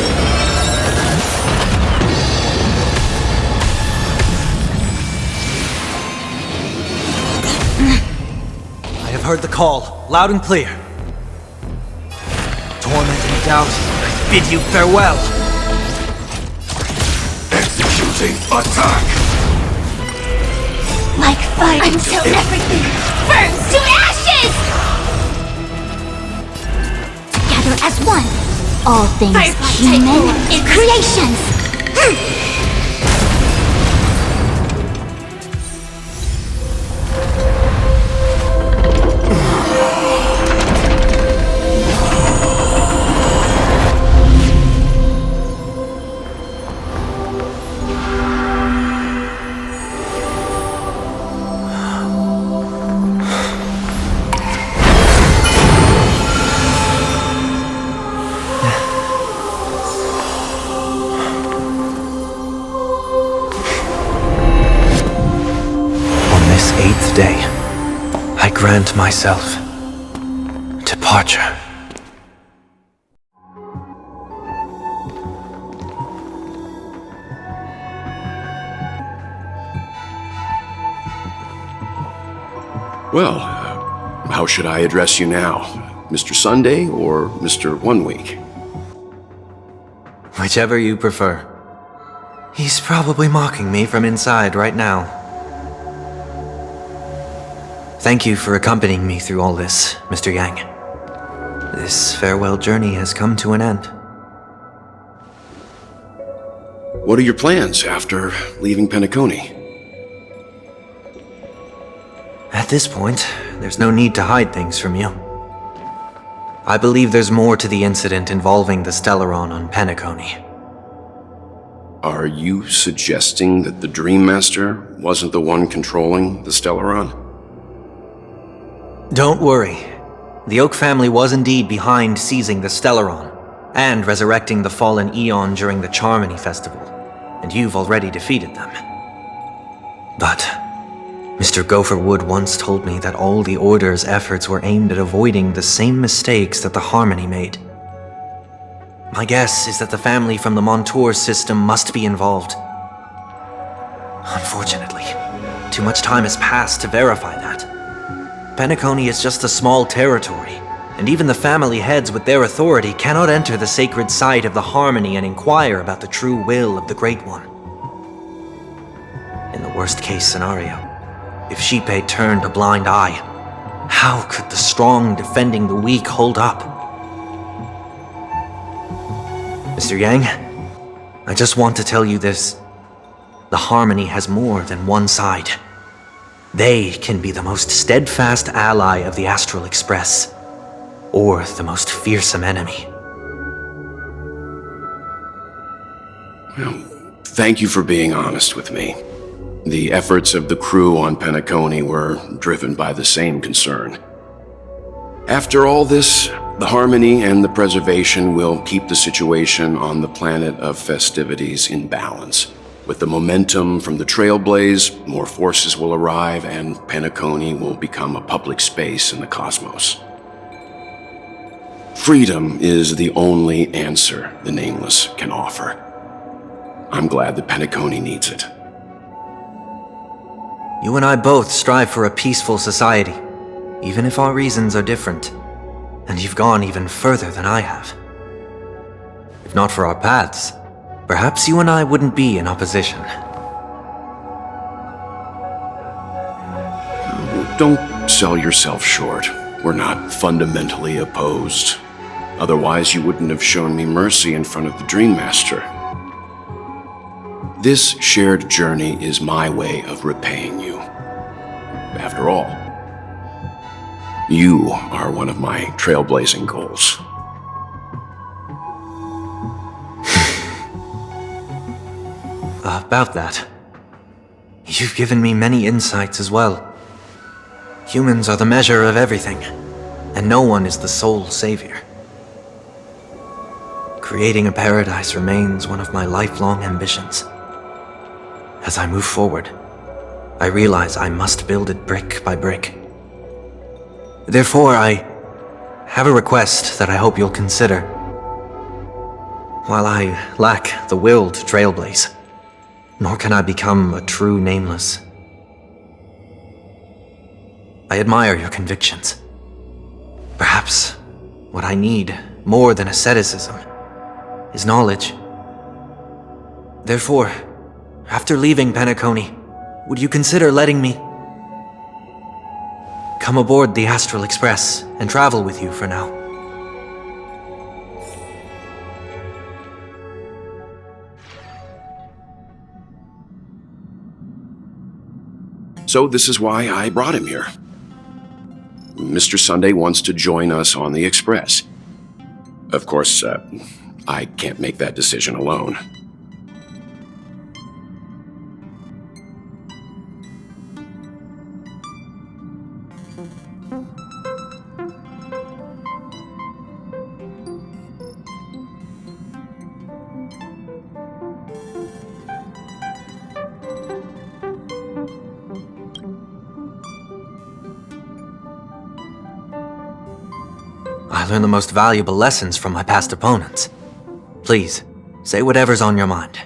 I have heard the call, loud and clear. Torment and doubt, I bid you farewell. Executing attack. Like fire until everything burns to ashes! Together as one, all things human creations! Day, I grant myself departure. Well, how should I address you now? Mr. Sunday or Mr. 1 Week? Whichever you prefer. He's probably mocking me from inside right now. Thank you for accompanying me through all this, Mr. Yang. This farewell journey has come to an end. What are your plans after leaving Penacony? At this point, there's no need to hide things from you. I believe there's more to the incident involving the Stellaron on Penacony. Are you suggesting that the Dream Master wasn't the one controlling the Stellaron? Don't worry. The Oak family was indeed behind seizing the Stellaron and resurrecting the fallen Eon during the Charmony Festival, and you've already defeated them. But Mr. Gopherwood once told me that all the Order's efforts were aimed at avoiding the same mistakes that the Harmony made. My guess is that the family from the Montour system must be involved. Unfortunately, too much time has passed to verify that. Penacony is just a small territory, and even the family heads with their authority cannot enter the sacred site of the Harmony and inquire about the true will of the Great One. In the worst-case scenario, if Xipe turned a blind eye, how could the strong defending the weak hold up? Mr. Yang, I just want to tell you this. The Harmony has more than one side. They can be the most steadfast ally of the Astral Express, or the most fearsome enemy. Well, thank you for being honest with me. The efforts of the crew on Penacony were driven by the same concern. After all this, the Harmony and the Preservation will keep the situation on the planet of festivities in balance. With the momentum from the Trailblaze, more forces will arrive and Penacony will become a public space in the cosmos. Freedom is the only answer the Nameless can offer. I'm glad that Penacony needs it. You and I both strive for a peaceful society, even if our reasons are different. And you've gone even further than I have. If not for our paths, perhaps you and I wouldn't be in opposition. Don't sell yourself short. We're not fundamentally opposed. Otherwise, you wouldn't have shown me mercy in front of the Dream Master. This shared journey is my way of repaying you. After all, you are one of my trailblazing goals. About that, you've given me many insights as well. Humans are the measure of everything, and no one is the sole savior. Creating a paradise remains one of my lifelong ambitions. As I move forward, I realize I must build it brick by brick. Therefore, I have a request that I hope you'll consider. While I lack the will to trailblaze, nor can I become a true Nameless, I admire your convictions. Perhaps what I need, more than asceticism, is knowledge. Therefore, after leaving Penacony, would you consider letting me come aboard the Astral Express and travel with you for now? So this is why I brought him here. Mr. Sunday wants to join us on the Express. Of course, I can't make that decision alone. I learned the most valuable lessons from my past opponents. Please, say whatever's on your mind.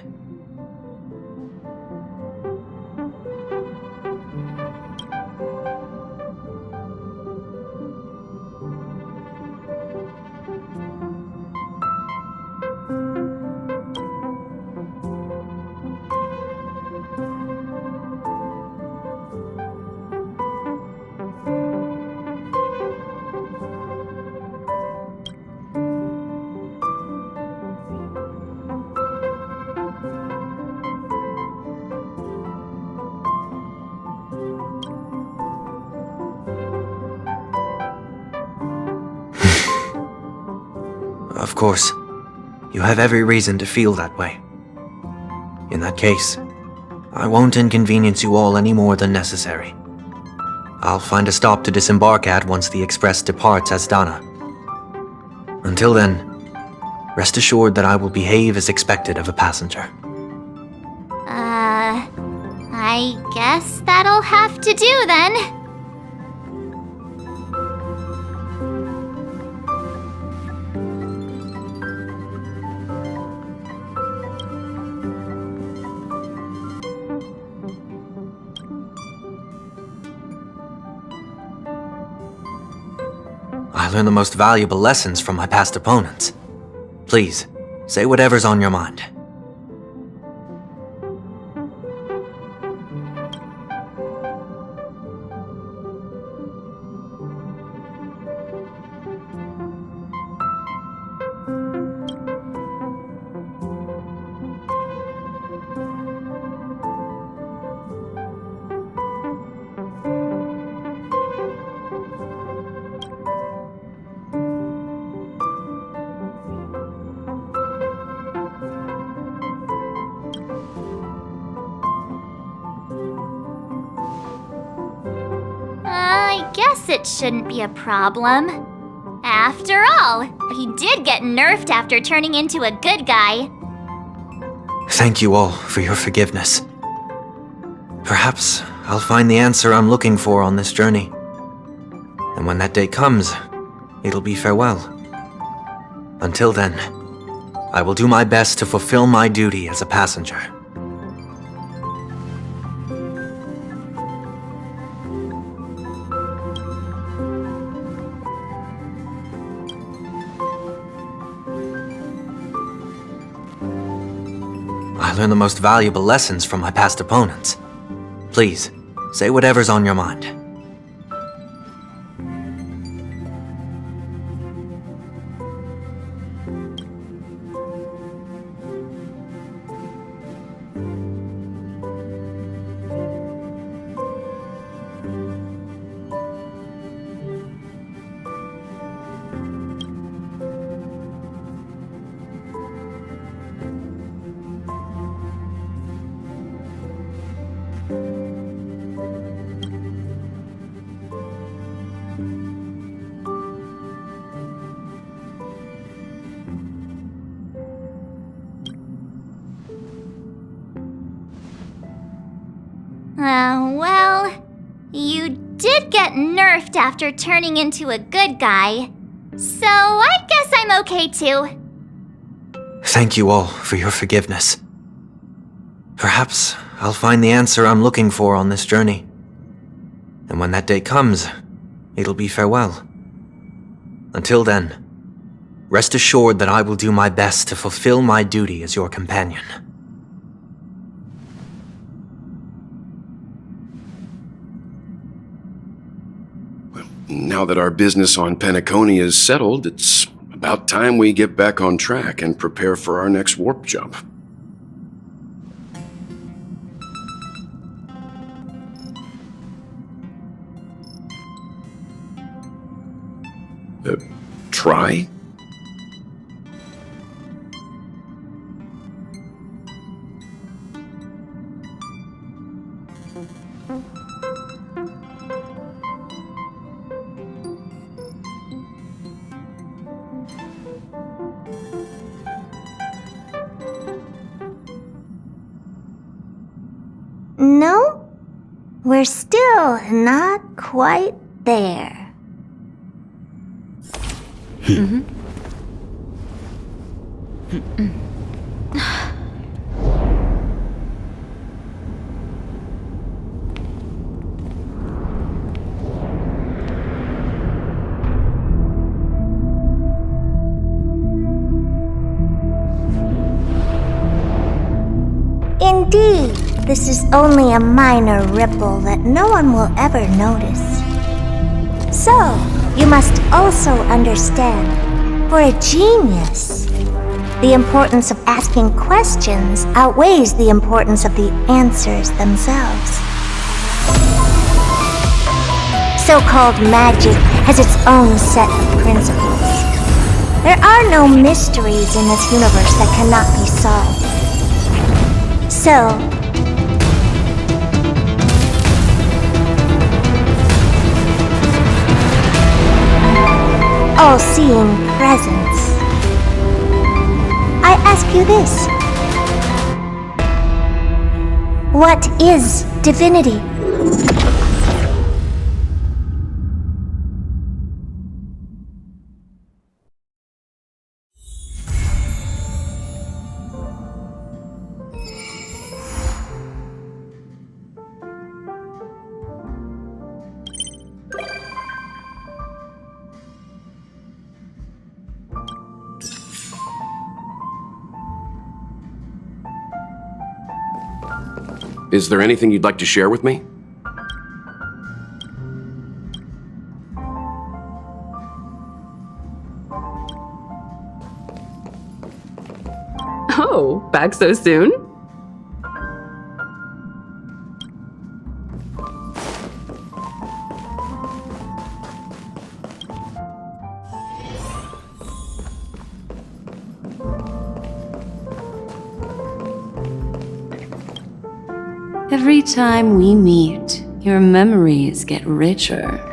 Of course, you have every reason to feel that way. In that case, I won't inconvenience you all any more than necessary. I'll find a stop to disembark at once the express departs Astana. Until then, rest assured that I will behave as expected of a passenger. I guess that'll have to do then. I learned the most valuable lessons from my past opponents. Please, say whatever's on your mind. I guess it shouldn't be a problem. After all, he did get nerfed after turning into a good guy. Thank you all for your forgiveness. Perhaps I'll find the answer I'm looking for on this journey. And when that day comes, it'll be farewell. Until then, I will do my best to fulfill my duty as a passenger. I learned the most valuable lessons from my past opponents. Please, say whatever's on your mind. Well, you did get nerfed after turning into a good guy, so I guess I'm okay too. Thank you all for your forgiveness. Perhaps I'll find the answer I'm looking for on this journey. And when that day comes, it'll be farewell. Until then, rest assured that I will do my best to fulfill my duty as your companion. Now that our business on Penacony is settled, it's about time we get back on track and prepare for our next warp jump. Try? No, we're still not quite there. Indeed, this is only a minor ripple that no one will ever notice. So, you must also understand, for a genius, the importance of asking questions outweighs the importance of the answers themselves. So-called magic has its own set of principles. There are no mysteries in this universe that cannot be solved. So, all-seeing presence, I ask you this. What is divinity? Is there anything you'd like to share with me? Oh, back so soon? Every time we meet, your memories get richer.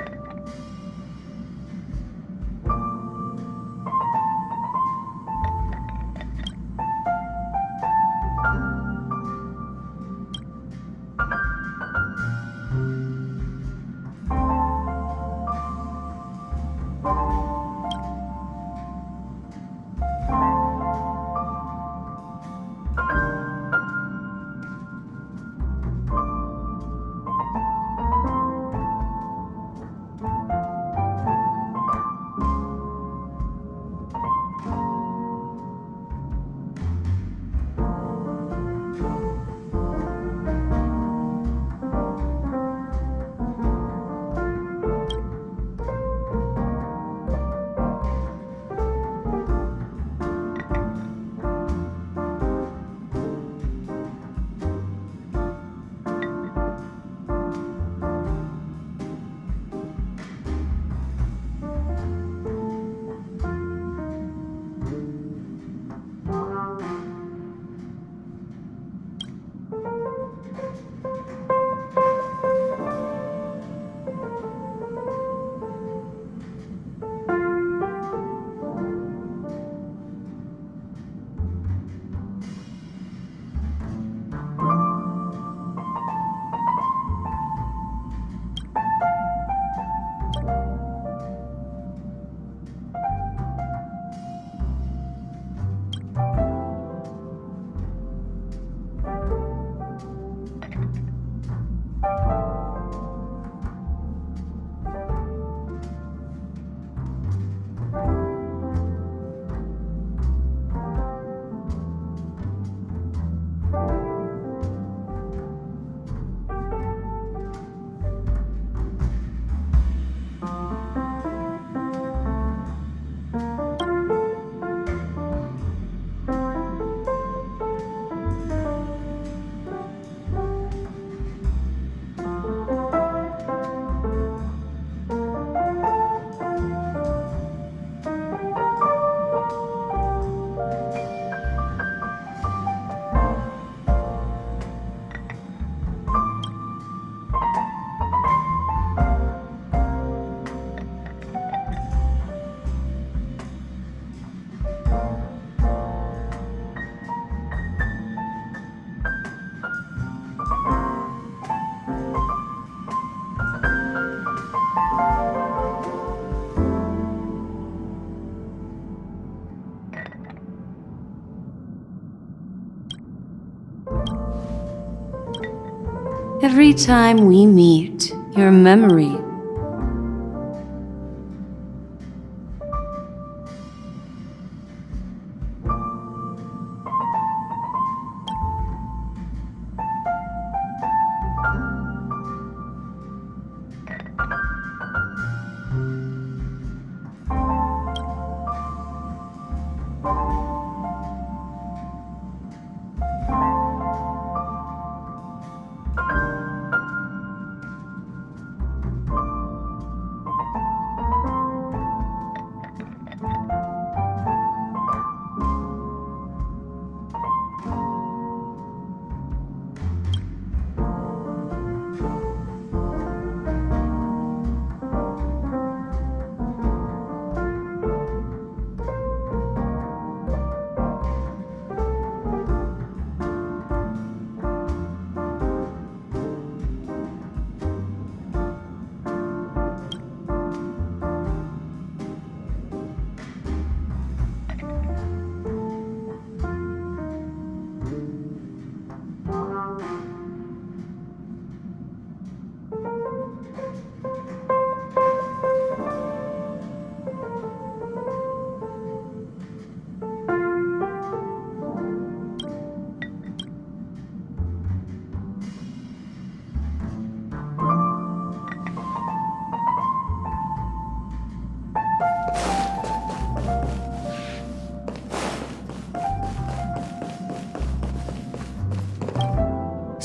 Every time we meet, your memory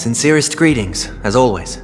Sincerest greetings, as always.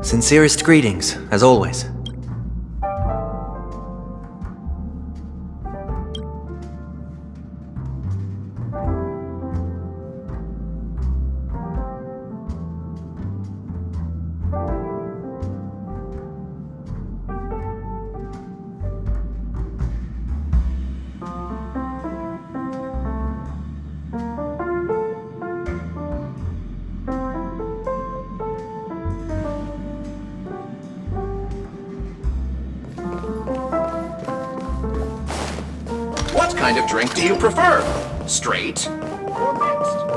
Sincerest greetings, as always. What kind of drink do you prefer? Straight or mixed?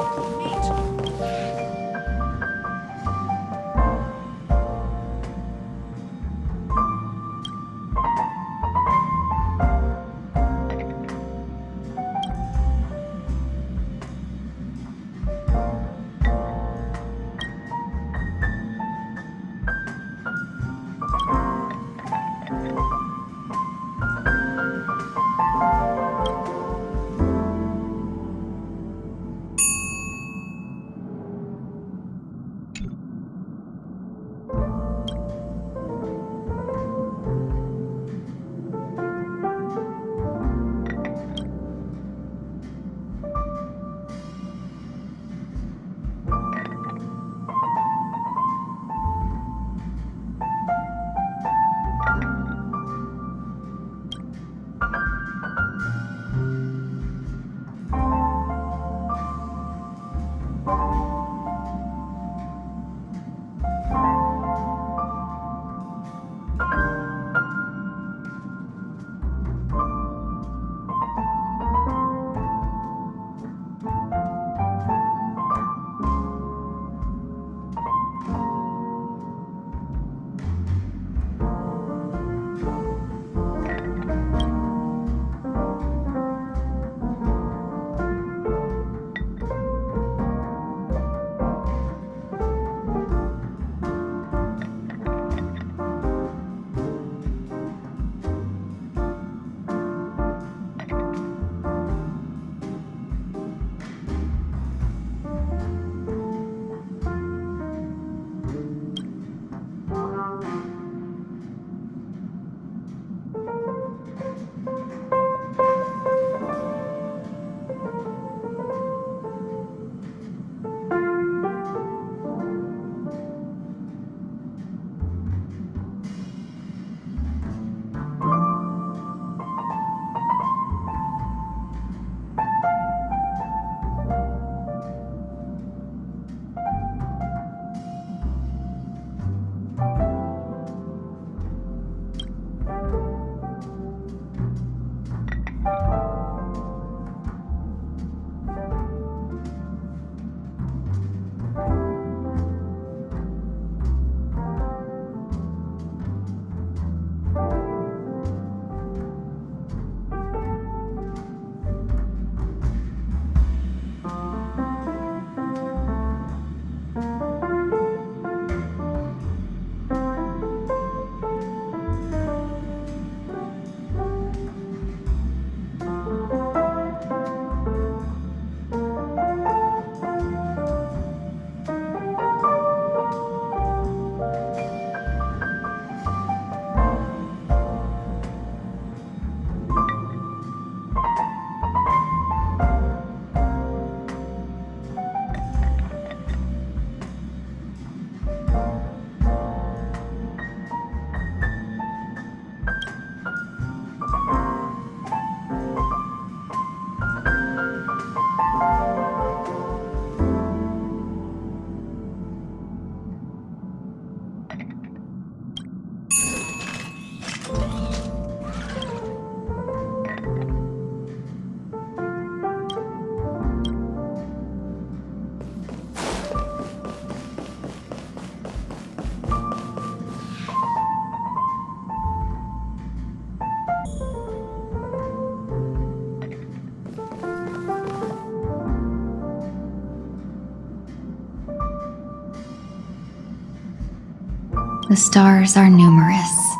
The stars are numerous,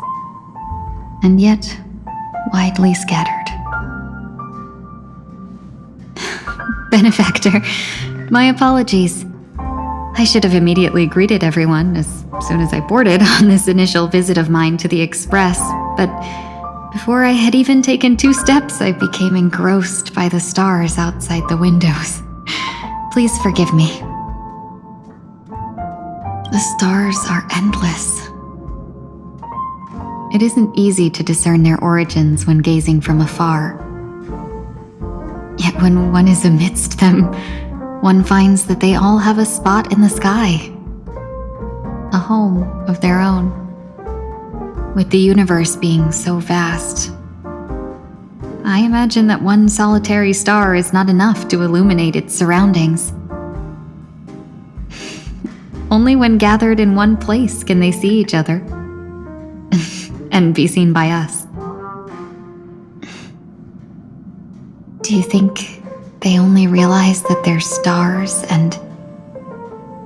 and yet widely scattered. Benefactor, my apologies. I should have immediately greeted everyone, as soon as I boarded on this initial visit of mine to the Express, but before I had even taken 2 steps, I became engrossed by the stars outside the windows. Please forgive me. The stars are endless. It isn't easy to discern their origins when gazing from afar. Yet when one is amidst them, one finds that they all have a spot in the sky. A home of their own. With the universe being so vast, I imagine that one solitary star is not enough to illuminate its surroundings. Only when gathered in one place can they see each other. And be seen by us. Do you think they only realize that they're stars and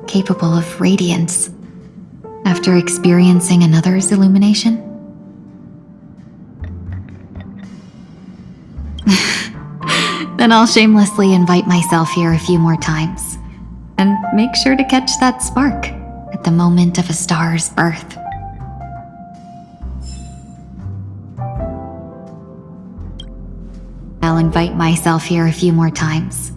capable of radiance after experiencing another's illumination? Then I'll shamelessly invite myself here a few more times, and make sure to catch that spark at the moment of a star's birth. I'll invite myself here a few more times,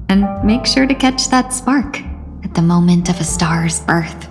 and make sure to catch that spark at the moment of a star's birth.